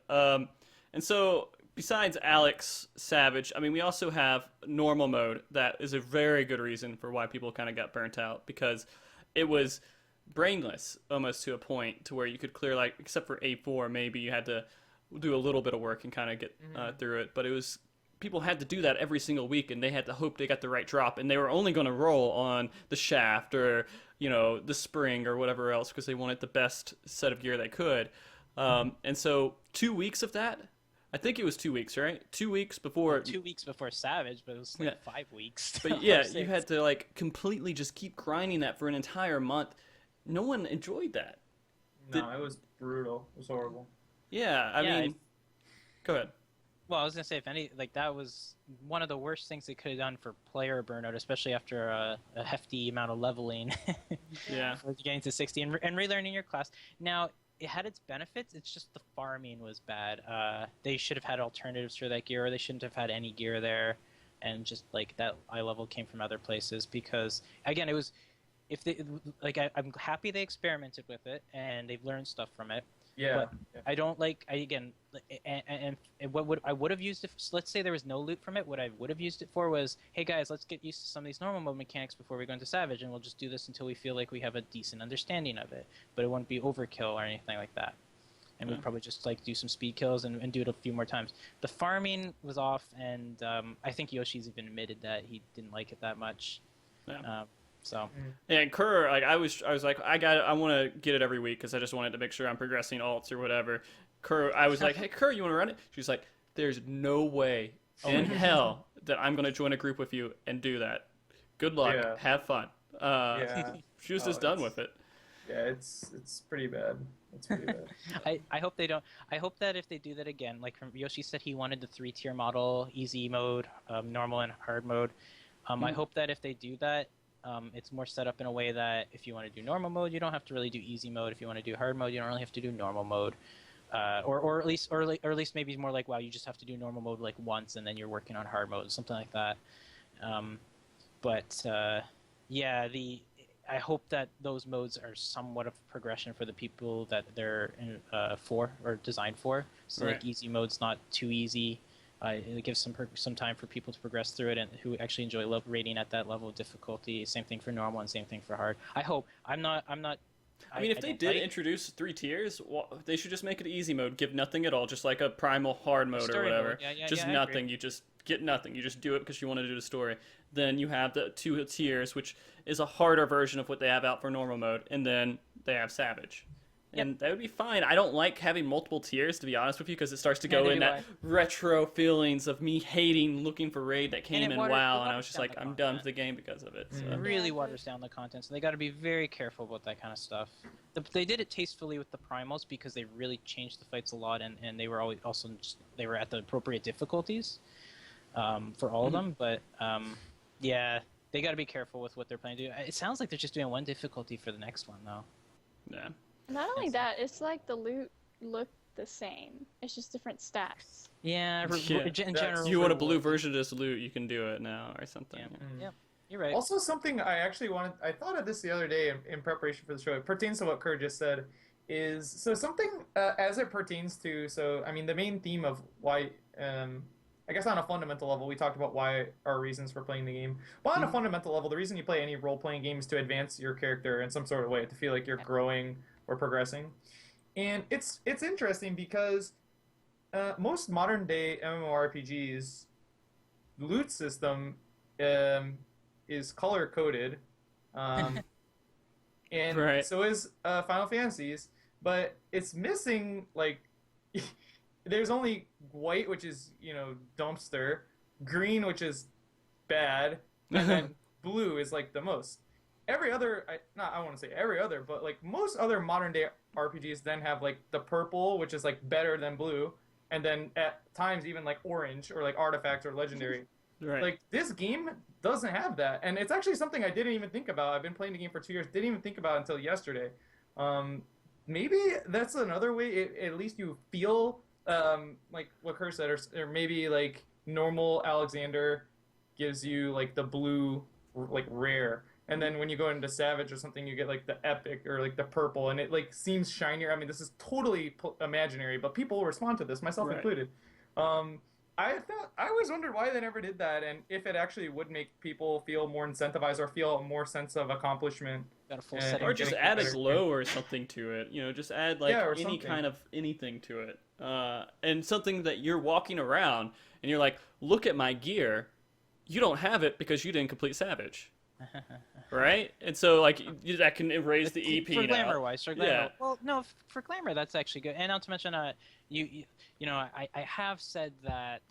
And so, besides Alex Savage, I mean, we also have normal mode. That is a very good reason for why people kind of got burnt out, because it was brainless almost to a point to where you could clear, like, except for A4, maybe you had to do a little bit of work and kind of get through it. But it was, people had to do that every single week, and they had to hope they got the right drop, and they were only going to roll on the shaft or, you know, the spring or whatever else because they wanted the best set of gear they could. And so 2 weeks of that, I think it was 2 weeks, right? 2 weeks before. 2 weeks before Savage, but it was like 5 weeks. But yeah, you had to like completely just keep grinding that for an entire month. No one enjoyed that. No, it was brutal. It was horrible. Yeah, I mean, go ahead. Well, I was gonna say, if any, like that was one of the worst things they could have done for player burnout, especially after a hefty amount of leveling. Yeah. For getting to 60 and relearning your class. Now, it had its benefits. It's just the farming was bad. They should have had alternatives for that gear, or they shouldn't have had any gear there. and just like that eye level came from other places. Because again, it was if they like I'm happy they experimented with it and they've learned stuff from it. Yeah. But I don't like and what I would have used if let's say there was no loot from it. What I would have used it for was, hey guys, let's get used to some of these normal mode mechanics before we go into Savage, and we'll just do this until we feel like we have a decent understanding of it. But it wouldn't be overkill or anything like that. And we'd probably just like do some speed kills and do it a few more times. The farming was off, and I think Yoshi's even admitted that he didn't like it that much. Yeah. So. Yeah, and Kerr, like I was like, I want to get it every week because I just wanted to make sure I'm progressing alts or whatever. Kerr, I was like, hey Kerr, you want to run it? She's like, there's no way in hell that I'm going to join a group with you and do that. Good luck. Yeah. Have fun. She was just done with it. Yeah, it's pretty bad. It's pretty bad. I hope they don't. I hope that if they do that again, like Yoshi said, he wanted the 3-tier model, easy mode, normal, and hard mode. I hope that if they do that, it's more set up in a way that if you want to do normal mode, you don't have to really do easy mode. If you want to do hard mode, you don't really have to do normal mode. Or at least maybe more like, wow, you just have to do normal mode like once, and then you're working on hard mode, something like that. Yeah, I hope that those modes are somewhat of progression for the people that they're for or designed for. So Right. like easy mode's not too easy. It gives some time for people to progress through it and who actually enjoy rating at that level of difficulty. Same thing for normal and same thing for hard. I hope. I'm not. I mean, if they did introduce 3 tiers, they should just make it easy mode. Give nothing at all, just like a primal hard mode or Story whatever. mode. Yeah, just I nothing. agree. You just get nothing. You just do it because you want to do the story. Then you have the 2 tiers, which is a harder version of what they have out for normal mode, and then they have Savage. And that would be fine. I don't like having multiple tiers, to be honest with you, because it starts to go in that retro feelings of me hating looking for raid that came in WoW, and I was just like, I'm done with the game because of it. So. It really waters down the content, so they got to be very careful about that kind of stuff. They did it tastefully with the primals because they really changed the fights a lot, and they were always also they were at the appropriate difficulties for all of them. But yeah, they got to be careful with what they're planning to do. It sounds like they're just doing one difficulty for the next one, though. Yeah. Not only that, it's like the loot looked the same. It's just different stats. Yeah, Yeah. in general. You want a blue version of this loot, you can do it now or something. Yeah, yeah. You're right. Also, something I actually wanted, I thought of this the other day in preparation for the show. It pertains to what Kerr just said. Is so something as it pertains to. So I mean, the main theme of why. I guess on a fundamental level, we talked about why our reasons for playing the game. But on a fundamental level, the reason you play any role-playing game is to advance your character in some sort of way, to feel like you're growing or progressing. And it's interesting because most modern-day MMORPGs, loot system is color-coded, and Right. so is Final Fantasies, but it's missing, like... There's only white, which is, dumpster, green, which is bad, and then blue is, like, the most. Every other, I want to say every other, but, like, most other modern-day RPGs then have, like, the purple, which is, like, better than blue, and then at times even, like, orange, or, like, artifact or legendary. Right. Like, this game doesn't have that, and it's actually something I didn't even think about. I've been playing the game for 2 years, didn't even think about it until yesterday. Maybe that's another way, at least you feel... like what Kerr said, or maybe like normal Alexander gives you like the blue, like rare, and then when you go into Savage or something, you get like the epic or like the purple, and it like seems shinier. I mean, this is totally imaginary, but people respond to this, myself included. I always wondered why they never did that, and if it actually would make people feel more incentivized or feel a more sense of accomplishment. Got a full setting. Or just add a glow or something to it. Just add like or any something. kind of anything to it. And something that you're walking around and you're like, look at my gear. You don't have it because you didn't complete Savage. Right? And so like that can raise the EP for now. glamour-wise. For glamour. Yeah. Well, no, for glamour, that's actually good. And not to mention, I have said that,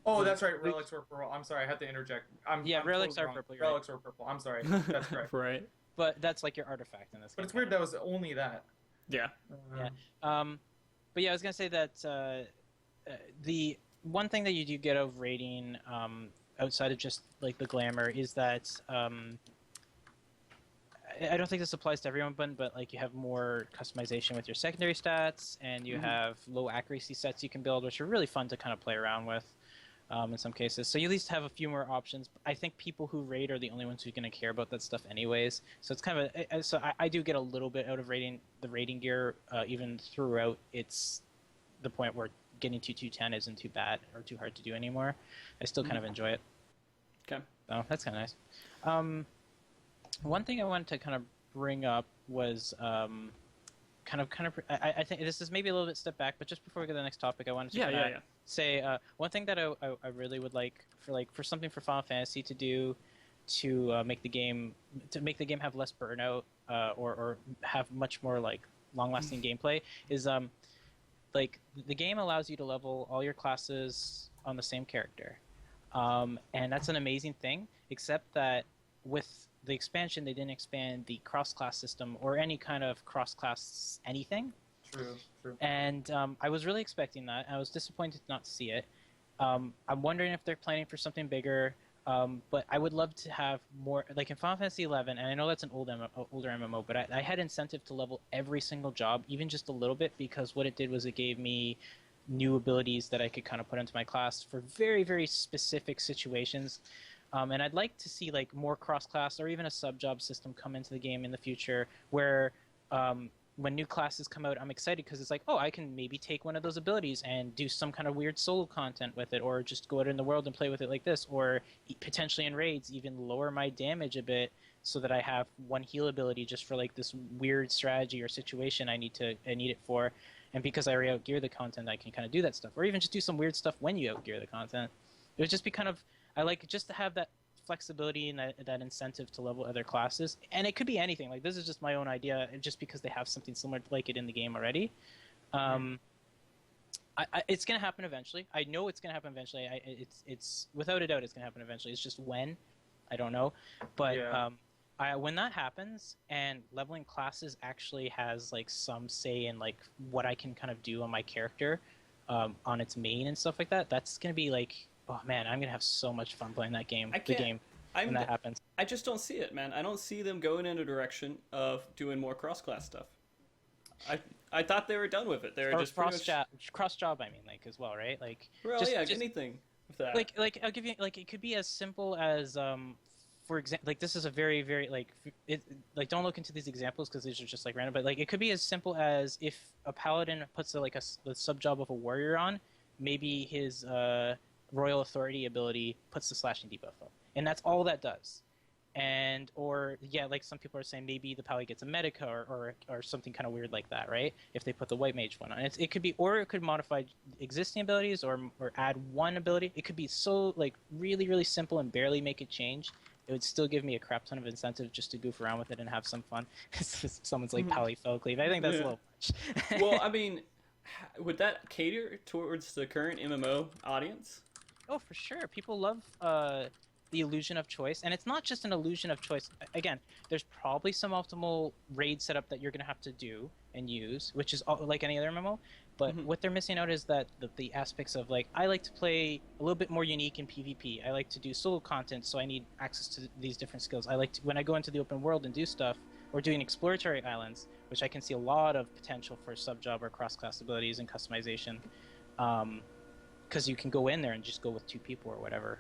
Oh, that's right. Relics were purple. I'm sorry, I had to interject. Relics totally are wrong. purple. You're Relics were purple. I'm sorry. That's correct. Right. But that's like your artifact in this But game. it's weird that was only that. Yeah. Yeah. But yeah, I was gonna say that the one thing that you do get of rating, outside of just like the glamour, is that I don't think this applies to everyone, but like you have more customization with your secondary stats, and you have low accuracy sets you can build, which are really fun to kind of play around with. in some cases. So you at least have a few more options. I think people who raid are the only ones who are going to care about that stuff anyways. So it's kind of so I do get a little bit out of raiding the raiding gear, even throughout it's the point where getting to 210 isn't too bad or too hard to do anymore. I still kind of enjoy it. Okay. So that's kind of nice. One thing I wanted to kind of bring up was I think this is maybe a little bit step back, but just before we go to the next topic, I wanted to say one thing that I really would like for something for Final Fantasy to do to make the game have less burnout or have much more like long-lasting gameplay is like the game allows you to level all your classes on the same character, and that's an amazing thing. Except that with the expansion, they didn't expand the cross-class system or any kind of cross-class anything. True. And I was really expecting that. I was disappointed not to see it. I'm wondering if they're planning for something bigger. But I would love to have more, like in Final Fantasy XI, and I know that's an older MMO, but I had incentive to level every single job, even just a little bit, because what it did was it gave me new abilities that I could kind of put into my class for very, very specific situations. And I'd like to see like more cross-class or even a sub-job system come into the game in the future where when new classes come out, I'm excited because it's like, oh, I can maybe take one of those abilities and do some kind of weird solo content with it, or just go out in the world and play with it like this, or potentially in raids even lower my damage a bit so that I have one heal ability just for like this weird strategy or situation I need it for. And because I already outgear the content, I can kind of do that stuff, or even just do some weird stuff when you outgear the content. It would just be kind of, I like just to have that flexibility and that incentive to level other classes, and it could be anything. Like this is just my own idea, just because they have something similar like it in the game already. It's gonna happen eventually. I know it's gonna happen eventually. It's without a doubt it's gonna happen eventually. It's just when, I don't know. But when that happens and leveling classes actually has like some say in like what I can kind of do on my character, on its main and stuff like that, that's gonna be like, oh man, I'm gonna have so much fun playing that game. When that happens. I just don't see it, man. I don't see them going in a direction of doing more cross-class stuff. I thought they were done with it. They were just cross job. I mean, like as well, right? Like, well, just anything with that. Like I'll give you like it could be as simple as for example, like this is a very very like don't look into these examples because these are just like random. But like it could be as simple as if a paladin puts the sub job of a warrior on, maybe his Royal Authority ability puts the slashing debuff up, and that's all that does. And like some people are saying, maybe the pally gets a Medica or something kind of weird like that, right? If they put the white mage one on, it could be, or it could modify existing abilities or add one ability. It could be so like really really simple and barely make it change. It would still give me a crap ton of incentive just to goof around with it and have some fun. Someone's like pally fell cleave. I think that's a little much. Well, I mean, would that cater towards the current MMO audience? Oh, for sure. People love the illusion of choice, and it's not just an illusion of choice. Again, there's probably some optimal raid setup that you're going to have to do and use, which is like any other MMO. But what they're missing out is that the aspects of like, I like to play a little bit more unique in PvP. I like to do solo content, so I need access to these different skills. I like to, when I go into the open world and do stuff, or doing exploratory islands, which I can see a lot of potential for sub-job or cross-class abilities and customization. Because you can go in there and just go with 2 people or whatever,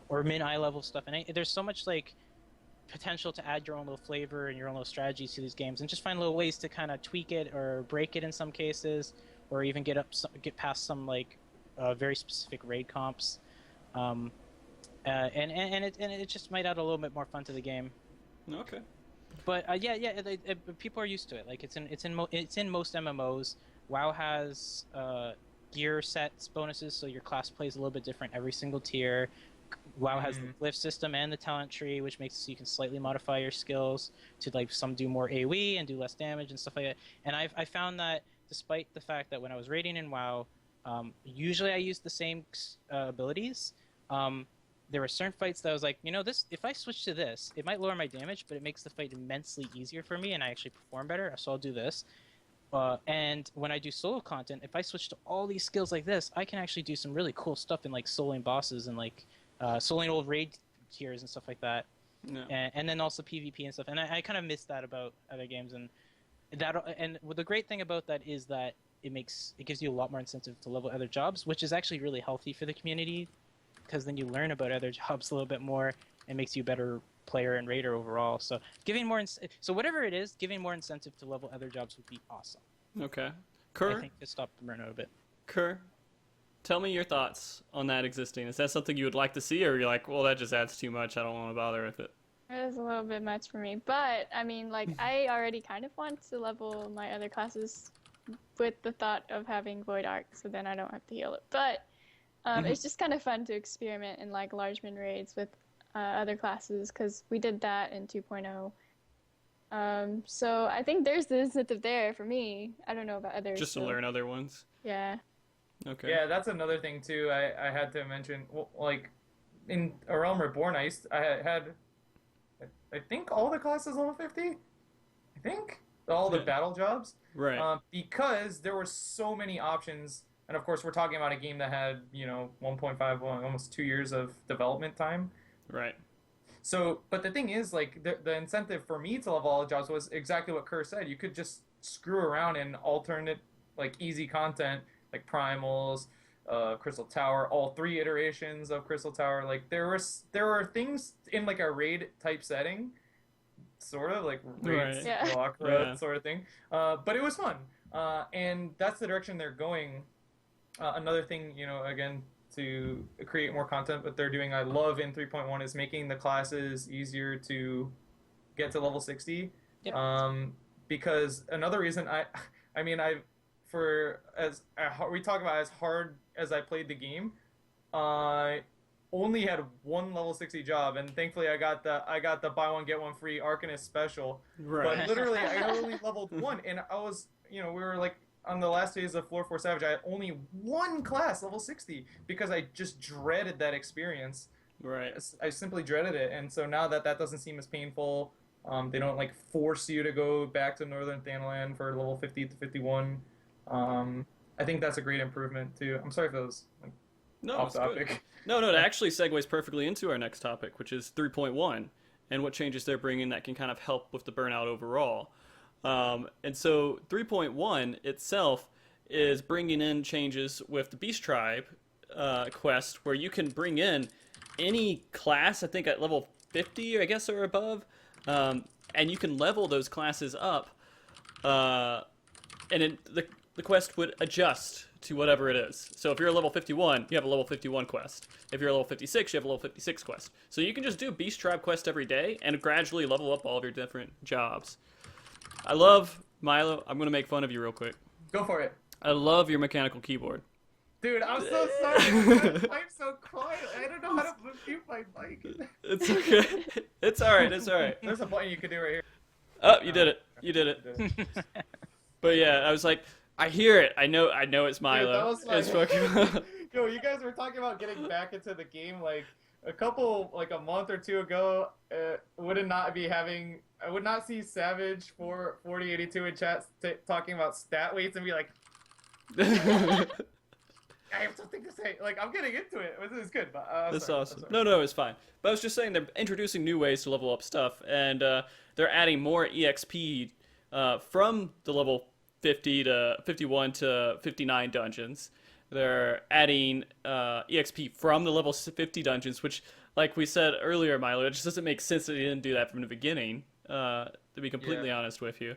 or eye level stuff. And there's so much like potential to add your own little flavor and your own little strategies to these games, and just find little ways to kind of tweak it or break it in some cases, or even get past some like very specific raid comps. And it just might add a little bit more fun to the game. Okay. But people are used to it. Like it's in most MMOs. WoW has gear sets bonuses, so your class plays a little bit different every single tier. WoW has the glyph system and the talent tree, which makes it so you can slightly modify your skills to like some do more AoE and do less damage and stuff like that. And I found that despite the fact that when I was raiding in WoW, usually I used the same abilities. There were certain fights that I was like, this, if I switch to this, it might lower my damage, but it makes the fight immensely easier for me, and I actually perform better, so I'll do this. And when I do solo content, if I switch to all these skills like this, I can actually do some really cool stuff in like soloing bosses and like soloing old raid tiers and stuff like that. No. And then also PvP and stuff. And I kind of miss that about other games. And the great thing about that is that it gives you a lot more incentive to level other jobs, which is actually really healthy for the community. because then you learn about other jobs a little bit more and makes you a better player and raider overall. So giving more, so whatever it is, giving more incentive to level other jobs would be awesome. Okay. I Kerr, think to stop the burnout a bit. Kerr, tell me your thoughts on that existing. Is that something you would like to see, or you're like, well, that just adds too much. I don't want to bother with it. It is a little bit much for me, but I mean, like, I already kind of want to level my other classes with the thought of having Void Arc, so then I don't have to heal it. But it's just kind of fun to experiment in like large min raids with other classes, because we did that in 2.0. So I think there's the incentive there for me. I don't know about others. Just to learn other ones. Yeah. Okay. Yeah, that's another thing too. I had to mention, well, like in A Realm Reborn, I had I think all the classes level 50. I think all the Yeah. battle jobs. Right. Because there were so many options, and of course we're talking about a game that had 1.5, almost 2 years of development time. Right. So, but the thing is, like, the incentive for me to level all the jobs was exactly what Kerr said. You could just screw around in alternate, like, easy content, like primals, Crystal Tower, all 3 iterations of Crystal Tower. Like, there were things in like a raid type setting, sort of like raids, Right. Yeah. block Yeah. road sort of thing. But it was fun, and that's the direction they're going. Another thing, again, to create more content, what they're doing, I love in 3.1 is making the classes easier to get to level 60. Yep. Because another reason we talk about as hard as I played the game, I only had one level 60 job, and thankfully I got the buy one get one free Arcanist special. Right. But literally I only leveled one, and I was, we were like on the last days of Floor 4 Savage, I had only one class level 60 because I just dreaded that experience. Right. I simply dreaded it, and so now that doesn't seem as painful, they don't like force you to go back to Northern Thanalan for level 50 to 51. I think that's a great improvement too. I'm sorry if that was like, No, off it's good. topic. No, that actually segues perfectly into our next topic, which is 3.1, and what changes they're bringing that can kind of help with the burnout overall. And so 3.1 itself is bringing in changes with the Beast Tribe quest, where you can bring in any class, I think at level 50, I guess, or above, and you can level those classes up, and the quest would adjust to whatever it is. So if you're a level 51, you have a level 51 quest. If you're a level 56, you have a level 56 quest. So you can just do Beast Tribe quest every day and gradually level up all of your different jobs. I love, MiLo, I'm going to make fun of you real quick. Go for it. I love your mechanical keyboard. Dude, I'm so sorry. I'm so quiet. I don't know how to mute my mic. It's okay. It's alright, it's alright. There's a button you can do right here. Oh, you did it. You did it. But yeah, I was like, I hear it. I know it's MiLo. Dude, that was It's like- fucking... Yo, you guys were talking about getting back into the game like a month or two ago. I would not see Savage for 4082 in chat talking about stat weights and be like, I have something to say. Like, I'm getting into it. This is good, but That's sorry, awesome. I'm sorry. No, it's fine. But I was just saying they're introducing new ways to level up stuff, and they're adding more EXP from the level 50 to 51 to 59 dungeons. They're adding EXP from the level 50 dungeons, which, like we said earlier, MiLo, it just doesn't make sense that they didn't do that from the beginning, to be completely honest with you.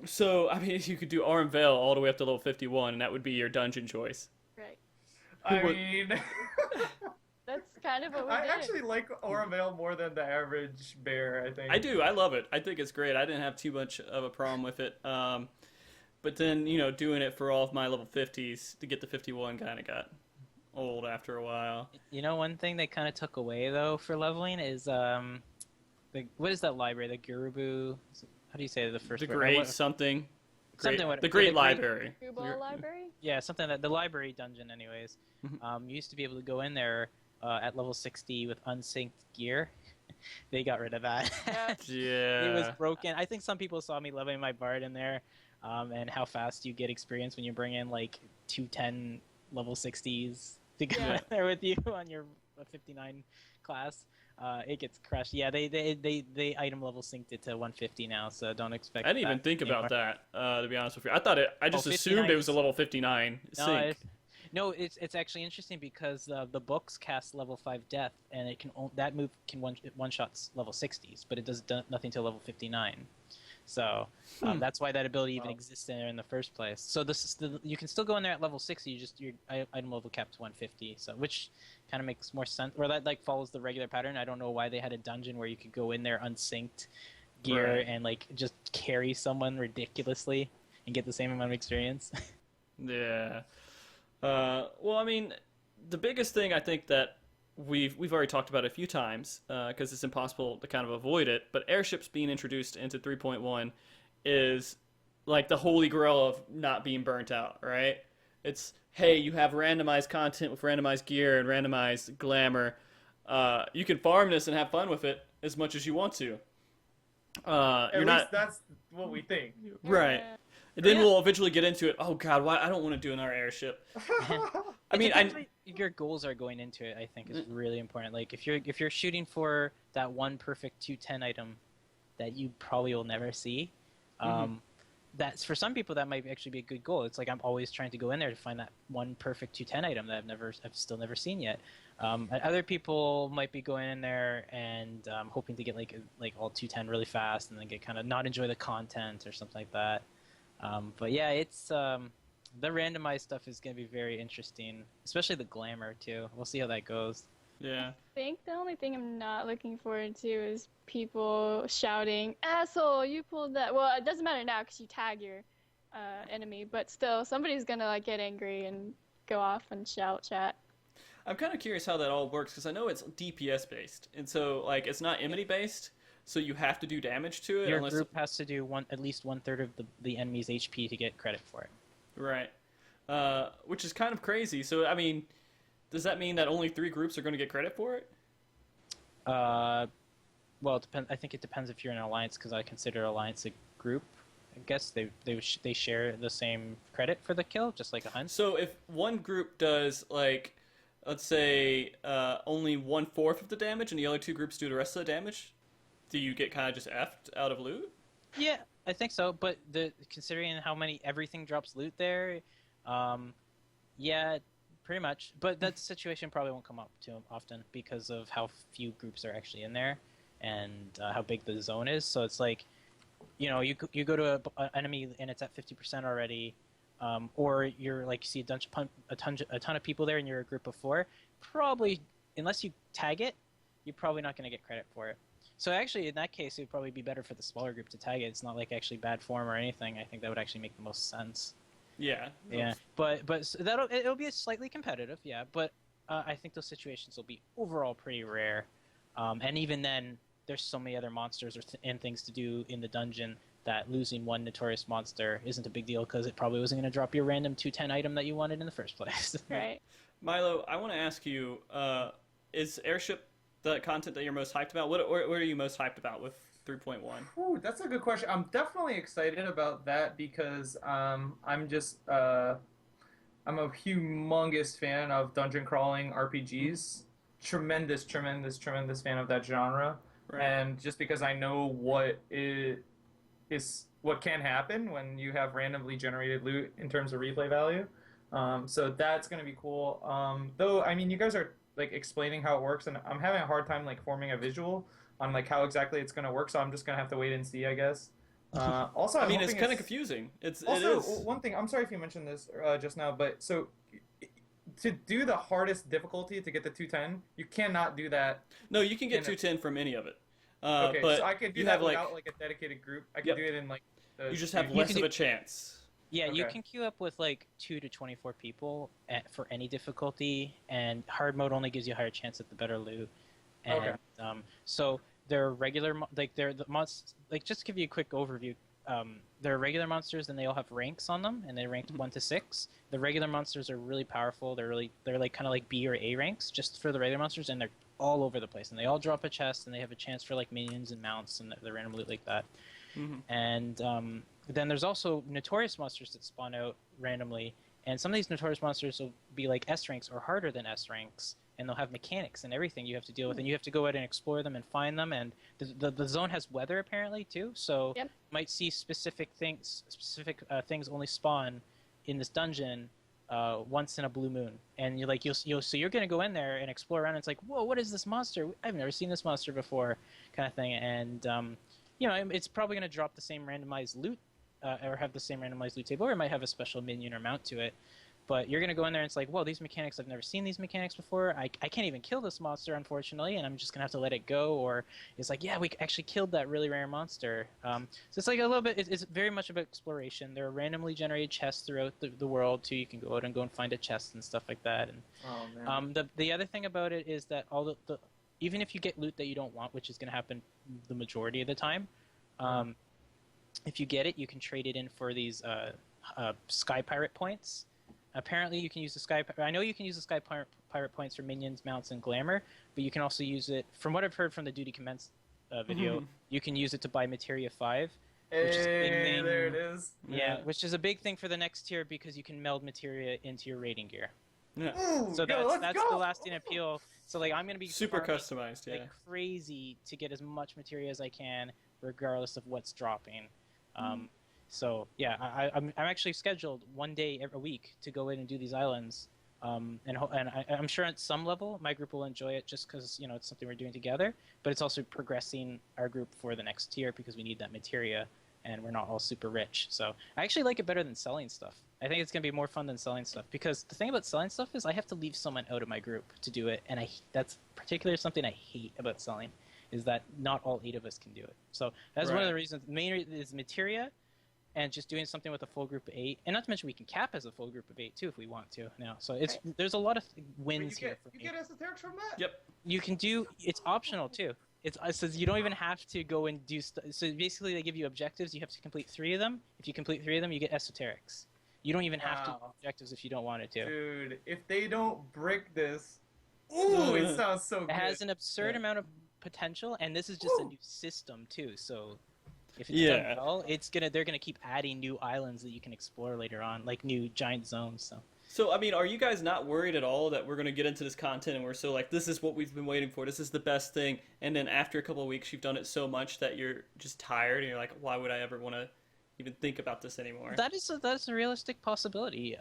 So, I mean, you could do Arm Veil all the way up to level 51, and that would be your dungeon choice. Right. I mean, That's kind of what we I did. actually like Aura Veil more than the average bear, I think. I do. I love it. I think it's great. I didn't have too much of a problem with it. But then, doing it for all of my level 50s to get to 51 kind of got old after a while. One thing they kind of took away though for leveling is what is that library? The Gurubu. How do you say the first The word? great something. Something The great the library. Screwball library? Yeah, something that the library dungeon, anyways. You used to be able to go in there at level 60 with unsynced gear. They got rid of that. Yeah. Yeah. It was broken. I think some people saw me leveling my bard in there, and how fast you get experience when you bring in like 210 level 60s to go Yeah. in there with you on your 59 class. It gets crushed. Yeah, they item level synced it to 150 now, so don't expect. I didn't even that think about anymore. that, to be honest with you. I just 59 assumed it was a level 59 No, sync. No, it's actually interesting because the books cast level 5 death, and that move can one shots level 60s, but it does nothing till level 59. So that's why that ability even exists in there in the first place. So you can still go in there at level 60. Your item level capped to 150. So which kind of makes more sense, or that like follows the regular pattern. I don't know why they had a dungeon where you could go in there unsynced gear and like just carry someone ridiculously and get the same amount of experience. Yeah. Well, I mean, the biggest thing I think that we've already talked about a few times because it's impossible to kind of avoid it, but airships being introduced into 3.1 is like the holy grail of not being burnt out, right? It's, hey, you have randomized content with randomized gear and randomized glamour. You can farm this and have fun with it as much as you want to. At least that's what we think. Right. And then we'll eventually get into it. Oh God, why I don't want to do another airship. I mean, your goals are going into it. I think is really important. Like if you're shooting for that one perfect 210 item that you probably will never see, that's for some people that might actually be a good goal. It's like I'm always trying to go in there to find that one perfect 210 item that I've still never seen yet. Other people might be going in there and hoping to get like all 210 really fast and then get kind of not enjoy the content or something like that. But yeah, it's the randomized stuff is going to be very interesting, especially the glamour too. We'll see how that goes. Yeah. I think the only thing I'm not looking forward to is people shouting, "Asshole, you pulled that." Well, it doesn't matter now because you tag your enemy, but still, somebody's gonna like get angry and go off and shout, chat. I'm kind of curious how that all works because I know it's DPS based, and so like it's not enmity based, so you have to do damage to it. Your group has to do at least 1/3 of the enemy's HP to get credit for it. Right. Which is kind of crazy. So I mean, does that mean that only 3 groups are going to get credit for it? Well, it depends. I think it depends if you're in an alliance because I consider alliance a group. I guess they share the same credit for the kill, just like a hunt. So if one group does like, let's say, only 1/4 of the damage, and the other 2 groups do the rest of the damage, do you get kind of just effed out of loot? Yeah, I think so. But considering how everything drops loot there, yeah, pretty much. But that situation probably won't come up too often because of how few groups are actually in there and how big the zone is. So it's like, you know, you go to an enemy and it's at 50% already, or you're like you see a ton of people there and you're a group of 4. Probably, unless you tag it, you're probably not going to get credit for it. So actually, in that case, it would probably be better for the smaller group to tag it. It's not like actually bad form or anything. I think that would actually make the most sense. Yeah. Yeah, but it'll be slightly competitive. Yeah, but I think those situations will be overall pretty rare. And even then, there's so many other monsters and things to do in the dungeon that losing one notorious monster isn't a big deal because it probably wasn't going to drop your random 210 item that you wanted in the first place. Right. MiLo, I want to ask you: is airship the content that you're most hyped about? What are you most hyped about with 3.1? Ooh, that's a good question. I'm definitely excited about that because I'm a humongous fan of dungeon crawling RPGs. Tremendous fan of that genre. Right. And just because I know what can happen when you have randomly generated loot in terms of replay value. So that's going to be cool. Though, I mean, you guys are like explaining how it works, and I'm having a hard time like forming a visual on like how exactly it's going to work. So I'm just going to have to wait and see, I guess. Also, I mean, it's kind of confusing. It is. One thing, I'm sorry if you mentioned this just now, but so to do the hardest difficulty to get the 210, you cannot do that. No, you can get 210 from any of it. Okay, but so I could do that without like a dedicated group. I could do it in like. You just have less of a chance. Yeah, okay. You can queue up with like 2 to 24 people for any difficulty, and hard mode only gives you a higher chance at the better loot. And so they're regular, like they're the monsters. Like just to give you a quick overview, they're regular monsters, and they all have ranks on them, and they ranked 1 to 6. The regular monsters are really powerful. They're like kind of like B or A ranks just for the regular monsters, and they're all over the place, and they all drop a chest, and they have a chance for like minions and mounts and the random loot like that. And then there's also notorious monsters that spawn out randomly, and some of these notorious monsters will be like S ranks or harder than S ranks, and they'll have mechanics and everything you have to deal with, and you have to go out and explore them and find them. And the zone has weather apparently too, so you might see specific things only spawn in this dungeon once in a blue moon, and so you're gonna go in there and explore around. And it's like, whoa, what is this monster? I've never seen this monster before, kind of thing. And it's probably gonna drop the same randomized loot, or have the same randomized loot table, or it might have a special minion or mount to it. But you're gonna go in there and it's like, whoa, these mechanics, I've never seen these mechanics before. I can't even kill this monster, unfortunately, and I'm just gonna have to let it go. Or it's like, yeah, we actually killed that really rare monster. So it's like a little bit. It's very much about exploration. There are randomly generated chests throughout the world too. You can go out and find a chest and stuff like that. And Oh man. the other thing about it is that all the even if you get loot that you don't want, which is gonna happen the majority of the time, if you get it, you can trade it in for these Sky Pirate points. Apparently, you can use the Sky. I know you can use the Sky Pirate points for minions, mounts, and glamour, but you can also use it. From what I've heard from the Duty Commence video, you can use it to buy Materia 5. Which is a big Hey, thing. there it is. Yeah, which is a big thing for the next tier because you can meld Materia into your raiding gear. Yeah. Ooh, So let's that's go. the lasting appeal. So like I'm gonna be Super farming customized, yeah. like crazy to get as much Materia as I can, regardless of what's dropping. So yeah, I'm actually scheduled one day every week to go in and do these islands, and I'm sure at some level my group will enjoy it just because it's something we're doing together. But it's also progressing our group for the next tier because we need that materia, and we're not all super rich. So I actually like it better than selling stuff. I think it's gonna be more fun than selling stuff because the thing about selling stuff is I have to leave someone out of my group to do it, and that's particularly something I hate about selling, is that not all 8 of us can do it. So that's one of Right. the reasons. The main reason is materia. And just doing something with a full group of 8, and not to mention we can cap as a full group of 8 too if we want to. Now, so there's a lot of wins here for You me. get esoterics from that? Yep. You can do it's optional too. It says you don't even have to go and do stuff. So basically, they give you objectives. You have to complete 3 of them. If you complete 3 of them, you get esoterics. You don't even have to do Wow. objectives if you don't want it to. Dude, if they don't brick this, ooh, it sounds so good. It has an absurd Yeah. amount of potential, and this is just a new system too. So if it's Yeah. done well, they're gonna keep adding new islands that you can explore later on, like new giant zones. So, I mean, are you guys not worried at all that we're going to get into this content and we're so like, this is what we've been waiting for, this is the best thing, and then after a couple of weeks you've done it so much that you're just tired and you're like, why would I ever want to even think about this anymore? That's a realistic possibility.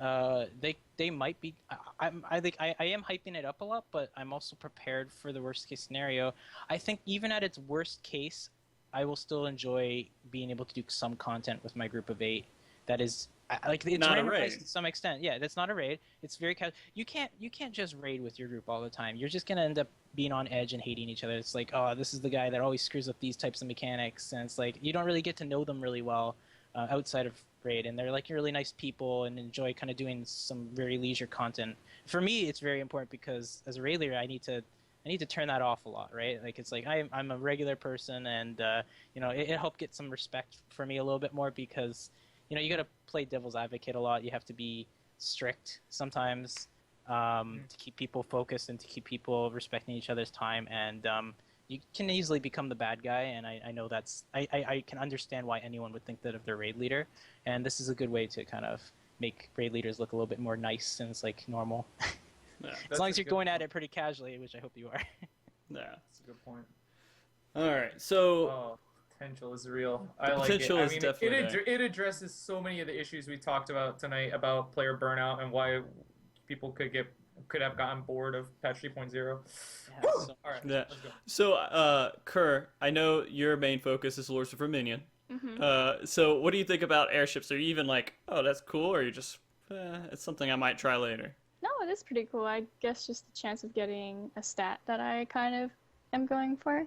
They might be. I think I am hyping it up a lot, but I'm also prepared for the worst case scenario. I think even at its worst case, I will still enjoy being able to do some content with my group of 8. That is like it's Not a randomized raid. to some extent. Yeah, that's not a raid. It's very casual. You can't just raid with your group all the time. You're just gonna end up being on edge and hating each other. It's like, oh, this is the guy that always screws up these types of mechanics, and it's like you don't really get to know them really well outside of raid, and they're like really nice people and enjoy kind of doing some very leisure content. For me, it's very important because as a raid leader, I need to turn that off a lot, right? Like it's like I'm a regular person, and it helped get some respect for me a little bit more because you got to play devil's advocate a lot. You have to be strict sometimes to keep people focused and to keep people respecting each other's time, and you can easily become the bad guy. And I know I can understand why anyone would think that of their raid leader, and this is a good way to kind of make raid leaders look a little bit more nice and it's like normal. Yeah. As long as you're going at it pretty casually, which I hope you are. Yeah. That's a good point. All right. So, Oh, potential is real. I like potential it. is I mean, definitely it addresses so many of the issues we talked about tonight about player burnout and why people could have gotten bored of patch 3.0. Yeah, so- All right, Yeah. let's go. so Kerr, I know your main focus is Lords of Verminion. Mm-hmm. So what do you think about airships? Are you even like, oh, that's cool, or are you just, it's something I might try later? No, it is pretty cool. I guess just the chance of getting a stat that I kind of am going for.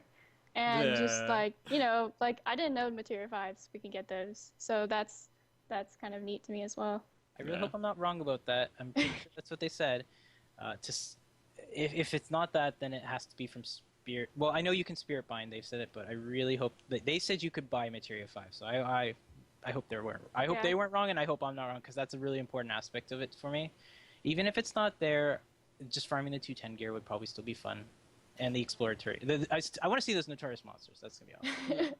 And just Yeah. like I didn't know Materia 5s, we can get those. So that's kind of neat to me as well. I really Yeah. hope I'm not wrong about that. I'm pretty sure that's what they said. If it's not that, then it has to be from Spirit. Well, I know you can Spirit Bind. They've said it, but I really hope that they said you could buy Materia 5. So I hope they weren't. I hope Yeah. they weren't wrong, and I hope I'm not wrong because that's a really important aspect of it for me. Even if it's not there, just farming the 210 gear would probably still be fun, and the exploratory. I want to see those notorious monsters. That's gonna be awesome.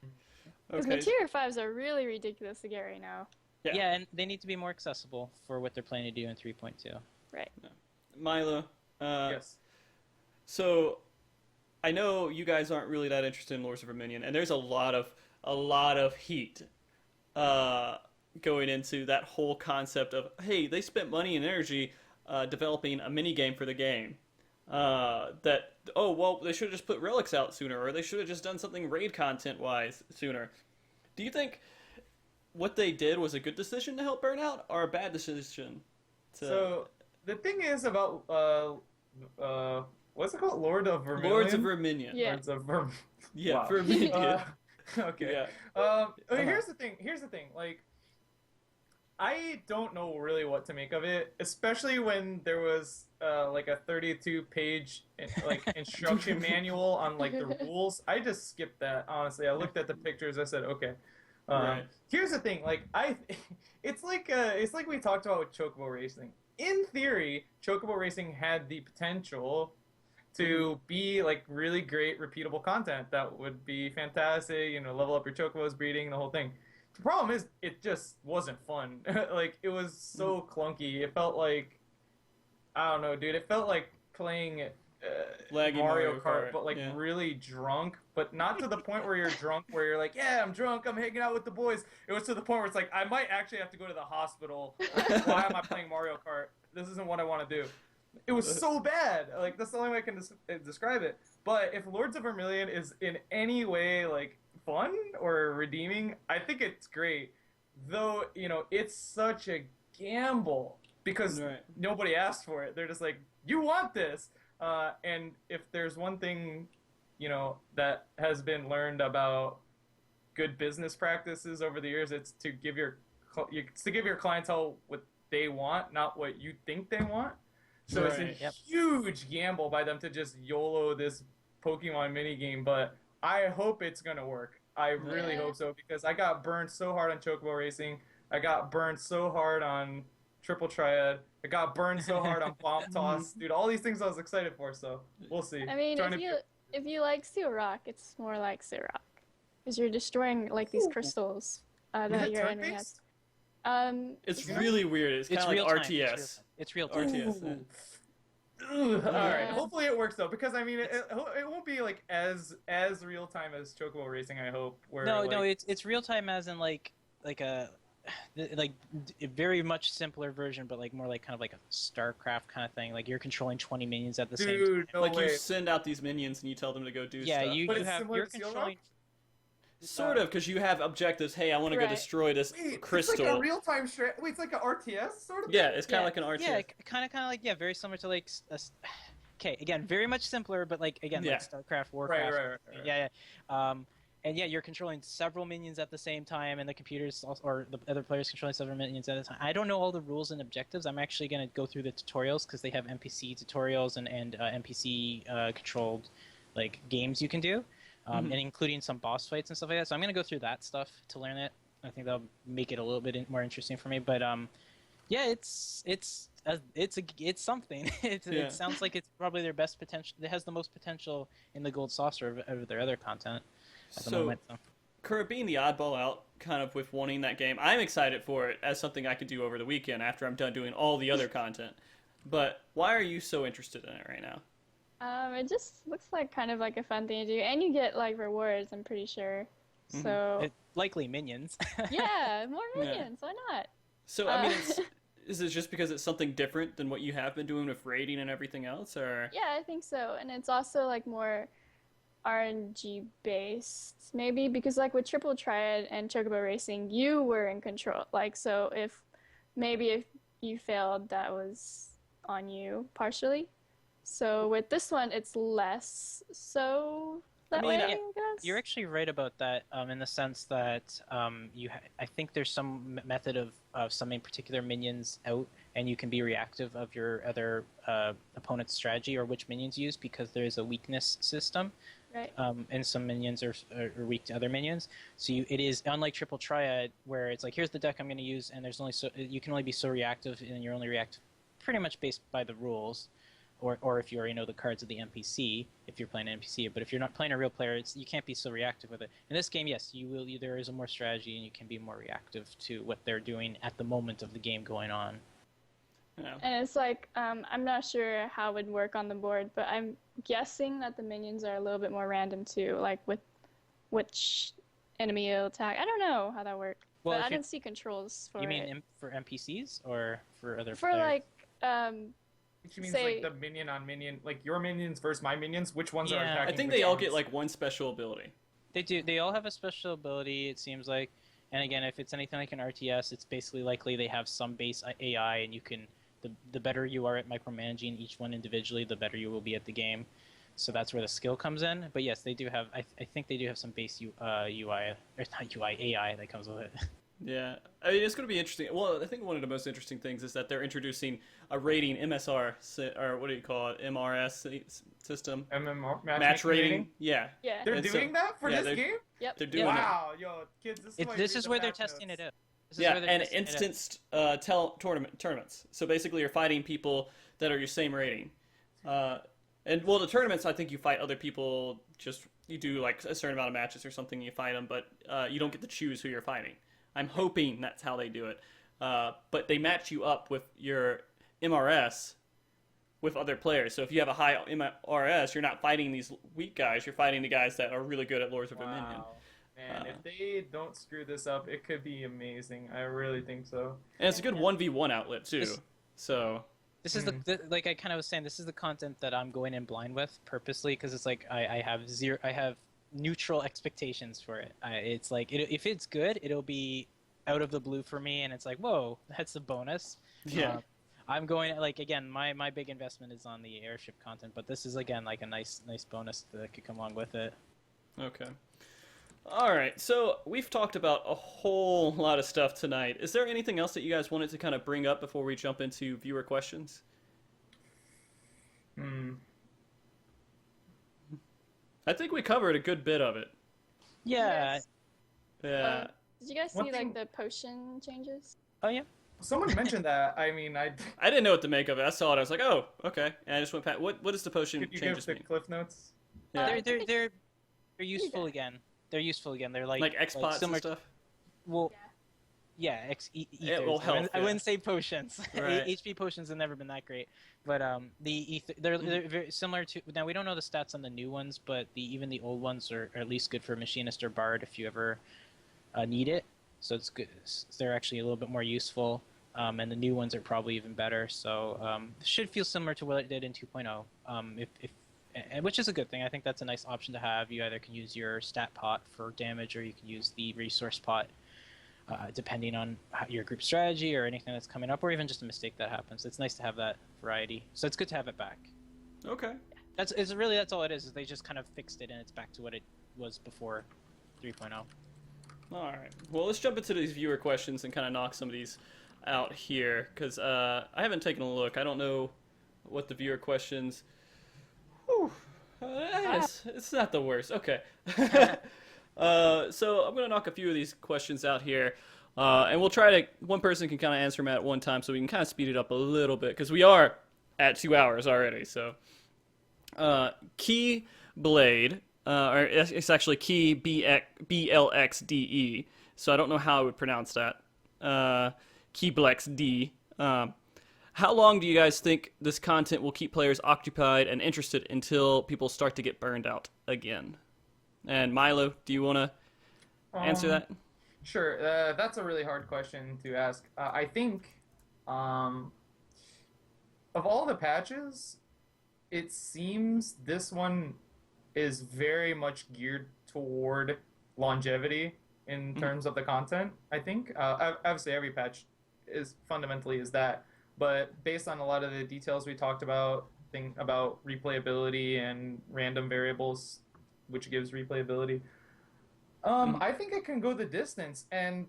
Because Okay. Materia 5s are really ridiculous to get right now. Yeah. Yeah, and they need to be more accessible for what they're planning to do in 3.2. Right. MiLo. Yes. So, I know you guys aren't really that interested in Lords of Verminion, and there's a lot of heat going into that whole concept of, hey, they spent money and energy developing a mini game for the game. That, oh, well, they should have just put relics out sooner, or they should have just done something raid content wise sooner. Do you think what they did was a good decision to help Burnout, or a bad decision? So the thing is about what's it called? Lord of Vermilion. Lords of Verminion. Yeah. Lords of Verm. Yeah, Wow. Verminion. Okay. Yeah. Here's the thing. Like, I don't know really what to make of it, especially when there was like a 32-page like instruction manual on like the rules. I just skipped that, honestly. I looked at the pictures. I said, okay. Right. Here's the thing. Like, it's like we talked about with Chocobo Racing. In theory, Chocobo Racing had the potential to be like really great, repeatable content that would be fantastic. You know, level up your Chocobos, breeding, the whole thing. The problem is, it just wasn't fun. Like, it was so clunky. It felt like, I don't know, dude. It felt like playing Laggy Mario Kart, but like yeah. really drunk. But not to the point where you're drunk, where you're like, yeah, I'm drunk, I'm hanging out with the boys. It was to the point where it's like, I might actually have to go to the hospital. Why am I playing Mario Kart? This isn't what I want to do. It was so bad. Like, that's the only way I can describe it. But if Lords of Vermilion is in any way like fun or redeeming, I think it's great. Though, you know, it's such a gamble because nobody asked for it. They're just like, you want this. And if there's one thing, you know, that has been learned about good business practices over the years, it's to give your clientele what they want, not what you think they want. So it's a huge gamble by them to just YOLO this Pokemon minigame, but I hope it's going to work. I really hope so, because I got burned so hard on Chocobo Racing. I got burned so hard on Triple Triad. I got burned so hard on Bomb Toss. Dude, all these things I was excited for, so we'll see. I mean, if you like Steel Rock, it's more like Steel Rock. Because you're destroying, like, these crystals that your enemy has. It's really weird. It's kind of like real RTS. It's real time. RTS. Alright, hopefully it works though, because I mean it won't be like as real time as Chocobo Racing, I hope. Where, no, like... it's real time as in like a very much simpler version, but like more like kind of like a StarCraft kind of thing. Like you're controlling 20 minions at the same time. No like way. you send out these minions and you tell them to go do stuff. Yeah, you're to controlling. Sort of, because you have objectives. Hey, I want to go destroy this crystal. It's like a real-time Wait, it's like an RTS sort of thing? Yeah, it's kind of like an RTS. Yeah, kind of like very similar to like. Okay, again, very much simpler, but like again, like StarCraft, Warcraft. Right. Yeah. And yeah, you're controlling several minions at the same time, and the computers or the other players controlling several minions at a time. I don't know all the rules and objectives. I'm actually going to go through the tutorials because they have NPC tutorials and NPC controlled like games you can do. And including some boss fights and stuff like that. So I'm going to go through that stuff to learn it. I think that'll make it a little bit more interesting for me. But yeah, it's something. It sounds like it's probably their best potential. It has the most potential in the gold saucer of their other content at the moment. So. Kurt, being the oddball out, kind of with wanting that game, I'm excited for it as something I could do over the weekend after I'm done doing all the other content. But why are you so interested in it right now? It just looks like kind of like a fun thing to do, and you get like rewards, I'm pretty sure. So likely minions. Yeah, more minions. Why not? So I mean, is it just because it's something different than what you have been doing with raiding and everything else, or? Yeah, I think so, and it's also like more RNG based, maybe, because like with Triple Triad and Chocobo Racing, you were in control. Like, so if you failed, that was on you partially. So with this one, it's less so that way, I guess. You're actually right about that in the sense that I think there's some method of summoning particular minions out, and you can be reactive of your other opponent's strategy or which minions you use, because there's a weakness system. Right. And some minions are weak to other minions. So it is unlike Triple Triad, where it's like, here's the deck I'm going to use, and you can only be so reactive, and you're only reactive pretty much based by the rules. Or if you already know the cards of the NPC, if you're playing an NPC. But if you're not playing a real player, you can't be so reactive with it. In this game, yes, there is a more strategy, and you can be more reactive to what they're doing at the moment of the game going on. Yeah. And it's like, I'm not sure how it would work on the board, but I'm guessing that the minions are a little bit more random too, like with which enemy you'll attack. I don't know how that works. but Well, I if you didn't see controls for you mean it. for NPCs or for other For players? Which means say- like the minion on minion, like your minions versus my minions. Which ones are Yeah. attacking? I think which they all ones? get like one special ability. They do. They all have a special ability, it seems like. And again, if it's anything like an RTS, it's basically likely they have some base AI, and you can. The better you are at micromanaging each one individually, the better you will be at the game. So that's where the skill comes in. But yes, they do have. I think they do have some base UI, or not UI, AI that comes with it. Yeah, I mean, it's going to be interesting. Well, I think one of the most interesting things is that they're introducing a rating MSR, or what do you call it, MRS system. MMR Match rating. Yeah. Yeah. They're And doing that for yeah, this game? Yep. They're doing it. Wow, yo, kids, this is why you This read is the where they're patch testing notes. it out. This is Yeah, where they're and testing it out. instanced tournaments. So basically, you're fighting people that are your same rating. And well, the tournaments, I think you fight other people. Just you do like a certain amount of matches or something. You fight them, but you don't get to choose who you're fighting. I'm hoping that's how they do it. But they match you up with your MRS with other players. So if you have a high MRS, you're not fighting these weak guys. You're fighting the guys that are really good at Lords of Dominion. Wow. Man, if they don't screw this up, it could be amazing. I really think so. And it's a good 1v1 outlet too. This- So This is like I kind of was saying. This is the content that I'm going in blind with purposely because it's like I have neutral expectations for it. It's like if it's good, it'll be out of the blue for me, and it's like whoa, that's a bonus. yeah. I'm going like again. My big investment is on the airship content, but this is again like a nice bonus that could come along with it. Okay. All right. So we've talked about a whole lot of stuff tonight. Is there anything else that you guys wanted to kind of bring up before we jump into viewer questions? I think we covered a good bit of it. Yeah. Yes. Yeah. Did you guys One see thing- like the potion changes? Oh yeah. Someone mentioned that. I mean, I didn't know what to make of it. I saw it. I was like, oh, okay. And I just went past. What does the potion could you give changes the mean? cliff notes? Yeah. They're useful again. They're useful again. They're like X pots similar and stuff. Well, yeah, It will help, I yeah. wouldn't say potions. Right. HP potions have never been that great, but they're very similar to. Now we don't know the stats on the new ones, but even the old ones are at least good for machinist or bard if you ever need it. So it's good. They're actually a little bit more useful, and the new ones are probably even better. So should feel similar to what it did in 2.0. Which is a good thing. I think that's a nice option to have. You either can use your stat pot for damage, or you can use the resource pot. Depending on your group strategy or anything that's coming up, or even just a mistake that happens. It's nice to have that variety. So it's good to have it back. Okay. That's all it is they just kind of fixed it and it's back to what it was before 3.0. All right. Well, let's jump into these viewer questions and kind of knock some of these out here, because I haven't taken a look. I don't know what the viewer questions. Whew. It's not the worst. Okay. So I'm gonna knock a few of these questions out here, and we'll try to. One person can kind of answer them at one time, so we can kind of speed it up a little bit because we are at 2 hours already. So, Key Blade, or it's actually Key BLXDE. So I don't know how I would pronounce that. KeyBlexD. How long do you guys think this content will keep players occupied and interested until people start to get burned out again? And MiLo, do you want to answer that? Sure. That's a really hard question to ask. I think of all the patches, it seems this one is very much geared toward longevity in terms of the content. I think obviously every patch is fundamentally is that, but based on a lot of the details we talked about, about replayability and random variables, which gives replayability. I think it can go the distance. And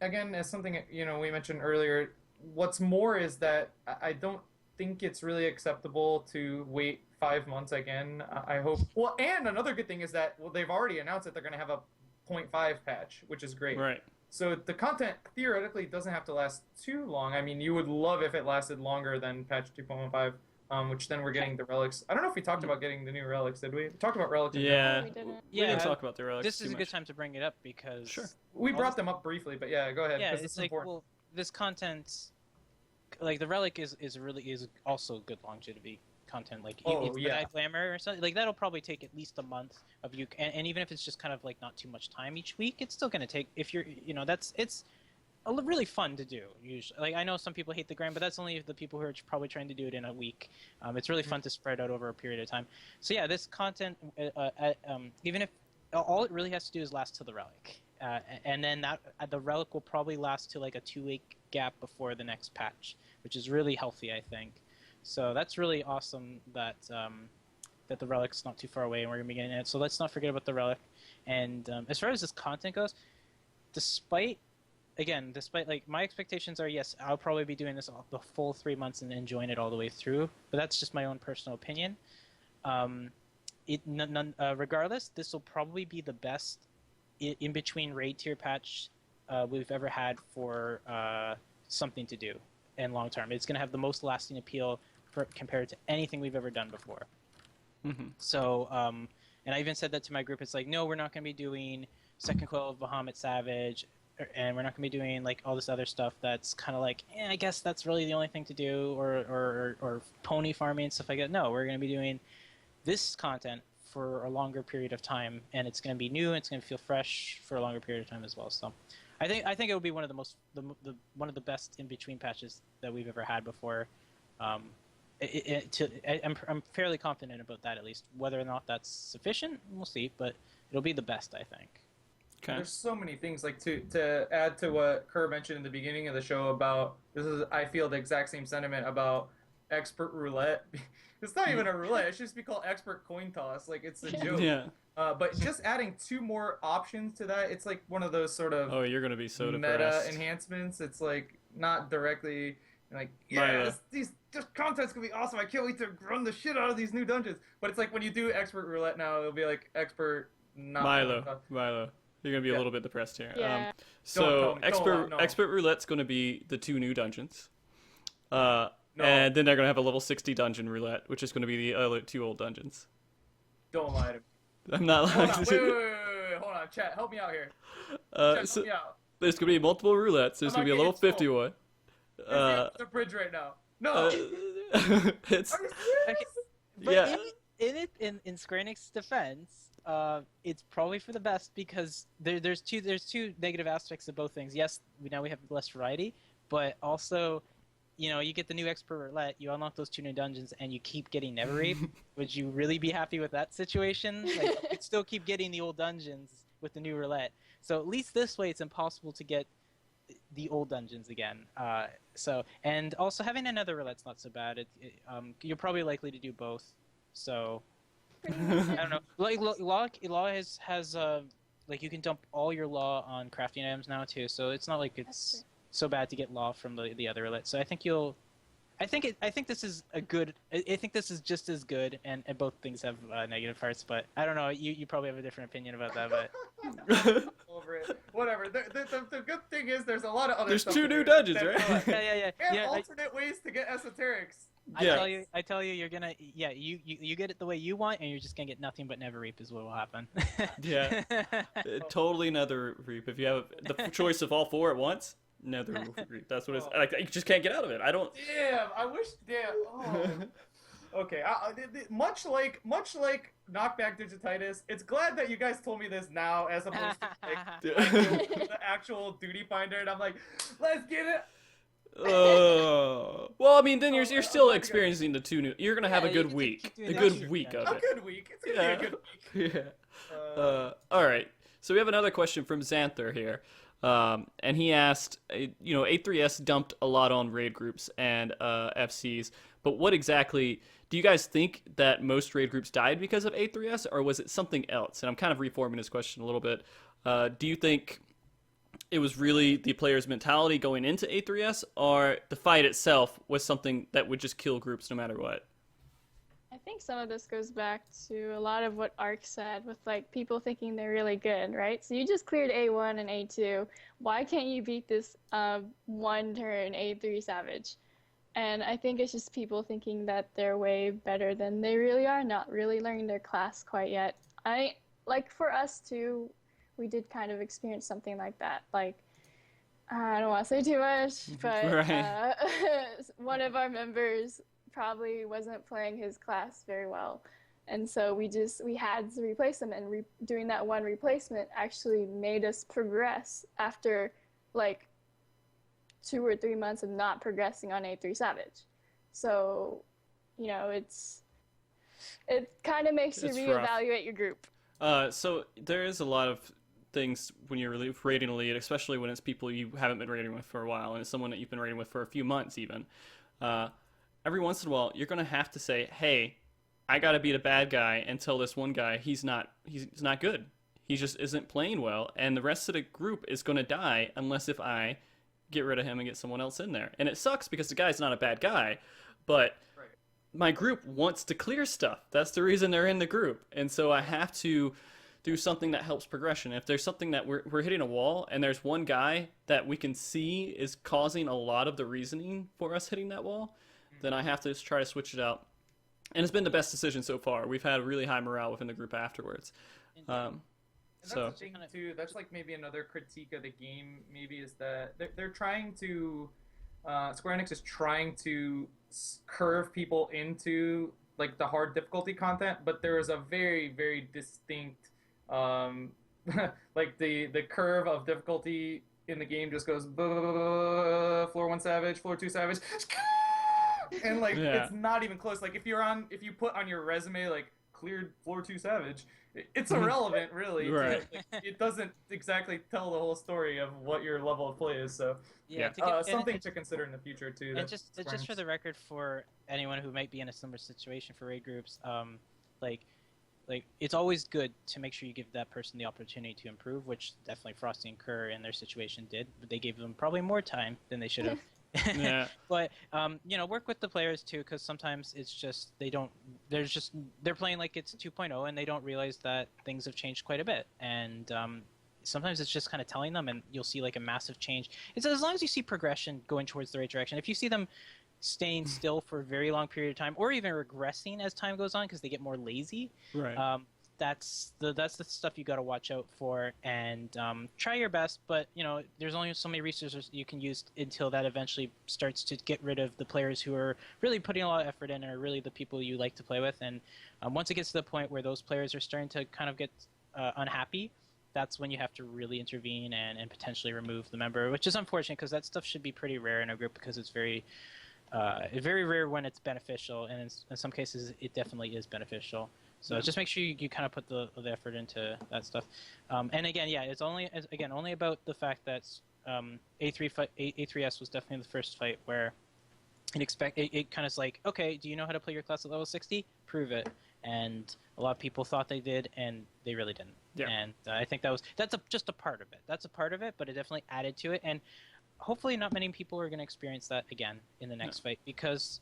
again, as something we mentioned earlier, what's more is that I don't think it's really acceptable to wait 5 months again. I hope. Well, and another good thing is that they've already announced that they're going to have a 0.5 patch, which is great. Right. So the content theoretically doesn't have to last too long. I mean, you would love if it lasted longer than patch 2.15. Which then we're getting the relics. I don't know if we talked about getting the new relics, did we? We talked about relics. Yeah. We didn't. We didn't Yeah, talk about the relics. This is too a good much. time to bring it up because Sure. We brought them up briefly, but yeah, go ahead. yeah, 'cause it's is like important. well, this content, like the relic is also good longevity content. Like it's yeah. glamour or something like that'll probably take at least a month of you, and even if it's just kind of like not too much time each week, it's still going to take if you're really fun to do. Usually, like I know some people hate the grind, but that's only the people who are probably trying to do it in a week. It's really fun to spread out over a period of time. So yeah, this content, even if all it really has to do is last till the relic, and then the relic will probably last to like a 2-week gap before the next patch, which is really healthy, I think. So that's really awesome that that the relic's not too far away and we're gonna be getting it. So let's not forget about the relic. And as far as this content goes, despite like my expectations are, yes, I'll probably be doing this the full 3 months and enjoying it all the way through. But that's just my own personal opinion. Regardless, this will probably be the best in between raid tier patch we've ever had for something to do and long term. It's going to have the most lasting appeal compared to anything we've ever done before. Mm-hmm. So, and I even said that to my group. It's like, no, we're not going to be doing Second Coil of Bahamut Savage, and we're not going to be doing like all this other stuff that's kind of like, I guess that's really the only thing to do, or pony farming and stuff like that. No, we're going to be doing this content for a longer period of time, and it's going to be new, and it's going to feel fresh for a longer period of time as well. So, I think it will be one of one of the best in between patches that we've ever had before. I'm fairly confident about that, at least. Whether or not that's sufficient, we'll see, but it'll be the best, I think. Okay. There's so many things, like to add to what Kerr mentioned in the beginning of the show about I feel the exact same sentiment about expert roulette. It's not even a roulette. It should just be called expert coin toss. Like, it's a joke. Yeah. But just adding 2 more options to that, it's like one of those sort of Oh, you're gonna be so meta depressed. enhancements. It's like not directly like, MiLo. this content's gonna be awesome. I can't wait to run the shit out of these new dungeons. But it's like when you do expert roulette now, it'll be like expert not Milo. You're gonna be a little bit depressed here. Yeah. So Don't no. expert roulette's gonna be the 2 new dungeons. No. And then they're gonna have a level 60 dungeon roulette, which is gonna be the other 2 old dungeons. Don't lie to me. I'm not Hold lying. on, wait, hold on, chat, help me out here. Chat, So help me out. there's gonna be multiple roulettes. There's gonna be a level 50 one. It's the bridge right now. No. It's Are you serious? Okay, but yeah. in Square Enix's defense, it's probably for the best because there's two negative aspects of both things. Yes, now we have less variety, but also, you get the new expert roulette, you unlock those 2 new dungeons, and you keep getting Never Rape. Would you really be happy with that situation? Like, you could still keep getting the old dungeons with the new roulette. So at least this way, it's impossible to get the old dungeons again. And also having another roulette's not so bad. You're probably likely to do both. So I don't know. Like law has like you can dump all your law on crafting items now too. So it's not like it's so bad to get law from the other roulette. So I think I think this is a good. I think this is just as good, and both things have negative parts. But I don't know. You probably have a different opinion about that. But Over it. Whatever. The good thing is there's a lot of other There's stuff 2 to new do dungeons, that- right? And yeah. alternate ways to get esoterics. I tell you, you're gonna you get it the way you want, and you're just gonna get nothing but Never Reap is what will happen. Yeah. Totally Nether Reap. If you have the choice of all 4 at once, Nether Reap. That's what it's like. You just can't get out of it. I don't. Damn. I wish. Damn. Oh. Okay. Much like knockback digititis, it's glad that you guys told me this now, as opposed to like the actual duty finder, and I'm like, let's get it. Well, I mean, then you're still glad you guys- experiencing the 2 new. You're gonna have a you good can week. keep doing A that. good Sure. week of A it. good week. It's gonna be a good week. Yeah. All right. So we have another question from Xanther here. And he asked, A3S dumped a lot on raid groups and FCs, but what exactly do you guys think that most raid groups died because of A3S, or was it something else? And I'm kind of reforming his question a little bit. Do you think it was really the player's mentality going into A3S, or the fight itself was something that would just kill groups no matter what? I think some of this goes back to a lot of what Ark said, with like people thinking they're really good, right? So you just cleared A1 and A2. Why can't you beat this 1-turn A3 Savage? And I think it's just people thinking that they're way better than they really are, not really learning their class quite yet. For us too, we did kind of experience something like that. Like, I don't want to say too much, but Right. One of our members probably wasn't playing his class very well, and so we had to replace him, and doing that one replacement actually made us progress after like 2 or 3 months of not progressing on A3 Savage. So, you know, it kind of makes you It's rough. reevaluate your group. So there is a lot of things when you're raiding a lead, especially when it's people you haven't been raiding with for a while, and it's someone that you've been raiding with for a few months even. Every once in a while, you're gonna have to say, "Hey, I gotta beat a bad guy and tell this one guy he's not good. He just isn't playing well, and the rest of the group is gonna die unless if I get rid of him and get someone else in there." And it sucks because the guy's not a bad guy, but my group wants to clear stuff. That's the reason they're in the group. And so I have to do something that helps progression. If there's something that we're hitting a wall and there's one guy that we can see is causing a lot of the reasoning for us hitting that wall, then I have to just try to switch it out. And it's been the best decision so far. We've had really high morale within the group afterwards. And that's So the thing too. That's like maybe another critique of the game. Maybe is that they're trying to Square Enix is trying to curve people into like the hard difficulty content, but there is a very very distinct like the curve of difficulty in the game just goes floor 1 savage, floor 2 savage, and like it's not even close. Like if you put on your resume like cleared floor 2 savage, it's irrelevant really. Right. Like, it doesn't exactly tell the whole story of what your level of play is. So something to consider in the future too. And just for the record, for anyone who might be in a similar situation for raid groups, like it's always good to make sure you give that person the opportunity to improve, which definitely Frosty and Kerr in their situation did. But they gave them probably more time than they should have. Yeah. But you know, work with the players too, because sometimes it's just they're playing like it's 2.0 and they don't realize that things have changed quite a bit. And sometimes it's just kind of telling them, and you'll see like a massive change. It's as long as you see progression going towards the right direction. If you see them staying still for a very long period of time, or even regressing as time goes on because they get more lazy, right. That's the stuff you got to watch out for, and try your best. But you know, there's only so many resources you can use until that eventually starts to get rid of the players who are really putting a lot of effort in and are really the people you like to play with. And once it gets to the point where those players are starting to kind of get unhappy, that's when you have to really intervene and potentially remove the member, which is unfortunate because that stuff should be pretty rare in a group because it's very rare when it's beneficial, and in some cases it definitely is beneficial. So just make sure you kind of put the effort into that stuff. And again, it's only about the fact that A3S was definitely the first fight where it kind of is like, okay, do you know how to play your class at level 60? Prove it. And a lot of people thought they did, and they really didn't. Yeah. And I think that's just a part of it. That's a part of it, but it definitely added to it. And hopefully not many people are going to experience that again in the next fight, because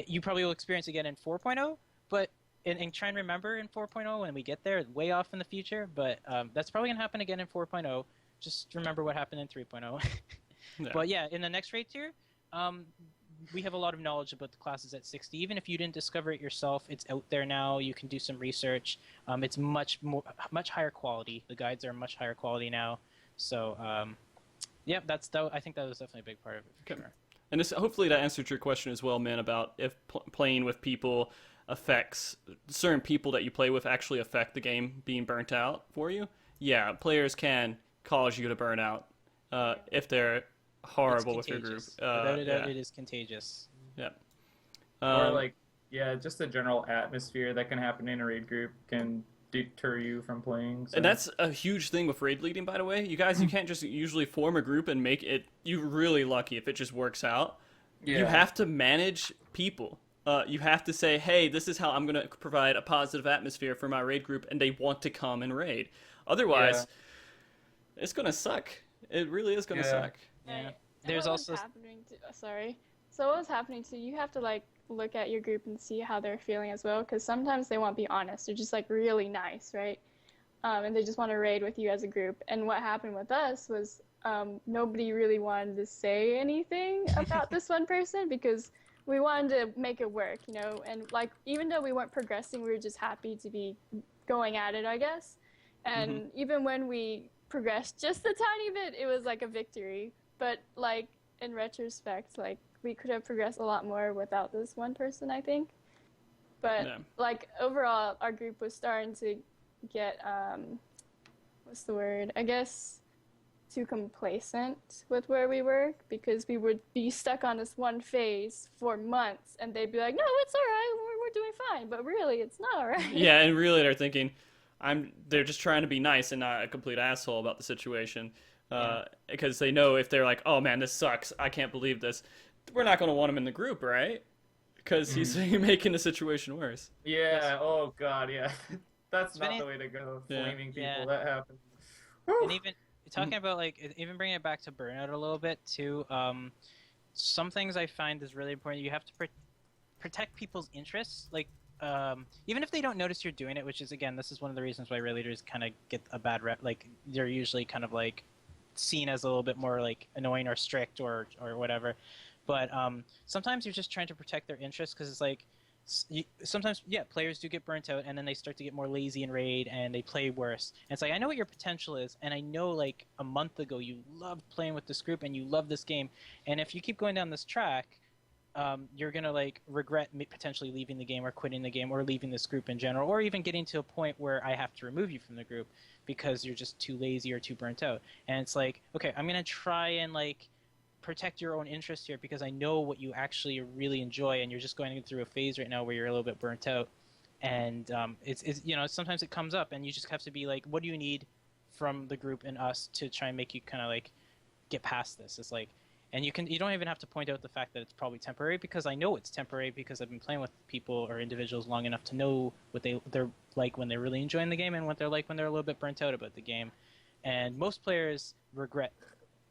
you probably will experience again in 4.0, but and try and remember in 4.0 when we get there, way off in the future, but that's probably going to happen again in 4.0. Just remember what happened in 3.0. Yeah. But yeah, in the next raid tier, we have a lot of knowledge about the classes at 60. Even if you didn't discover it yourself, it's out there now. You can do some research. It's much higher quality. The guides are much higher quality now. So, yeah, I think that was definitely a big part of it. For sure. And hopefully that answered your question as well, man, about if playing with people affects certain people that you play with actually affect the game being burnt out for you. Yeah, players can cause you to burn out if they're horrible with your group. Without a doubt, it is contagious. Yeah. Or just the general atmosphere that can happen in a raid group can deter you from playing. So. And that's a huge thing with raid leading, by the way. You guys, you can't just usually form a group and make it. You're really lucky if it just works out. Yeah. You have to manage people. You have to say, hey, this is how I'm going to provide a positive atmosphere for my raid group, and they want to come and raid. Otherwise, it's going to suck. It really is going to suck. Yeah. There's also So what was happening too? You have to like look at your group and see how they're feeling as well, because sometimes they won't be honest. They're just like really nice, right? And they just want to raid with you as a group. And what happened with us was nobody really wanted to say anything about this one person because we wanted to make it work, you know. And like even though we weren't progressing, we were just happy to be going at it, I guess. And even when we progressed just a tiny bit, it was like a victory. But like in retrospect, like we could have progressed a lot more without this one person, I think. But like overall, our group was starting to get what's the word? I guess too complacent with where we were because we would be stuck on this one phase for months, and they'd be like, "No, it's all right. We're doing fine," but really, it's not all right. Yeah, and really they're thinking, they're just trying to be nice and not a complete asshole about the situation, because they know if they're like, "Oh man, this sucks. I can't believe this," we're not going to want him in the group, right? Because he's making the situation worse. Yeah. Oh God. Yeah. That's not Spinning- the way to go. Yeah. Flaming people. Yeah. That happens. And even talking about like even bringing it back to Burnout a little bit too. Some things I find is really important. You have to protect people's interests. Like even if they don't notice you're doing it, which is again, this is one of the reasons why raid leaders kind of get a bad rep. Like they're usually kind of like seen as a little bit more like annoying or strict or whatever. But sometimes you're just trying to protect their interests because it's like sometimes players do get burnt out and then they start to get more lazy in raid and they play worse. And it's like I know what your potential is, and I know like a month ago you loved playing with this group and you love this game, and if you keep going down this track, you're gonna like regret potentially leaving the game or quitting the game or leaving this group in general, or even getting to a point where I have to remove you from the group because you're just too lazy or too burnt out. And it's like, okay, I'm gonna try and like protect your own interest here because I know what you actually really enjoy, and you're just going through a phase right now where you're a little bit burnt out. And it's sometimes it comes up, and you just have to be like, what do you need from the group and us to try and make you kind of like get past this? It's like, and you don't even have to point out the fact that it's probably temporary because I know it's temporary because I've been playing with people or individuals long enough to know what they're like when they're really enjoying the game and what they're like when they're a little bit burnt out about the game. And most players regret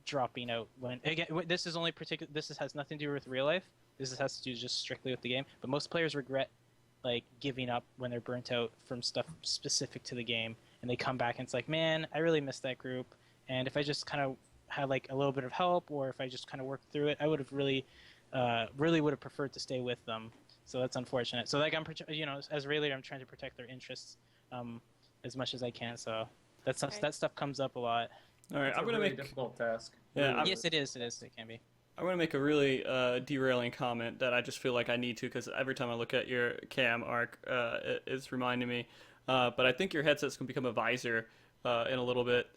dropping out when again this has nothing to do with real life. This has to do just strictly with the game. But most players regret like giving up when they're burnt out from stuff specific to the game, and they come back and it's like, man, I really missed that group, and if I just kind of had like a little bit of help, or if I just kind of worked through it, I would have really would have preferred to stay with them. So that's unfortunate. So like as a raid leader, I'm trying to protect their interests as much as I can. So that stuff comes up a lot. All right, It's I'm a gonna really make difficult task. Yeah, Really. Yes, it is. It can be. I'm going to make a really derailing comment that I just feel like I need to because every time I look at your cam arc, it's reminding me. But I think your headset's going to become a visor in a little bit.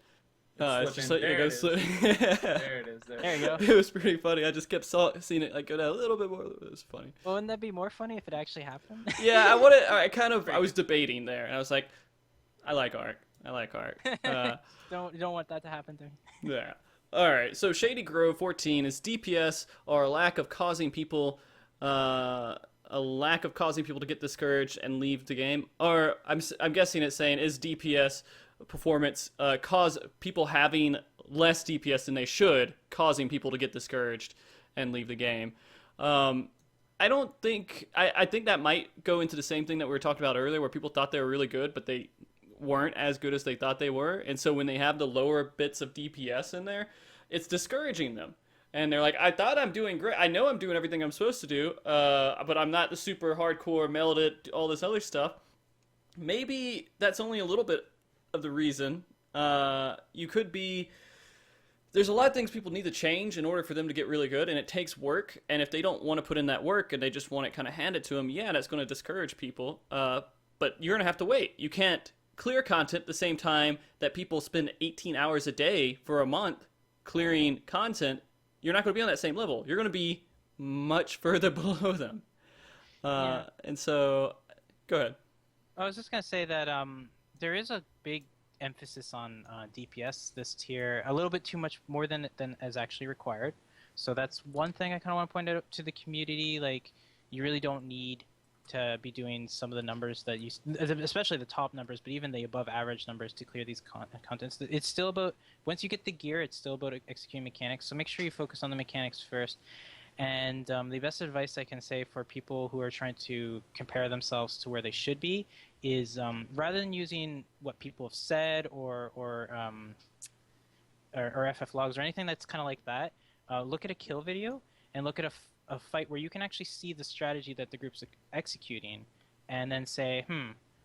It's just like There it it goes. is. There it is. There you go. It was pretty funny. I just kept seeing it like go down a little bit more. It was funny. Well, wouldn't that be more funny if it actually happened? Yeah, I was debating there, and I was like, I like Ark. Don't want that to happen to me. Yeah. All right. So Shady Grove 14 is DPS or a lack of causing people to get discouraged and leave the game. Or I'm guessing it's saying is DPS performance cause people having less DPS than they should, causing people to get discouraged and leave the game. I think that might go into the same thing that we were talking about earlier, where people thought they were really good, but they weren't as good as they thought they were, and so when they have the lower bits of DPS in there, it's discouraging them, and they're like, I thought I'm doing great, I know I'm doing everything I'm supposed to do, but I'm not the super hardcore melded, all this other stuff. Maybe that's only a little bit of the reason. You could be, there's a lot of things people need to change in order for them to get really good, and it takes work, and if they don't want to put in that work and they just want it kind of handed to them, yeah, that's going to discourage people, but you're going to have to wait. You can't clear content the same time that people spend 18 hours a day for a month clearing content. You're not going to be on that same level. You're going to be much further below them. And so, go ahead. I was just going to say that there is a big emphasis on DPS this tier, a little bit too much more than is actually required. So that's one thing I kind of want to point out to the community. Like, you really don't need to be doing some of the numbers that you, especially the top numbers, but even the above average numbers to clear these contents. It's still about, once you get the gear, it's still about executing mechanics. So make sure you focus on the mechanics first. And the best advice I can say for people who are trying to compare themselves to where they should be is rather than using what people have said or FF logs or anything that's kind of like that, look at a kill video and look at a fight where you can actually see the strategy that the group's executing, and then say,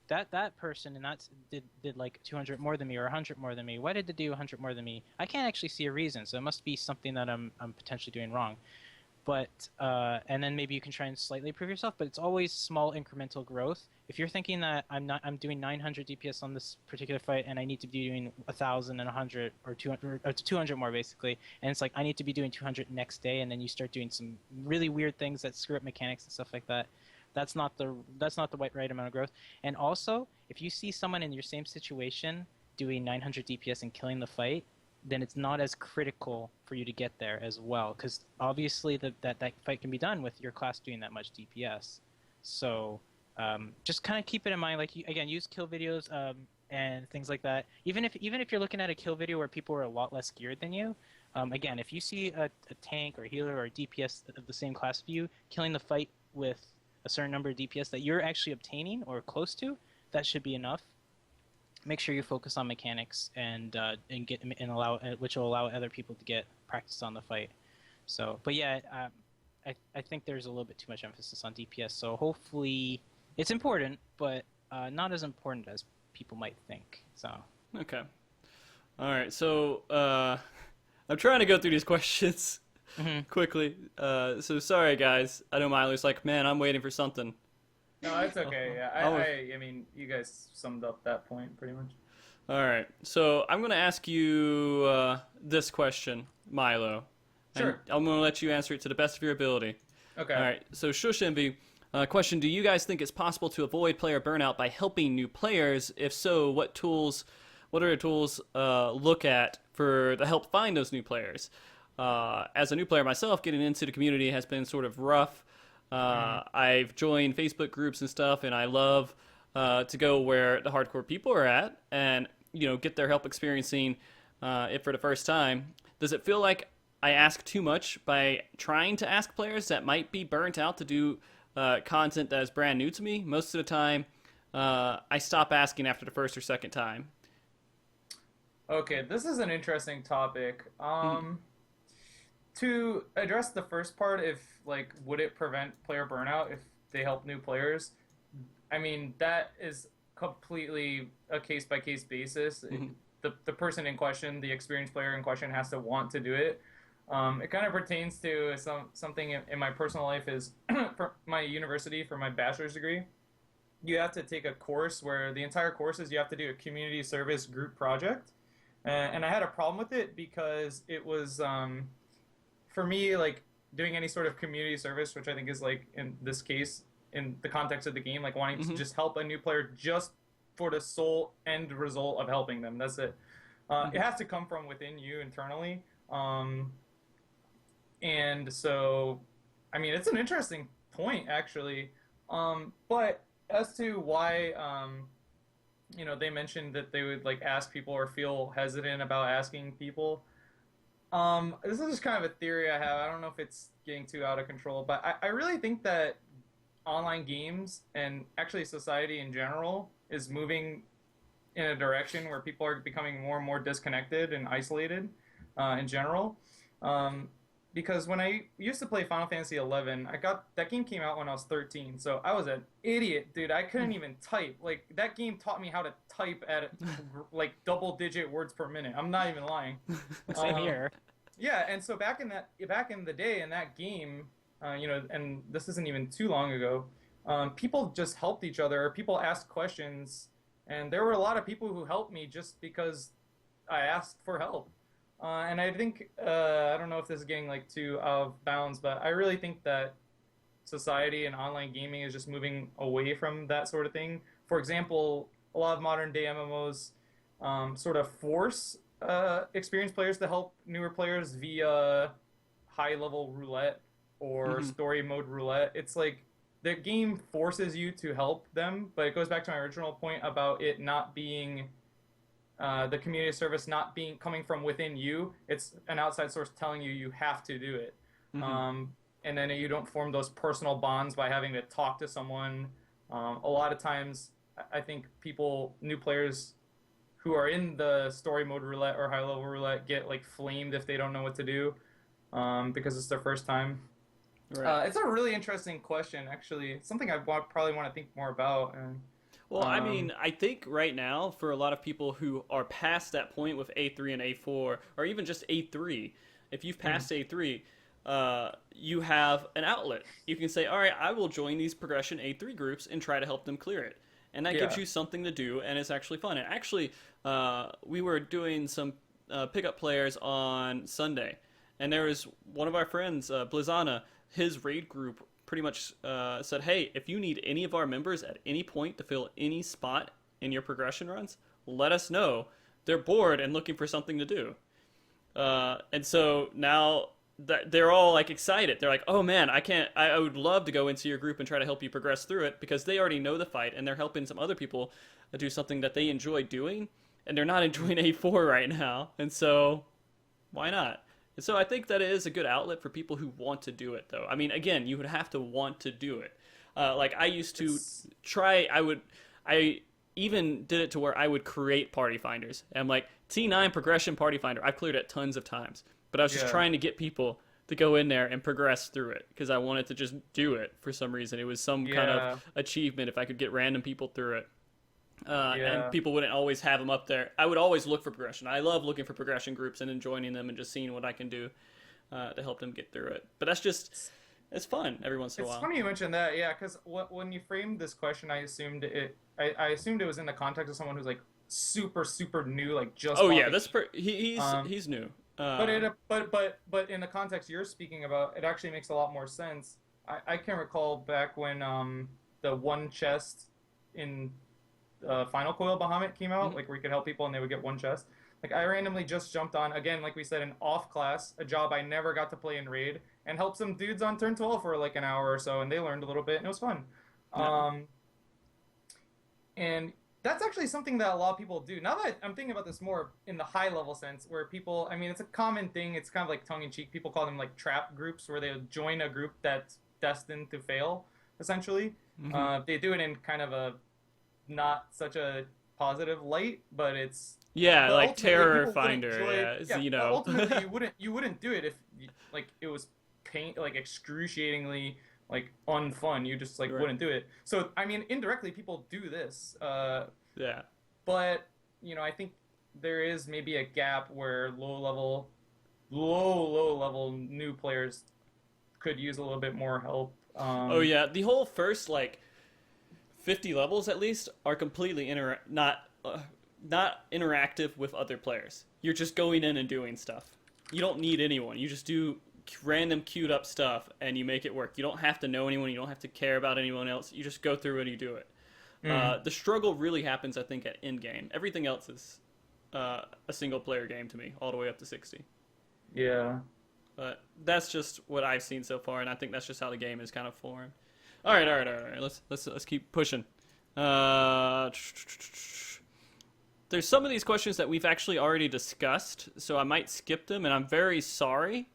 that person and that did like 200 more than me or 100 more than me. Why did they do 100 more than me? I can't actually see a reason, so it must be something that I'm potentially doing wrong. but and then maybe you can try and slightly improve yourself, but it's always small incremental growth. If you're thinking that I'm doing 900 DPS on this particular fight and I need to be doing 1,000 and 100 or 200 or 200 more basically, and it's like I need to be doing 200 next day, and then you start doing some really weird things that screw up mechanics and stuff like that. That's not the right amount of growth. And also, if you see someone in your same situation doing 900 DPS and killing the fight, then it's not as critical for you to get there as well, because obviously that fight can be done with your class doing that much DPS. So just kind of keep it in mind. Like again, use kill videos and things like that. Even if you're looking at a kill video where people are a lot less geared than you, again, if you see a tank or a healer or a DPS of the same class of you killing the fight with a certain number of DPS that you're actually obtaining or close to, that should be enough. Make sure you focus on mechanics and allow, which will allow other people to get practice on the fight. So, but yeah, I think there's a little bit too much emphasis on DPS. So hopefully, it's important, but not as important as people might think. So. Okay. All right. So I'm trying to go through these questions quickly. So sorry, guys. I know MiLo's like, man, I'm waiting for something. No, it's okay. Yeah, I mean, you guys summed up that point pretty much. All right. So I'm going to ask you this question, MiLo. Sure. And I'm going to let you answer it to the best of your ability. Okay. All right. So Shush Envy, question: do you guys think it's possible to avoid player burnout by helping new players? If so, what are the tools look at to help find those new players? As a new player myself, getting into the community has been sort of rough. I've joined Facebook groups and stuff, and I love to go where the hardcore people are at and, get their help experiencing it for the first time. Does it feel like I ask too much by trying to ask players that might be burnt out to do content that is brand new to me? Most of the time, I stop asking after the first or second time. Okay, this is an interesting topic. To address the first part, would it prevent player burnout if they help new players? I mean, that is completely a case-by-case basis. The person in question, the experienced player in question, has to want to do it. It kind of pertains to something in my personal life is for my university, for my bachelor's degree, you have to take a course where the entire course is you have to do a community service group project. And I had a problem with it because it was... for me, doing any sort of community service, which I think is in this case, in the context of the game, wanting to just help a new player just for the sole end result of helping them. That's it. It has to come from within you internally. And so, I mean, it's an interesting point, actually. But as to why, they mentioned that they would ask people or feel hesitant about asking people. This is just kind of a theory I have. I don't know if it's getting too out of control, but I really think that online games and actually society in general is moving in a direction where people are becoming more and more disconnected and isolated in general. Because when I used to play Final Fantasy XI, that game came out when I was 13, so I was an idiot, dude. I couldn't even type. That game taught me how to type at double-digit words per minute. I'm not even lying. Same here. Yeah, and so back in the day in that game, and this isn't even too long ago, people just helped each other. People asked questions, and there were a lot of people who helped me just because I asked for help. And I think, I don't know if this is getting too out of bounds, but I really think that society and online gaming is just moving away from that sort of thing. For example, a lot of modern day MMOs sort of force experienced players to help newer players via high level roulette or story mode roulette. It's the game forces you to help them, but it goes back to my original point about it not being the community service not coming from within you. It's an outside source telling you have to do it. And then you don't form those personal bonds by having to talk to someone. A lot of times, I think new players who are in the story mode roulette or high level roulette get flamed if they don't know what to do because it's their first time. Right. It's a really interesting question, actually. It's something I probably want to think more about. Well, I mean, I think right now, for a lot of people who are past that point with A3 and A4, or even just A3, if you've passed A3, you have an outlet. You can say, all right, I will join these progression A3 groups and try to help them clear it. And that gives you something to do, and it's actually fun. And actually, we were doing some pickup players on Sunday, and there was one of our friends, Blizana, his raid group pretty much said, hey, if you need any of our members at any point to fill any spot in your progression runs, let us know. They're bored and looking for something to do. And so now they're all like excited. They're like, oh man, I would love to go into your group and try to help you progress through it, because they already know the fight and they're helping some other people do something that they enjoy doing, and they're not enjoying A4 right now. And so why not? And so I think that it is a good outlet for people who want to do it, though. I mean, again, you would have to want to do it. Like I used to I even did it to where I would create party finders. And I'm like, T9 progression party finder. I've cleared it tons of times. But I was just trying to get people to go in there and progress through it, because I wanted to just do it for some reason. It was some kind of achievement if I could get random people through it. And people wouldn't always have them up there. I would always look for progression. I love looking for progression groups and then joining them and just seeing what I can do to help them get through it. But that's just, it's fun every once in a while. It's funny you mentioned that, yeah, because when you framed this question, I assumed it was in the context of someone who's like super new, like just. Oh yeah, he's new. But in the context you're speaking about, it actually makes a lot more sense. I can recall back when the one chest in Final Coil Bahamut came out, like where you could help people and they would get one chest. Like I randomly just jumped on, again, like we said, an off class, a job I never got to play in raid, and helped some dudes on turn 12 for like an hour or so, and they learned a little bit and it was fun. And that's actually something that a lot of people do. Now that I'm thinking about this more in the high level sense, where people, I mean, it's a common thing. It's kind of like tongue in cheek. People call them like trap groups, where they join a group that's destined to fail, essentially. They do it in kind of a not such a positive light, but it's like terror finder. You know, ultimately you wouldn't do it if like it was like excruciatingly like unfun. You just like wouldn't do it. So I mean, indirectly people do this. But you know, I think there is maybe a gap where low level new players could use a little bit more help. The whole first like 50 levels at least are completely not interactive with other players. You're just going in and doing stuff. You don't need anyone. You just do random queued up stuff and you make it work. You don't have to know anyone. You don't have to care about anyone else. You just go through and you do it. The struggle really happens, I think, at end game. Everything else is a single player game to me, all the way up to 60. Yeah. But that's just what I've seen so far, and I think that's just how the game is kind of formed. All right. Let's keep pushing. There's some of these questions that we've actually already discussed, so I might skip them, and I'm very sorry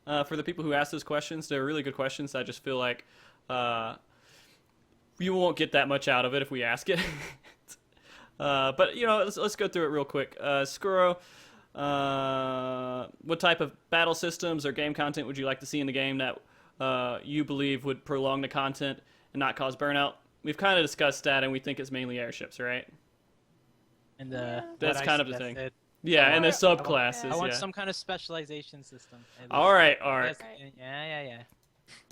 for the people who asked those questions. They're really good questions. I just feel like you won't get that much out of it if we ask it. But you know, let's go through it real quick. Skuro, what type of battle systems or game content would you like to see in the game that you believe would prolong the content and not cause burnout? We've kind of discussed that, and we think it's mainly airships, right? And that's kind of the thing. And the subclasses. I want some kind of specialization system. All right, Ark. Yeah.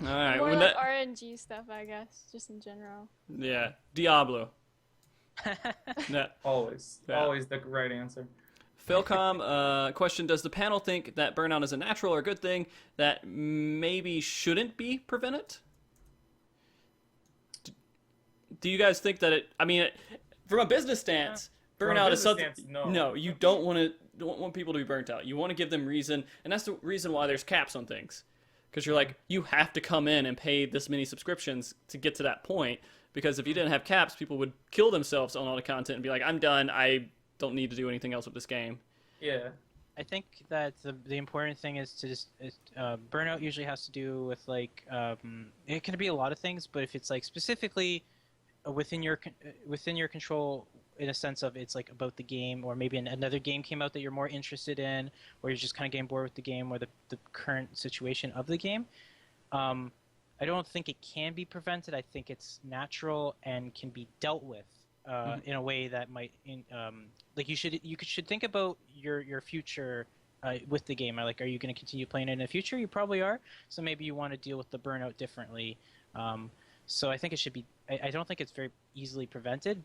All right. More like RNG stuff, I guess, just in general. Yeah, Diablo. Always the right answer. Philcom, question: does the panel think that burnout is a natural or good thing that maybe shouldn't be prevented? Do you guys think that it? I mean, from a business stance, burnout is something. No, you don't want people to be burnt out. You want to give them reason, and that's the reason why there's caps on things. Because you're like, you have to come in and pay this many subscriptions to get to that point. Because if you didn't have caps, people would kill themselves on all the content and be like, I'm done. I don't need to do anything else with this game. Yeah. I think that the important thing is to just burnout usually has to do with like it can be a lot of things, but if it's like specifically within your control, in a sense of it's like about the game, or maybe another game came out that you're more interested in, or you're just kind of getting bored with the game or the current situation of the game. I don't think it can be prevented. I think it's natural and can be dealt with in a way that might like you should think about your future with the game? Like, are you going to continue playing it in the future? You probably are. So maybe you want to deal with the burnout differently. So I think it should be. I don't think it's very easily prevented.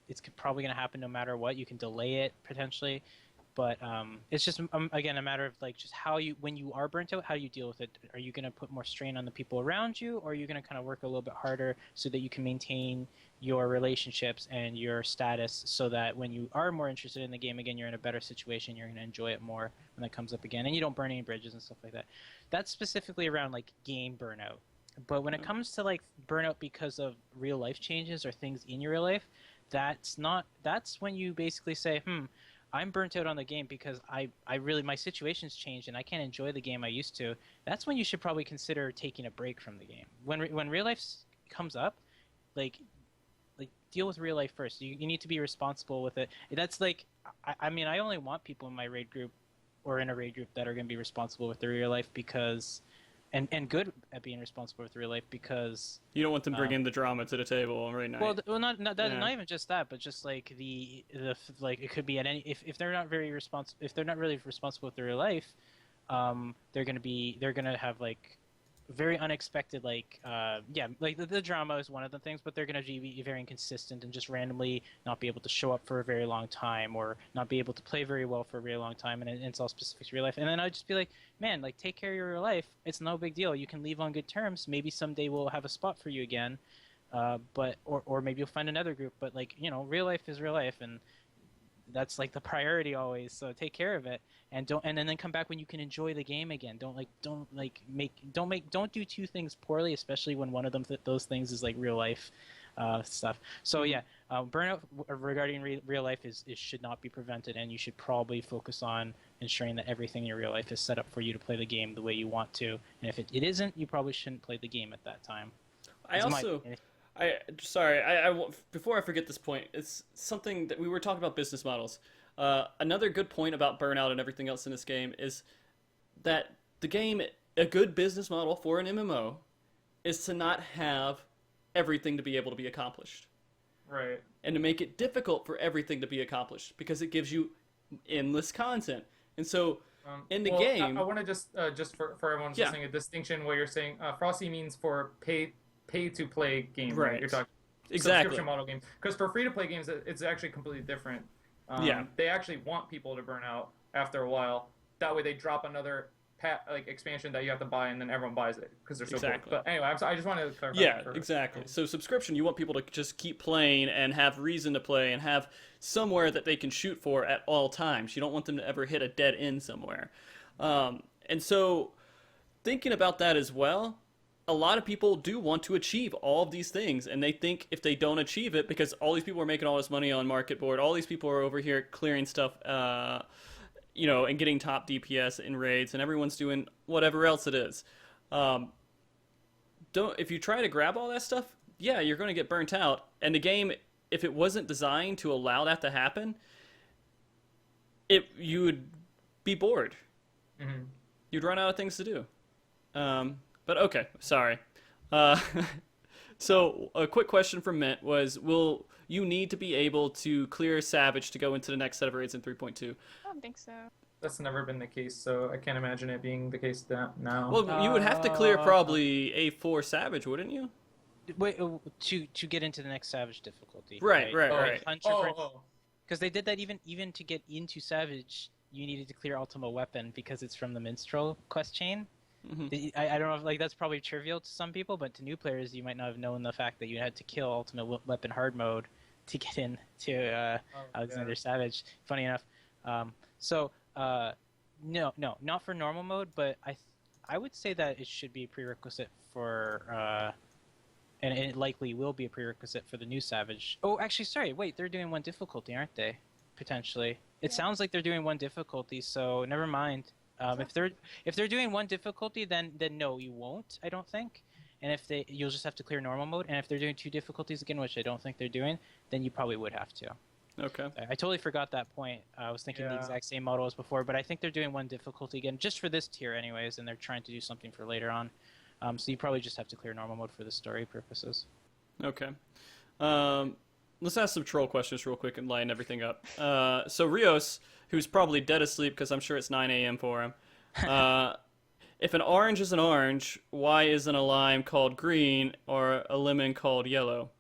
It's probably going to happen no matter what. You can delay it potentially, but it's just again a matter of like just how you, when you are burnt out, how do you deal with it? Are you going to put more strain on the people around you, or are you going to kind of work a little bit harder so that you can maintain your relationships and your status, so that when you are more interested in the game again, you're in a better situation, you're going to enjoy it more when that comes up again, and you don't burn any bridges and stuff like that. That's specifically around like game burnout. But when it comes to like burnout because of real life changes or things in your real life, that's when you basically say, I'm burnt out on the game because I really, my situation's changed and I can't enjoy the game I used to. That's when you should probably consider taking a break from the game. When real life comes up, like deal with real life first. You need to be responsible with it. That's like, I mean, I only want people in my raid group or in a raid group that are going to be responsible with their real life because, and good at being responsible with real life, because You don't want them bringing the drama to the table right now. well, not even just that, but just like the like it could be at any, if they're not very responsible, if they're not really responsible with their real life, they're gonna have like very unexpected, like like the drama is one of the things, but they're going to be very inconsistent and just randomly not be able to show up for a very long time, or not be able to play very well for a very long time, and it's all specific to real life. And then I'd just be like, man, like take care of your life. It's no big deal. You can leave on good terms. Maybe someday we'll have a spot for you again, but or maybe you'll find another group. But like, you know, real life is real life, and that's like the priority always. So take care of it, and then come back when you can enjoy the game again. Don't do two things poorly, especially when one of them those things is like real life stuff. So yeah, burnout regarding real life should not be prevented, and you should probably focus on ensuring that everything in your real life is set up for you to play the game the way you want to. And if it isn't, you probably shouldn't play the game at that time. Before I forget this point, it's something that we were talking about business models. Another good point about burnout and everything else in this game is that the game, a good business model for an MMO, is to not have everything to be able to be accomplished. Right. And to make it difficult for everything to be accomplished, because it gives you endless content. And so, in the game... I want to just for everyone listening, a distinction where you're saying Frosty means for pay-to-play game, right? You're talking subscription model game. Because for free-to-play games, it's actually completely different. They actually want people to burn out after a while. That way they drop another expansion that you have to buy, and then everyone buys it because they're so cool. But anyway, I just wanted to clarify. Yeah, exactly. So subscription, you want people to just keep playing and have reason to play and have somewhere that they can shoot for at all times. You don't want them to ever hit a dead end somewhere. And so thinking about that as well, a lot of people do want to achieve all of these things, and they think if they don't achieve it, because all these people are making all this money on market board, all these people are over here clearing stuff, and getting top DPS in raids, and everyone's doing whatever else it is. If you try to grab all that stuff, you're going to get burnt out. And the game, if it wasn't designed to allow that to happen, you would be bored. Mm-hmm. You'd run out of things to do. But okay, sorry. So a quick question from Mint was, will you need to be able to clear Savage to go into the next set of raids in 3.2? I don't think so. That's never been the case, so I can't imagine it being the case now. Well, you would have to clear probably A4 Savage, wouldn't you? Wait, to get into the next Savage difficulty. Right. Because they did that even to get into Savage, you needed to clear Ultima Weapon because it's from the Minstrel quest chain. Mm-hmm. I don't know if that's probably trivial to some people, but to new players, you might not have known the fact that you had to kill Ultimate Weapon hard mode to get in to Alexander Savage. Funny enough. No, not for normal mode, but I would say that it should be a prerequisite for, and it likely will be a prerequisite for the new Savage. Oh, actually, sorry, wait, they're doing one difficulty, aren't they? Potentially. It sounds like they're doing one difficulty, so never mind. If they're doing one difficulty, then no, you won't. I don't think. And you'll just have to clear normal mode. And if they're doing two difficulties again, which I don't think they're doing, then you probably would have to. Okay. I totally forgot that point. I was thinking the exact same model as before, but I think they're doing one difficulty again, just for this tier, anyways. And they're trying to do something for later on. So you probably just have to clear normal mode for the story purposes. Okay. Let's ask some troll questions real quick and line everything up. So Rios, who's probably dead asleep because I'm sure it's 9 a.m. for him. If an orange is an orange, why isn't a lime called green or a lemon called yellow?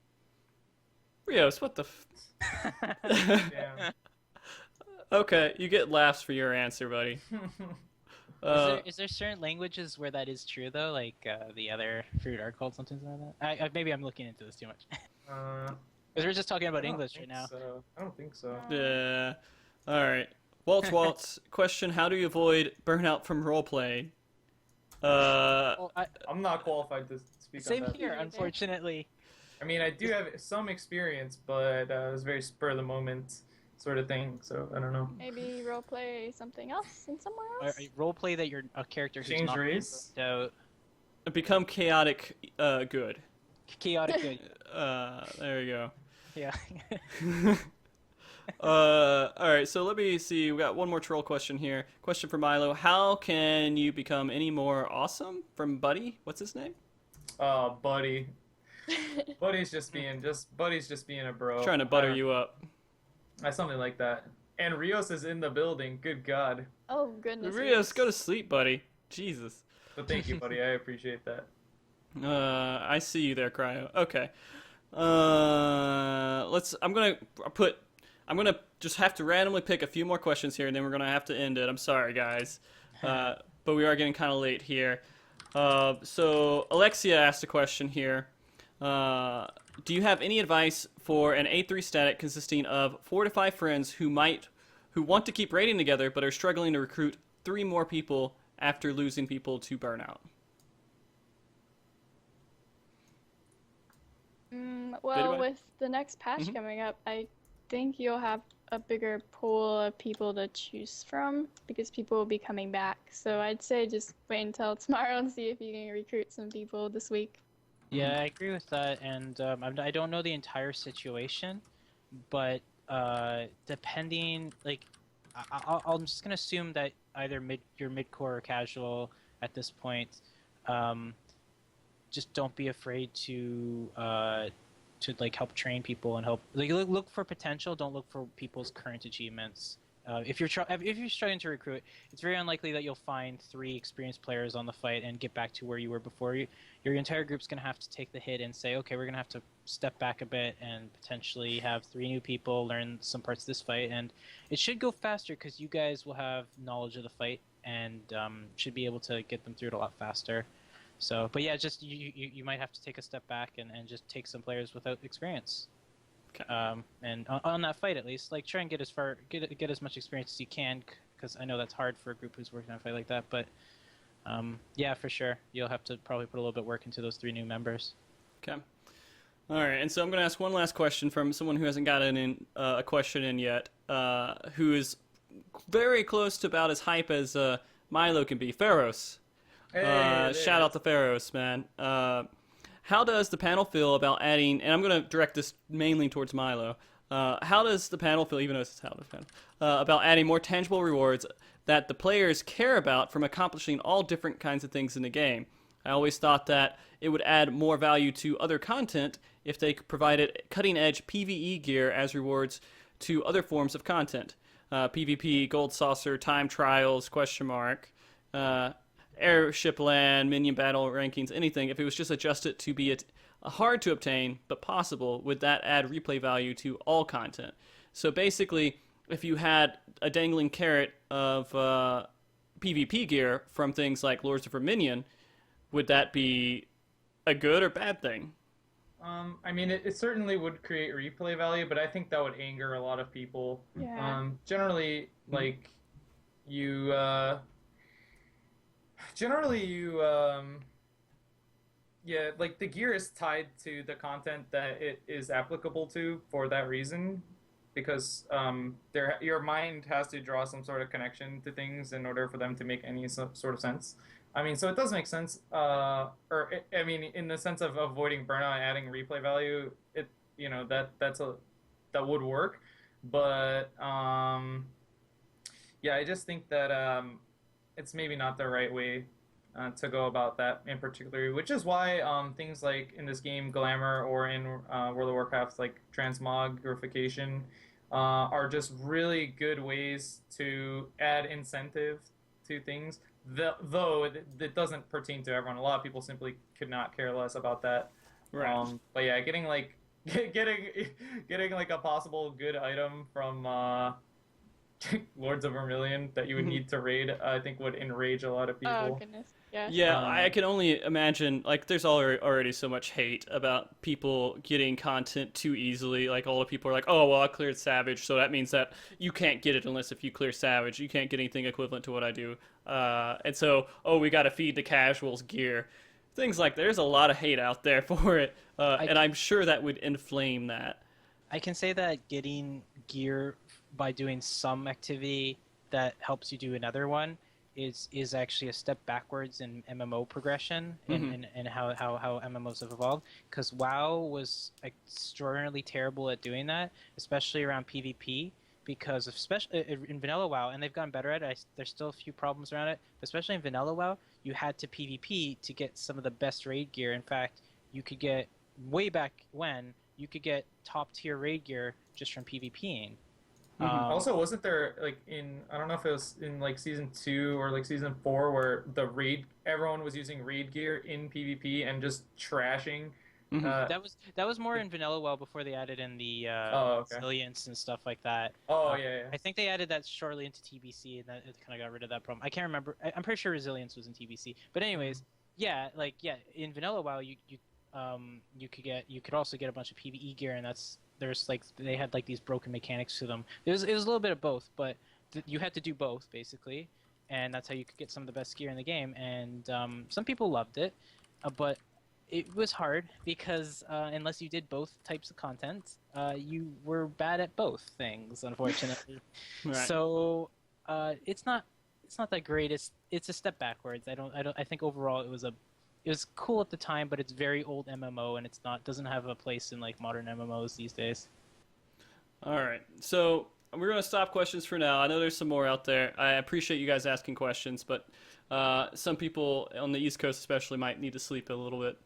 Rios, what the Yeah. Okay, you get laughs for your answer, buddy. Is there certain languages where that is true though? Like the other fruit are called something like that. Maybe I'm looking into this too much. Because we're just talking about English right now. I don't think so. Yeah. All right. Waltz, question: how do you avoid burnout from roleplay? Well, I'm not qualified to speak same on that. here, unfortunately. I mean, I do have some experience, but it was very spur of the moment sort of thing. So I don't know. Maybe roleplay something else and somewhere else. Roleplay that you're a character who's Change not race? So Become chaotic good. chaotic good. There you go. Yeah. All right, so let me see. We got one more troll question here. Question for MiLo: how can you become any more awesome? From Buddy, what's his name? Buddy. Buddy's just being a bro. Trying to butter you up. Something like that. And Rios is in the building. Good God. Oh goodness. Rios, go to sleep, buddy. Jesus. But thank you, buddy. I appreciate that. I see you there, Cryo. Okay. I'm gonna just have to randomly pick a few more questions here, and then we're gonna have to end it. I'm sorry, guys, but we are getting kind of late here. So Alexia asked a question here. Do you have any advice for an A3 static consisting of 4 to 5 friends who want to keep raiding together but are struggling to recruit 3 more people after losing people to Burnout? Well, Anybody? with the next patch coming up, I think you'll have a bigger pool of people to choose from because people will be coming back. So I'd say just wait until tomorrow and see if you can recruit some people this week. Yeah, I agree with that, and I don't know the entire situation, but depending, like, I'm just gonna assume that either you're mid-core or casual at this point. Just don't be afraid to like help train people and help look for potential. Don't look for people's current achievements. If you're struggling to recruit, it's very unlikely that you'll find 3 experienced players on the fight and get back to where you were before. Your entire group's going to have to take the hit and say, okay, we're going to have to step back a bit and potentially have 3 new people learn some parts of this fight. And it should go faster because you guys will have knowledge of the fight and should be able to get them through it a lot faster. So, but yeah, just you might have to take a step back and just take some players without experience. Okay. And on that fight at least, like try and get as much experience as you can, because I know that's hard for a group who's working on a fight like that. But yeah, for sure, you'll have to probably put a little bit of work into those 3 new members. Okay. All right, and so I'm going to ask one last question from someone who hasn't gotten a question in yet, who is very close to about as hype as MiLo can be. Beros. Hey, Shout out to Beros, man. How does the panel feel about adding, and I'm going to direct this mainly towards MiLo, how does the panel feel, even though it's how the panel, about adding more tangible rewards that the players care about from accomplishing all different kinds of things in the game? I always thought that it would add more value to other content if they provided cutting-edge PvE gear as rewards to other forms of content. PvP, Gold Saucer, Time Trials, question mark, Airship Land, Minion Battle Rankings, anything. If it was just adjusted to be hard to obtain, but possible, would that add replay value to all content? So basically, if you had a dangling carrot of PvP gear from things like Lords of Verminion, would that be a good or bad thing? I mean, it certainly would create replay value, but I think that would anger a lot of people. Yeah. Generally, like, yeah, like, the gear is tied to the content that it is applicable to for that reason, because your mind has to draw some sort of connection to things in order for them to make any sort of sense. I mean, so it does make sense, I mean, in the sense of avoiding burnout and adding replay value, that would work, but yeah, I just think that it's maybe not the right way to go about that in particular, which is why things like in this game Glamour or in World of Warcraft like transmogrification are just really good ways to add incentive to things. Though it doesn't pertain to everyone. A lot of people simply could not care less about that. Right. But yeah, getting like getting like a possible good item from Lords of Vermilion that you would need to raid, I think would enrage a lot of Oh people. goodness. Yeah. Yeah, Um, I can only imagine, like, there's already so much hate about people getting content too easily. Like, all the people are like, oh, well, I cleared Savage, so that means that you can't get it unless if you clear Savage. You can't get anything equivalent to what I do. And so, oh, we gotta feed the casuals gear. Things like there's a lot of hate out there for it, and I'm sure that would inflame that. I can say that getting gear by doing some activity that helps you do another one is actually a step backwards in MMO progression and how MMOs have evolved. Because WoW was extraordinarily terrible at doing that, especially around PvP. Because especially in vanilla WoW, and they've gotten better at it. There's still a few problems around it, but especially in vanilla WoW, you had to PvP to get some of the best raid gear. In fact, you could get way back when you could get top tier raid gear just from PvPing. Also, wasn't there like I don't know if it was in like season 2 or like season 4 where everyone was using raid gear in PvP and just trashing. That was more in vanilla WoW before they added in the okay. resilience and stuff like that. Yeah. I think they added that shortly into TBC, and that it kind of got rid of that problem. I can't remember. I'm pretty sure resilience was in TBC. But anyways, yeah, in vanilla WoW, you could also get a bunch of PvE gear, and they had like these broken mechanics to them. It was a little bit of both, but you had to do both basically, and that's how you could get some of the best gear in the game. And some people loved it, but it was hard because unless you did both types of content, you were bad at both things, unfortunately. Right. So it's not that great. It's a step backwards. I think overall it was cool at the time, but it's very old MMO and doesn't have a place in like modern MMOs these days. All right, so we're gonna stop questions for now. I know there's some more out there. I appreciate you guys asking questions, but some people on the East Coast especially might need to sleep a little bit.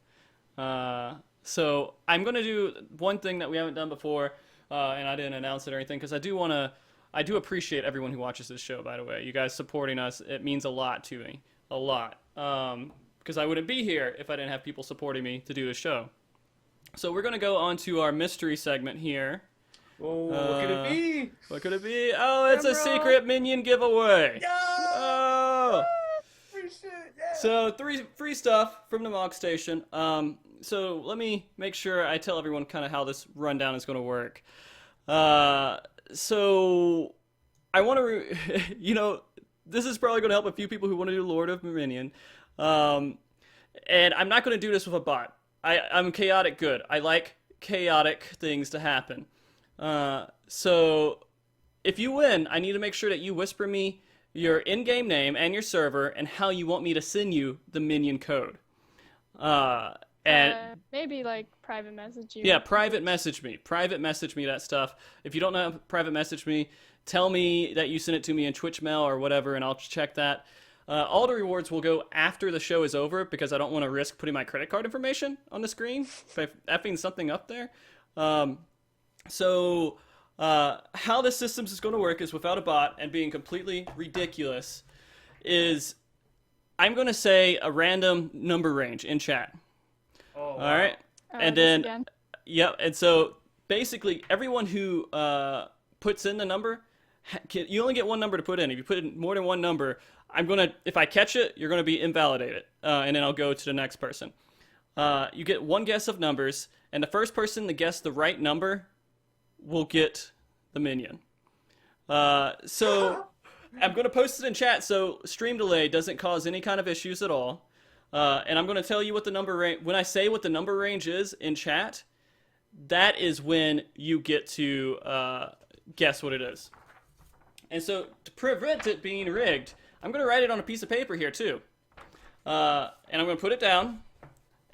So I'm gonna do one thing that we haven't done before, and I didn't announce it or anything because I do appreciate everyone who watches this show. By the way, you guys supporting us, it means a lot to me, a lot. Because I wouldn't be here if I didn't have people supporting me to do the show. So we're gonna go on to our mystery segment here. Oh, what could it be? What could it be? Oh, it's a secret minion giveaway. Yeah! Oh! Free shit, yeah! So 3 free stuff from the Mog Station. So let me make sure I tell everyone kind of how this rundown is going to work. So I want to, this is probably going to help a few people who want to do Lord of Minion. And I'm not going to do this with a bot. I'm chaotic good. I like chaotic things to happen. So if you win, I need to make sure that you whisper me your in-game name and your server and how you want me to send you the minion code. And maybe like private message you. yeah, private message me that stuff. If you don't know how to private message me, tell me that you sent it to me in Twitch mail or whatever, and I'll check that. All the rewards will go after the show is over because I don't want to risk putting my credit card information on the screen by effing something up there. So how the systems is going to work is without a bot and being completely ridiculous is I'm going to say a random number range in chat. Oh, wow. All right. And then, yep. And so basically everyone who puts in the number, you only get one number to put in. If you put in more than one number, if I catch it, you're going to be invalidated. And then I'll go to the next person. You get one guess of numbers, and the first person to guess the right number will get the minion. So I'm going to post it in chat so stream delay doesn't cause any kind of issues at all. And I'm going to tell you what the number range, when I say what the number range is in chat, that is when you get to guess what it is. And so to prevent it being rigged, I'm going to write it on a piece of paper here too. And I'm going to put it down.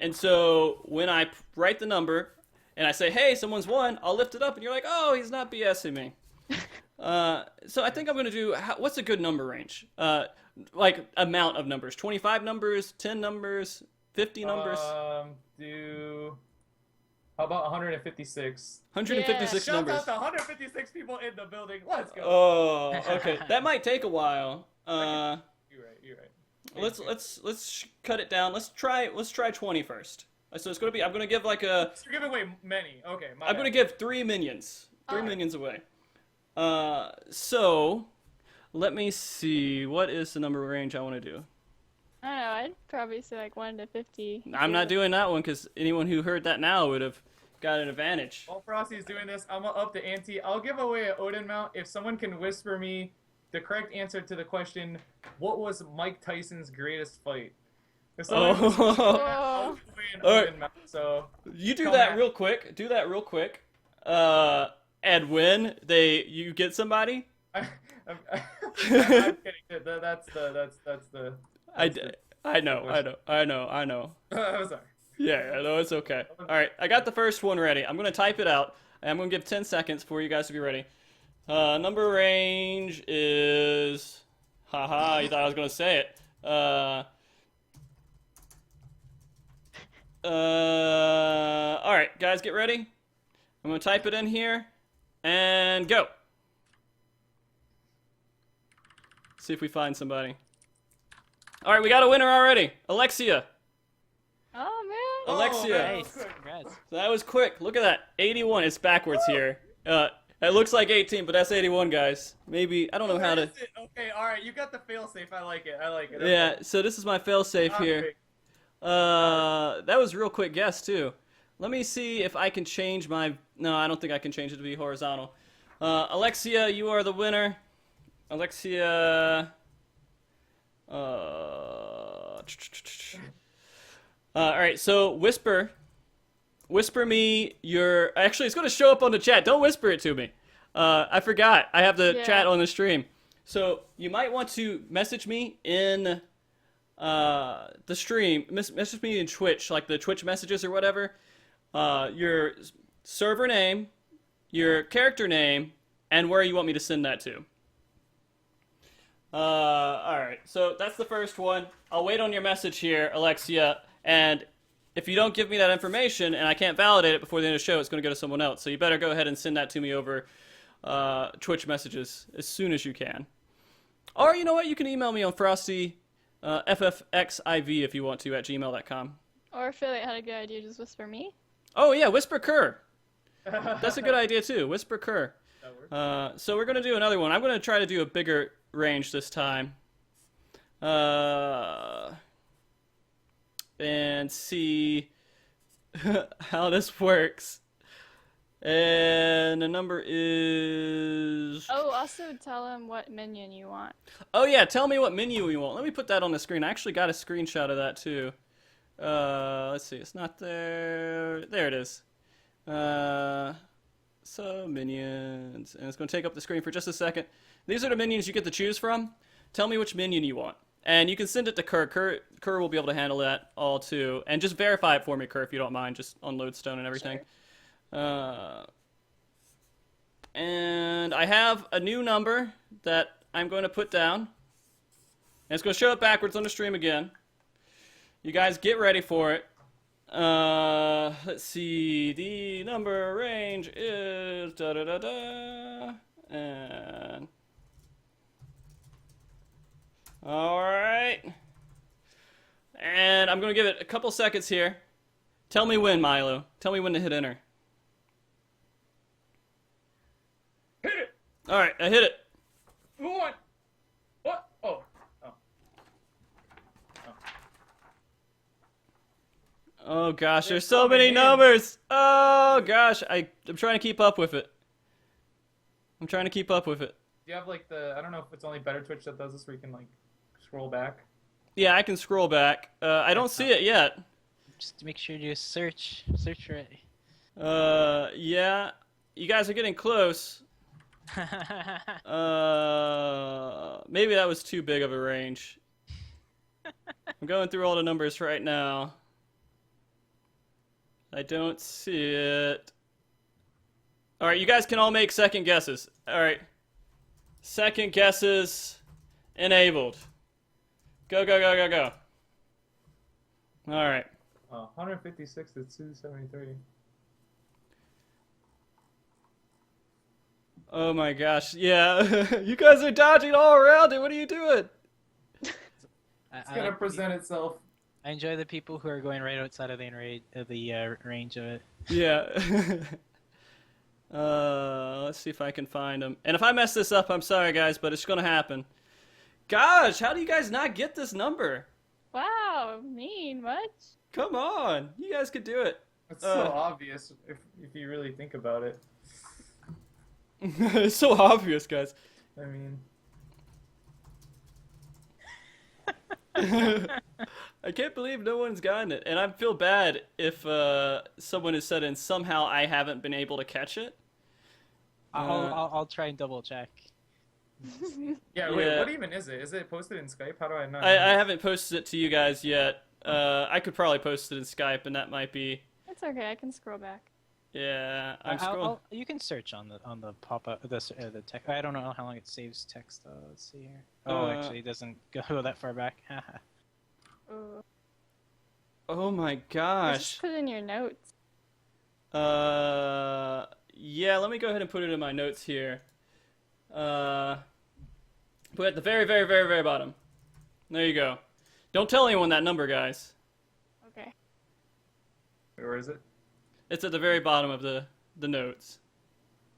And so when I write the number and I say, hey, someone's won, I'll lift it up and you're like, oh, he's not BSing me. So I think I'm going to do, what's a good number range? Like amount of numbers, 25 numbers, 10 numbers, 50 numbers? Do How about 156? 156 Shout numbers. out to 156 people in the building. Let's go. Oh, okay. That might take a while. You're right. Let's cut it down. Let's try 20 first. So it's gonna be. I'm gonna give like a. You're giving away many. Okay. I'm gonna give 3 minions. 3 minions away. So let me see. What is the number range I want to do? I don't know. I'd probably say like 1 to 50. I'm not doing that one because anyone who heard that now would have got an advantage. While Frosty's doing this, I'm gonna up the ante. I'll give away an Odin mount if someone can whisper me the correct answer to the question, what was Mike Tyson's greatest fight? If someone whispers me that, I'll give away an Odin mount. So You do that real quick. Do that real quick. And when you get somebody. I'm kidding. That's the. I know. I'm sorry. Yeah, no, it's okay. All right, I got the first one ready. I'm gonna type it out, and I'm gonna give 10 seconds for you guys to be ready. Number range is, haha, you thought I was gonna say it. All right, guys, get ready. I'm gonna type it in here, and go. See if we find somebody. All right, we got a winner already, Alexia. Oh man. Alexia. Nice. Congrats. So that was quick. Look at that. 81. It's backwards here. It looks like 18, but that's 81, guys. Maybe, I don't know how to... Okay, alright, you got the failsafe. I like it. Yeah, so this is my failsafe here. That was a real quick guess, too. Let me see if I can change my... No, I don't think I can change it to be horizontal. Alexia, you are the winner. Alexia... Alright, so whisper me your... Actually, it's going to show up on the chat. Don't whisper it to me. I forgot. I have the chat on the stream. So you might want to message me in the stream. Message me in Twitch, like the Twitch messages or whatever. Your server name, your character name, and where you want me to send that to. Alright, so that's the first one. I'll wait on your message here, Alexia, and if you don't give me that information and I can't validate it before the end of the show, it's going to go to someone else. So you better go ahead and send that to me over Twitch messages as soon as you can. Or you know what? You can email me on Frosty FFXIV if you want to at gmail.com. Or if Philly had a good idea, just whisper me. Oh yeah, Whisper Kerr. That's a good idea too. Whisper Kerr. So we're going to do another one. I'm going to try to do a bigger range this time. And see how this works. And the number is... Oh, also tell him what minion you want. Oh yeah, tell me what menu you want. Let me put that on the screen. I actually got a screenshot of that too. Let's see, it's not there. There it is. So minions, and it's going to take up the screen for just a second. These are the minions you get to choose from. Tell me which minion you want. And you can send it to Kerr. Kerr will be able to handle that all too. And just verify it for me, Kerr, if you don't mind, just on Lodestone and everything. Sure. And I have a new number that I'm going to put down. And it's going to show up backwards on the stream again. You guys get ready for it. Let's see. The number range is da-da-da-da. And... Alright. And I'm going to give it a couple seconds here. Tell me when, MiLo. Tell me when to hit enter. Hit it! Alright, I hit it. What? Oh. Oh gosh, there's so many numbers! Oh gosh, I'm trying to keep up with it. Do you have like I don't know if it's only Better Twitch that does this where you can like scroll back? Yeah, I can scroll back. I don't see it yet. Just make sure you search for it. Yeah. You guys are getting close. Maybe that was too big of a range. I'm going through all the numbers right now. I don't see it. Alright, you guys can all make second guesses. Alright. Second guesses enabled. Go. Alright. 156 to 273. Oh my gosh, yeah. You guys are dodging all around it. What are you doing? It's gonna present itself. I enjoy the people who are going right outside of the range of it. Yeah. Let's see if I can find them. And if I mess this up, I'm sorry, guys, but it's gonna happen. Gosh, how do you guys not get this number? Wow, mean much? Come on, you guys could do it. It's so obvious if you really think about it. It's so obvious, guys. I mean, I can't believe no one's gotten it, and I feel bad if someone has said and somehow I haven't been able to catch it. I'll try and double check. yeah. Wait, Yeah. what even is it? Is it posted in Skype? How do I know? I haven't posted it to you guys yet. I could probably post it in Skype, and that might be. It's okay. I can scroll back. Yeah, I'm scrolling. You can search on the pop-up the text. I don't know how long it saves text. Let's see here. Oh, actually, it doesn't go that far back. Ooh. Oh my Just gosh. put it in your notes. Yeah, let me go ahead and put it in my notes here. Put at the very, very, very, very bottom. There you go. Don't tell anyone that number, guys. Okay. Where is it? It's at the very bottom of the notes.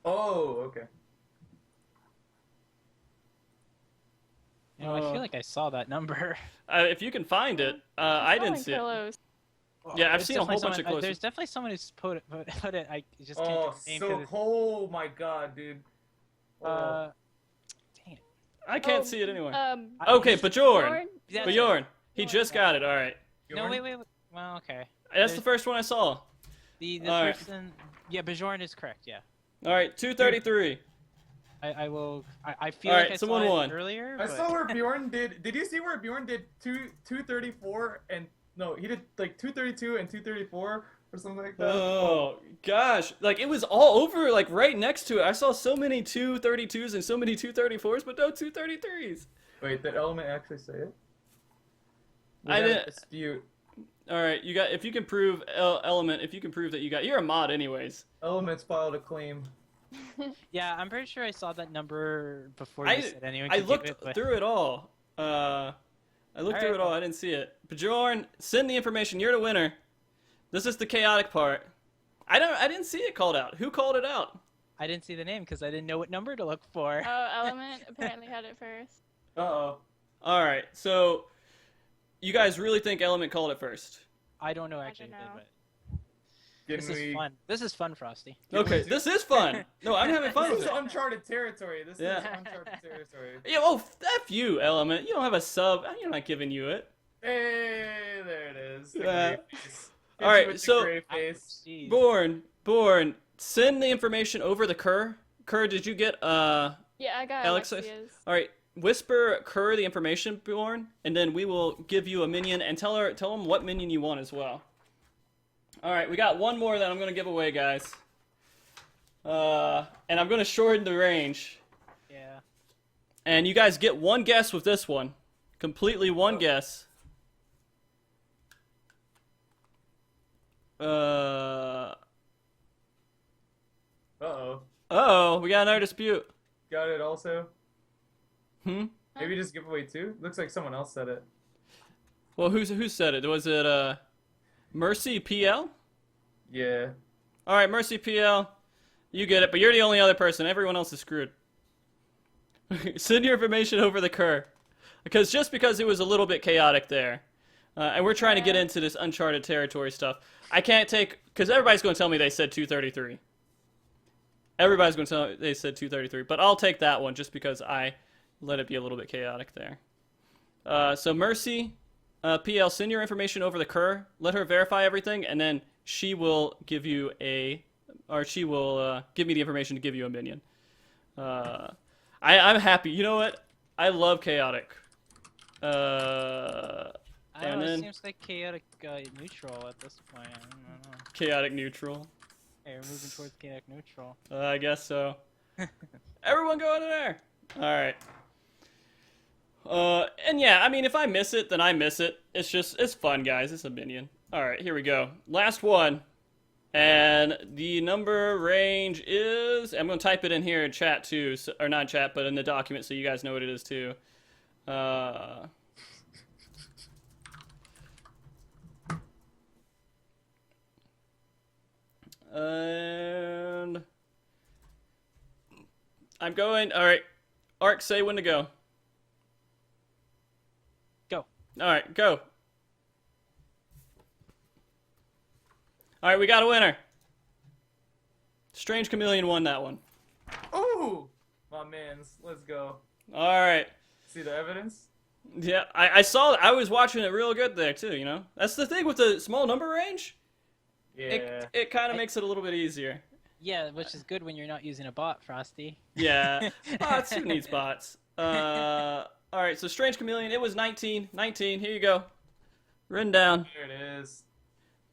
Oh, okay. You know, I feel like I saw that number. If you can find it, I didn't see it. Pillows. Yeah, I've There's seen a whole definitely bunch of someone- close. There's definitely someone who's put it. I just can't Oh, get the name so 'cause oh my god, dude. Oh. dang it. I can't see it anyway. Um, Okay, Bjorn. Bjorn? Yeah, Bjorn. He just got it. All right. No, Bjorn? wait. Well, okay. That's the first one I saw. The All right. person. Yeah, Bjorn is correct. Yeah. All right, 233. I will. I feel All like right, I someone saw it won. earlier. I but- saw where Bjorn did. Did you see where Bjorn did 234 and no, he did like 232 and 234 or something like that. Oh gosh, like it was all over, like right next to it. I saw so many 232s and so many 234s, but no 233s. Wait, did Element actually say it? We I have a didn't- dispute. All right, you got. If you can prove Element, if you can prove that you got, you're a mod anyways. Element's filed a claim. Yeah, I'm pretty sure I saw that number before I- you said anyone I could looked give it, but... through it all. I looked through it all. I didn't see it. Bjorn, send the information. You're the winner. This is the chaotic part. I didn't see it called out. Who called it out? I didn't see the name because I didn't know what number to look for. Oh, Element apparently had it first. Uh-oh. All right, so you guys really think Element called it first? I don't know actually, know. but Didn't this we... is fun. This is fun, Frosty. Okay, this is fun. No, I'm having fun This with is it. uncharted territory. This Yeah. is uncharted territory. Yeah, oh, F you, Element. You don't have a sub. I'm not giving you it. Hey, there it is. The Uh, gray face. Hit all right, you with the so- gray face. Jeez. Born, send the information over the Kerr. Kerr, did you get, Yeah, I got Alexis? Alexia's. All right, whisper Kerr the information, Born, and then we will give you a minion, and tell him what minion you want as well. All right, we got one more that I'm going to give away, guys. And I'm going to shorten the range. Yeah. And you guys get one guess with this one. Completely one guess. Uh-oh. Uh-oh, we got another dispute. Got it also? Hmm? Maybe just give away two? Looks like someone else said it. Well, who said it? Was it, Mercy PL? Yeah. Alright, Mercy PL. You get it, but you're the only other person. Everyone else is screwed. Send your information over the Kerr. Because it was a little bit chaotic there. And we're trying to get into this uncharted territory stuff. I can't take... Because everybody's going to tell me they said 233. Everybody's going to tell me they said 233. But I'll take that one just because I let it be a little bit chaotic there. So Mercy, PL, send your information over the Kerr. Let her verify everything, and then she will give you she will give me the information to give you a minion. I'm happy. You know what? I love chaotic. I don't know, And it then seems like chaotic neutral at this point. I don't know. chaotic neutral. Hey, we're moving towards chaotic neutral. I guess so. Everyone go in there. All right. And yeah, I mean, if I miss it, then I miss it. It's fun, guys. It's a minion. All right, here we go. Last one. And the number range is, I'm going to type it in here in chat too, so, or not chat, but in the document so you guys know what it is too. And I'm going, all right, Ark, say when to go. Go. All right, go. All right, we got a winner. Strange Chameleon won that one. Ooh, my man's. Let's go. All right. See the evidence? Yeah, I saw. I was watching it real good there too. You know, that's the thing with the small number range. Yeah. It kind of makes it a little bit easier. Yeah, which is good when you're not using a bot, Frosty. Yeah, bots. Who needs bots? All right. So Strange Chameleon. It was 19. 19. Here you go. Written down. There it is.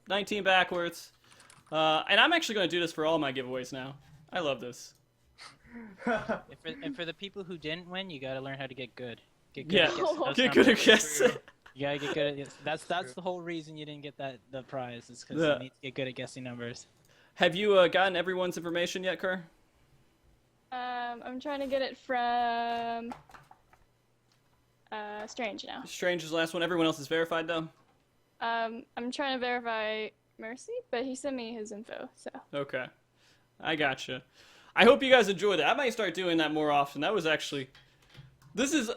19 backwards. And I'm actually going to do this for all my giveaways now. I love this. And for the people who didn't win, you gotta learn how to get good. Get good Yeah, at guessing those get good at numbers. guessing. You gotta get good at that's the whole reason you didn't get the prize, is because Yeah. you need to get good at guessing numbers. Have you gotten everyone's information yet, Kerr? I'm trying to get it from Strange now. Strange is the last one. Everyone else is verified though. I'm trying to verify Mercy, but he sent me his info, so. Okay, I gotcha. I hope you guys enjoy that. I might start doing that more often. That was actually, this is,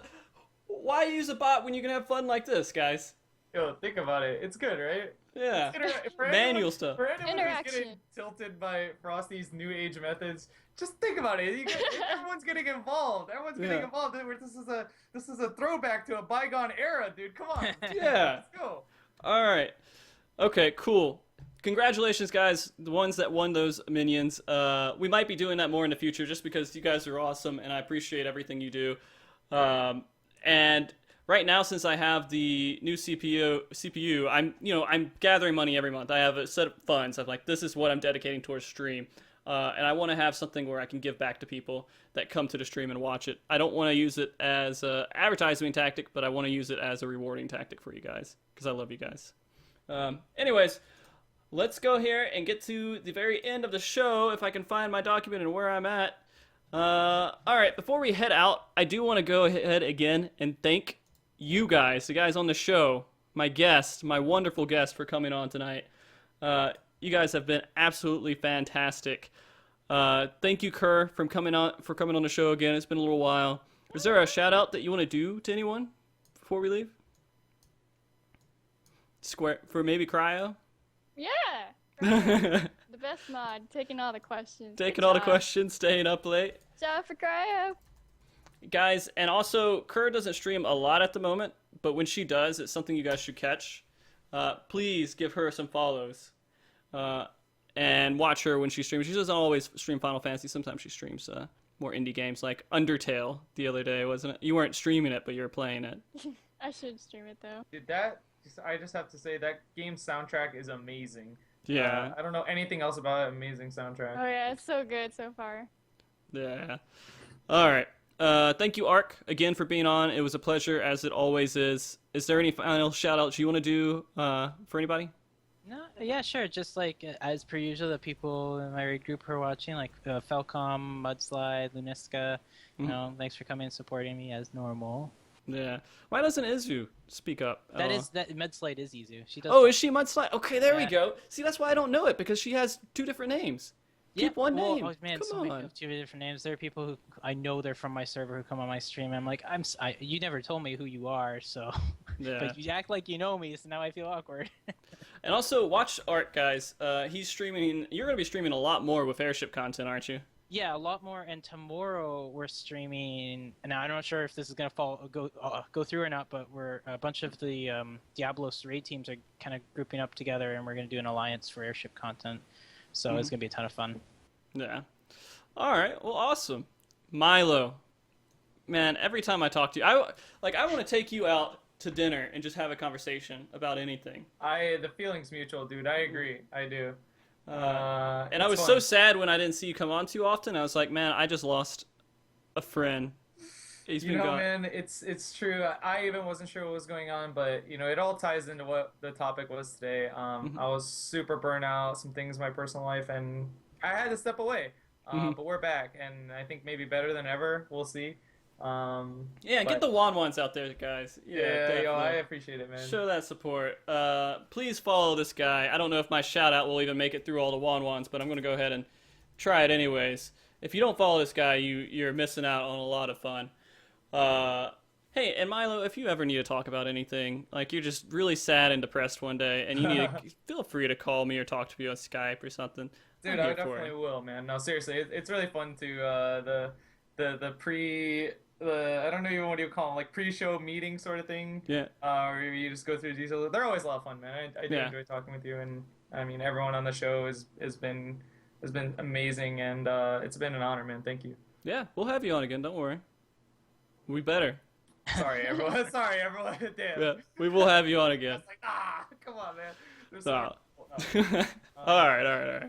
why use a bot when you can have fun like this, guys? Yo, think about it. It's good, right? Yeah, For manual stuff. For anyone who's Interaction. getting tilted by Frosty's new age methods, just think about it. Everyone's getting involved. Everyone's getting Yeah. involved. This is a throwback to a bygone era, dude. Come on. Yeah. Let's go. All right. Okay, cool. Congratulations, guys, the ones that won those minions. We might be doing that more in the future just because you guys are awesome and I appreciate everything you do. And right now, since I have the new CPU, I'm gathering money every month. I have a set of funds. I'm like, this is what I'm dedicating towards stream. And I want to have something where I can give back to people that come to the stream and watch it. I don't want to use it as an advertising tactic, but I want to use it as a rewarding tactic for you guys because I love you guys. Anyways, let's go here and get to the very end of the show if I can find my document and where I'm at. All right, before we head out, I do want to go ahead again and thank you guys, the guys on the show, my guest, my wonderful guest for coming on tonight. You guys have been absolutely fantastic. Thank you, Kerr, for coming on the show again. It's been a little while. Is there a shout out that you want to do to anyone before we leave? Square for maybe Cryo. Yeah! Cryo, the best mod, taking all the questions. Taking Good all the job. questions, staying up late. Job for Cryo. Guys, and also, Kerr doesn't stream a lot at the moment, but when she does, it's something you guys should catch. Please give her some follows. And watch her when she streams. She doesn't always stream Final Fantasy. Sometimes she streams more indie games like Undertale the other day, wasn't it? You weren't streaming it, but you were playing it. I should stream it though. Dude, I just have to say that game's soundtrack is amazing. Yeah. I don't know anything else about it. Amazing soundtrack. Oh yeah, it's so good so far. Yeah. All right. Thank you, Ark, again for being on. It was a pleasure, as it always is. Is there any final shout-outs you want to do for anybody? No, yeah, sure. Just like as per usual, the people in my raid group who are watching, like Felcom, Mudslide, Luniska, you know, thanks for coming and supporting me as normal. Yeah. Why doesn't Izu speak up? That Mudslide is Izu. She does. Oh, is she Mudslide? Okay, there we Yeah. go. See, that's why I don't know it, because she has two different names. Keep one well, name. Oh man, Come so many on. two different names. There are people who I know they're from my server who come on my stream. I'm like, you never told me who you are, so. Yeah. But you act like you know me, so now I feel awkward. And also, watch Ark, guys. He's streaming. You're going to be streaming a lot more with airship content, aren't you? Yeah, a lot more. And tomorrow we're streaming. Now I'm not sure if this is gonna go through or not, but we're a bunch of the Diablos raid teams are kind of grouping up together, and we're gonna do an alliance for airship content. So it's gonna be a ton of fun. Yeah. All right. Well, awesome. MiLo. Man, every time I talk to you, I want to take you out to dinner and just have a conversation about anything. The feeling's mutual, dude. I agree. I do. And I was it's so fun. sad when I didn't see you come on too often. I was like, man, I just lost a friend He's You been know, gone. man, it's true. I even wasn't sure what was going on, but you know, it all ties into what the topic was today. Mhm. I was super burnt out, some things in my personal life, and I had to step away. Mhm. But we're back, and I think maybe better than ever. We'll see. Yeah, get But the Wan Wans out there, guys. Yeah, yeah, yo, I definitely. appreciate it, man. Show that support. Please follow this guy. I don't know if my shout out will even make it through all the Wan Wans, but I'm going to go ahead and try it anyways. If you don't follow this guy, you're missing out on a lot of fun. Hey, and MiLo, if you ever need to talk about anything, like you're just really sad and depressed one day, and you need to feel free to call me or talk to me on Skype or something. Dude, I'm I here for definitely it. will, man. No, seriously, it's really fun to the pre the I don't know even what do you call them, like pre-show meeting sort of thing. Yeah, Where you just go through details. They're always a lot of fun, man. I do yeah, enjoy talking with you, and I mean everyone on the show has been amazing, and it's been an honor, man. Thank you. yeah. We'll have you on again. Don't worry. We better. Sorry, everyone. Sorry, everyone. Damn. Yeah, we will have you on I again. was like, come on, man. There's so No. many people. All right, all right,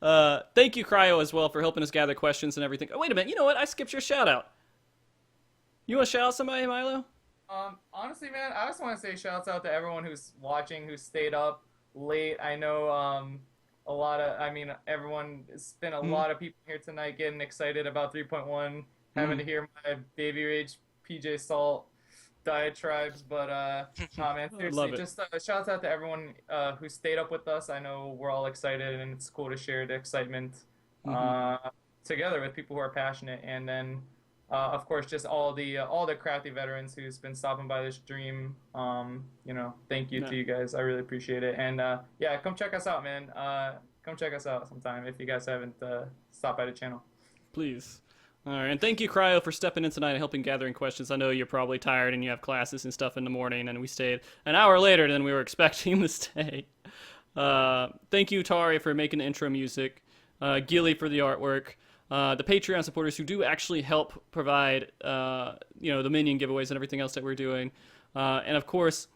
all right. Thank you, Cryo, as well, for helping us gather questions and everything. Oh, wait a minute. You know what? I skipped your shout out. You want to shout out somebody, MiLo? Honestly, man, I just want to say shouts out to everyone who's watching, who stayed up late. I know, a lot of, I mean, everyone, it's been a lot of people here tonight getting excited about 3.1, having to hear my Baby Rage PJ Salt diatribes, but, nah, man, Love seriously, it. just shouts out to everyone, who stayed up with us. I know we're all excited, and it's cool to share the excitement, uh, together with people who are passionate, and then, of course, just all the crafty veterans who's been stopping by this stream. You know, thank you Yeah. to you guys. I really appreciate it. And yeah, come check us out, man. Come check us out sometime if you guys haven't stopped by the channel. Please. All right, and thank you, Cryo, for stepping in tonight and helping gathering questions. I know you're probably tired and you have classes and stuff in the morning, and we stayed an hour later than we were expecting to stay. Thank you, Tari, for making the intro music. Gilly for the artwork. The Patreon supporters who do actually help provide, the minion giveaways and everything else that we're doing. And of course,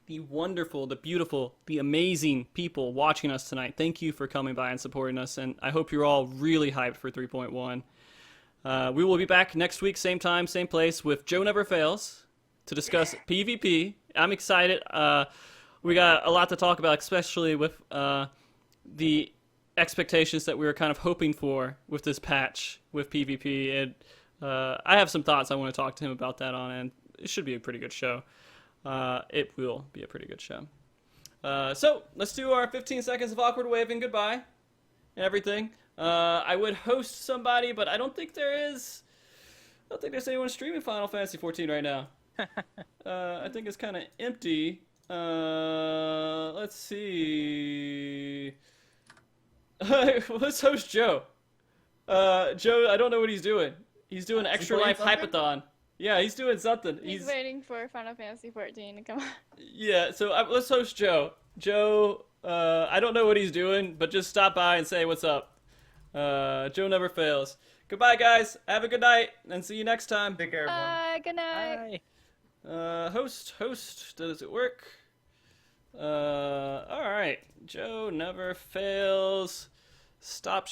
the wonderful, the beautiful, the amazing people watching us tonight. Thank you for coming by and supporting us. And I hope you're all really hyped for 3.1. We will be back next week, same time, same place, with Joe Never Fails to discuss PvP. I'm excited. We got a lot to talk about, especially with the expectations that we were kind of hoping for with this patch with PvP. And I have some thoughts I want to talk to him about that on, and it should be a pretty good show. It will be a pretty good show. So let's do our 15 seconds of awkward waving goodbye and everything. I would host somebody, but I don't think there's anyone streaming Final Fantasy 14 right now. I think it's kind of empty. Let's see. Let's host Joe. Joe, I don't know what he's doing. He's doing Extra playing Life something? Hypathon. Yeah, he's doing something. He's waiting for Final Fantasy 14 to come out. Yeah, so let's host Joe. Joe, I don't know what he's doing, but just stop by and say what's up. Joe Never Fails. Goodbye, guys. Have a good night, and see you next time. Take care, everyone. Bye. Good night. Bye. Host. Does it work? All right. Joe Never Fails. Stop.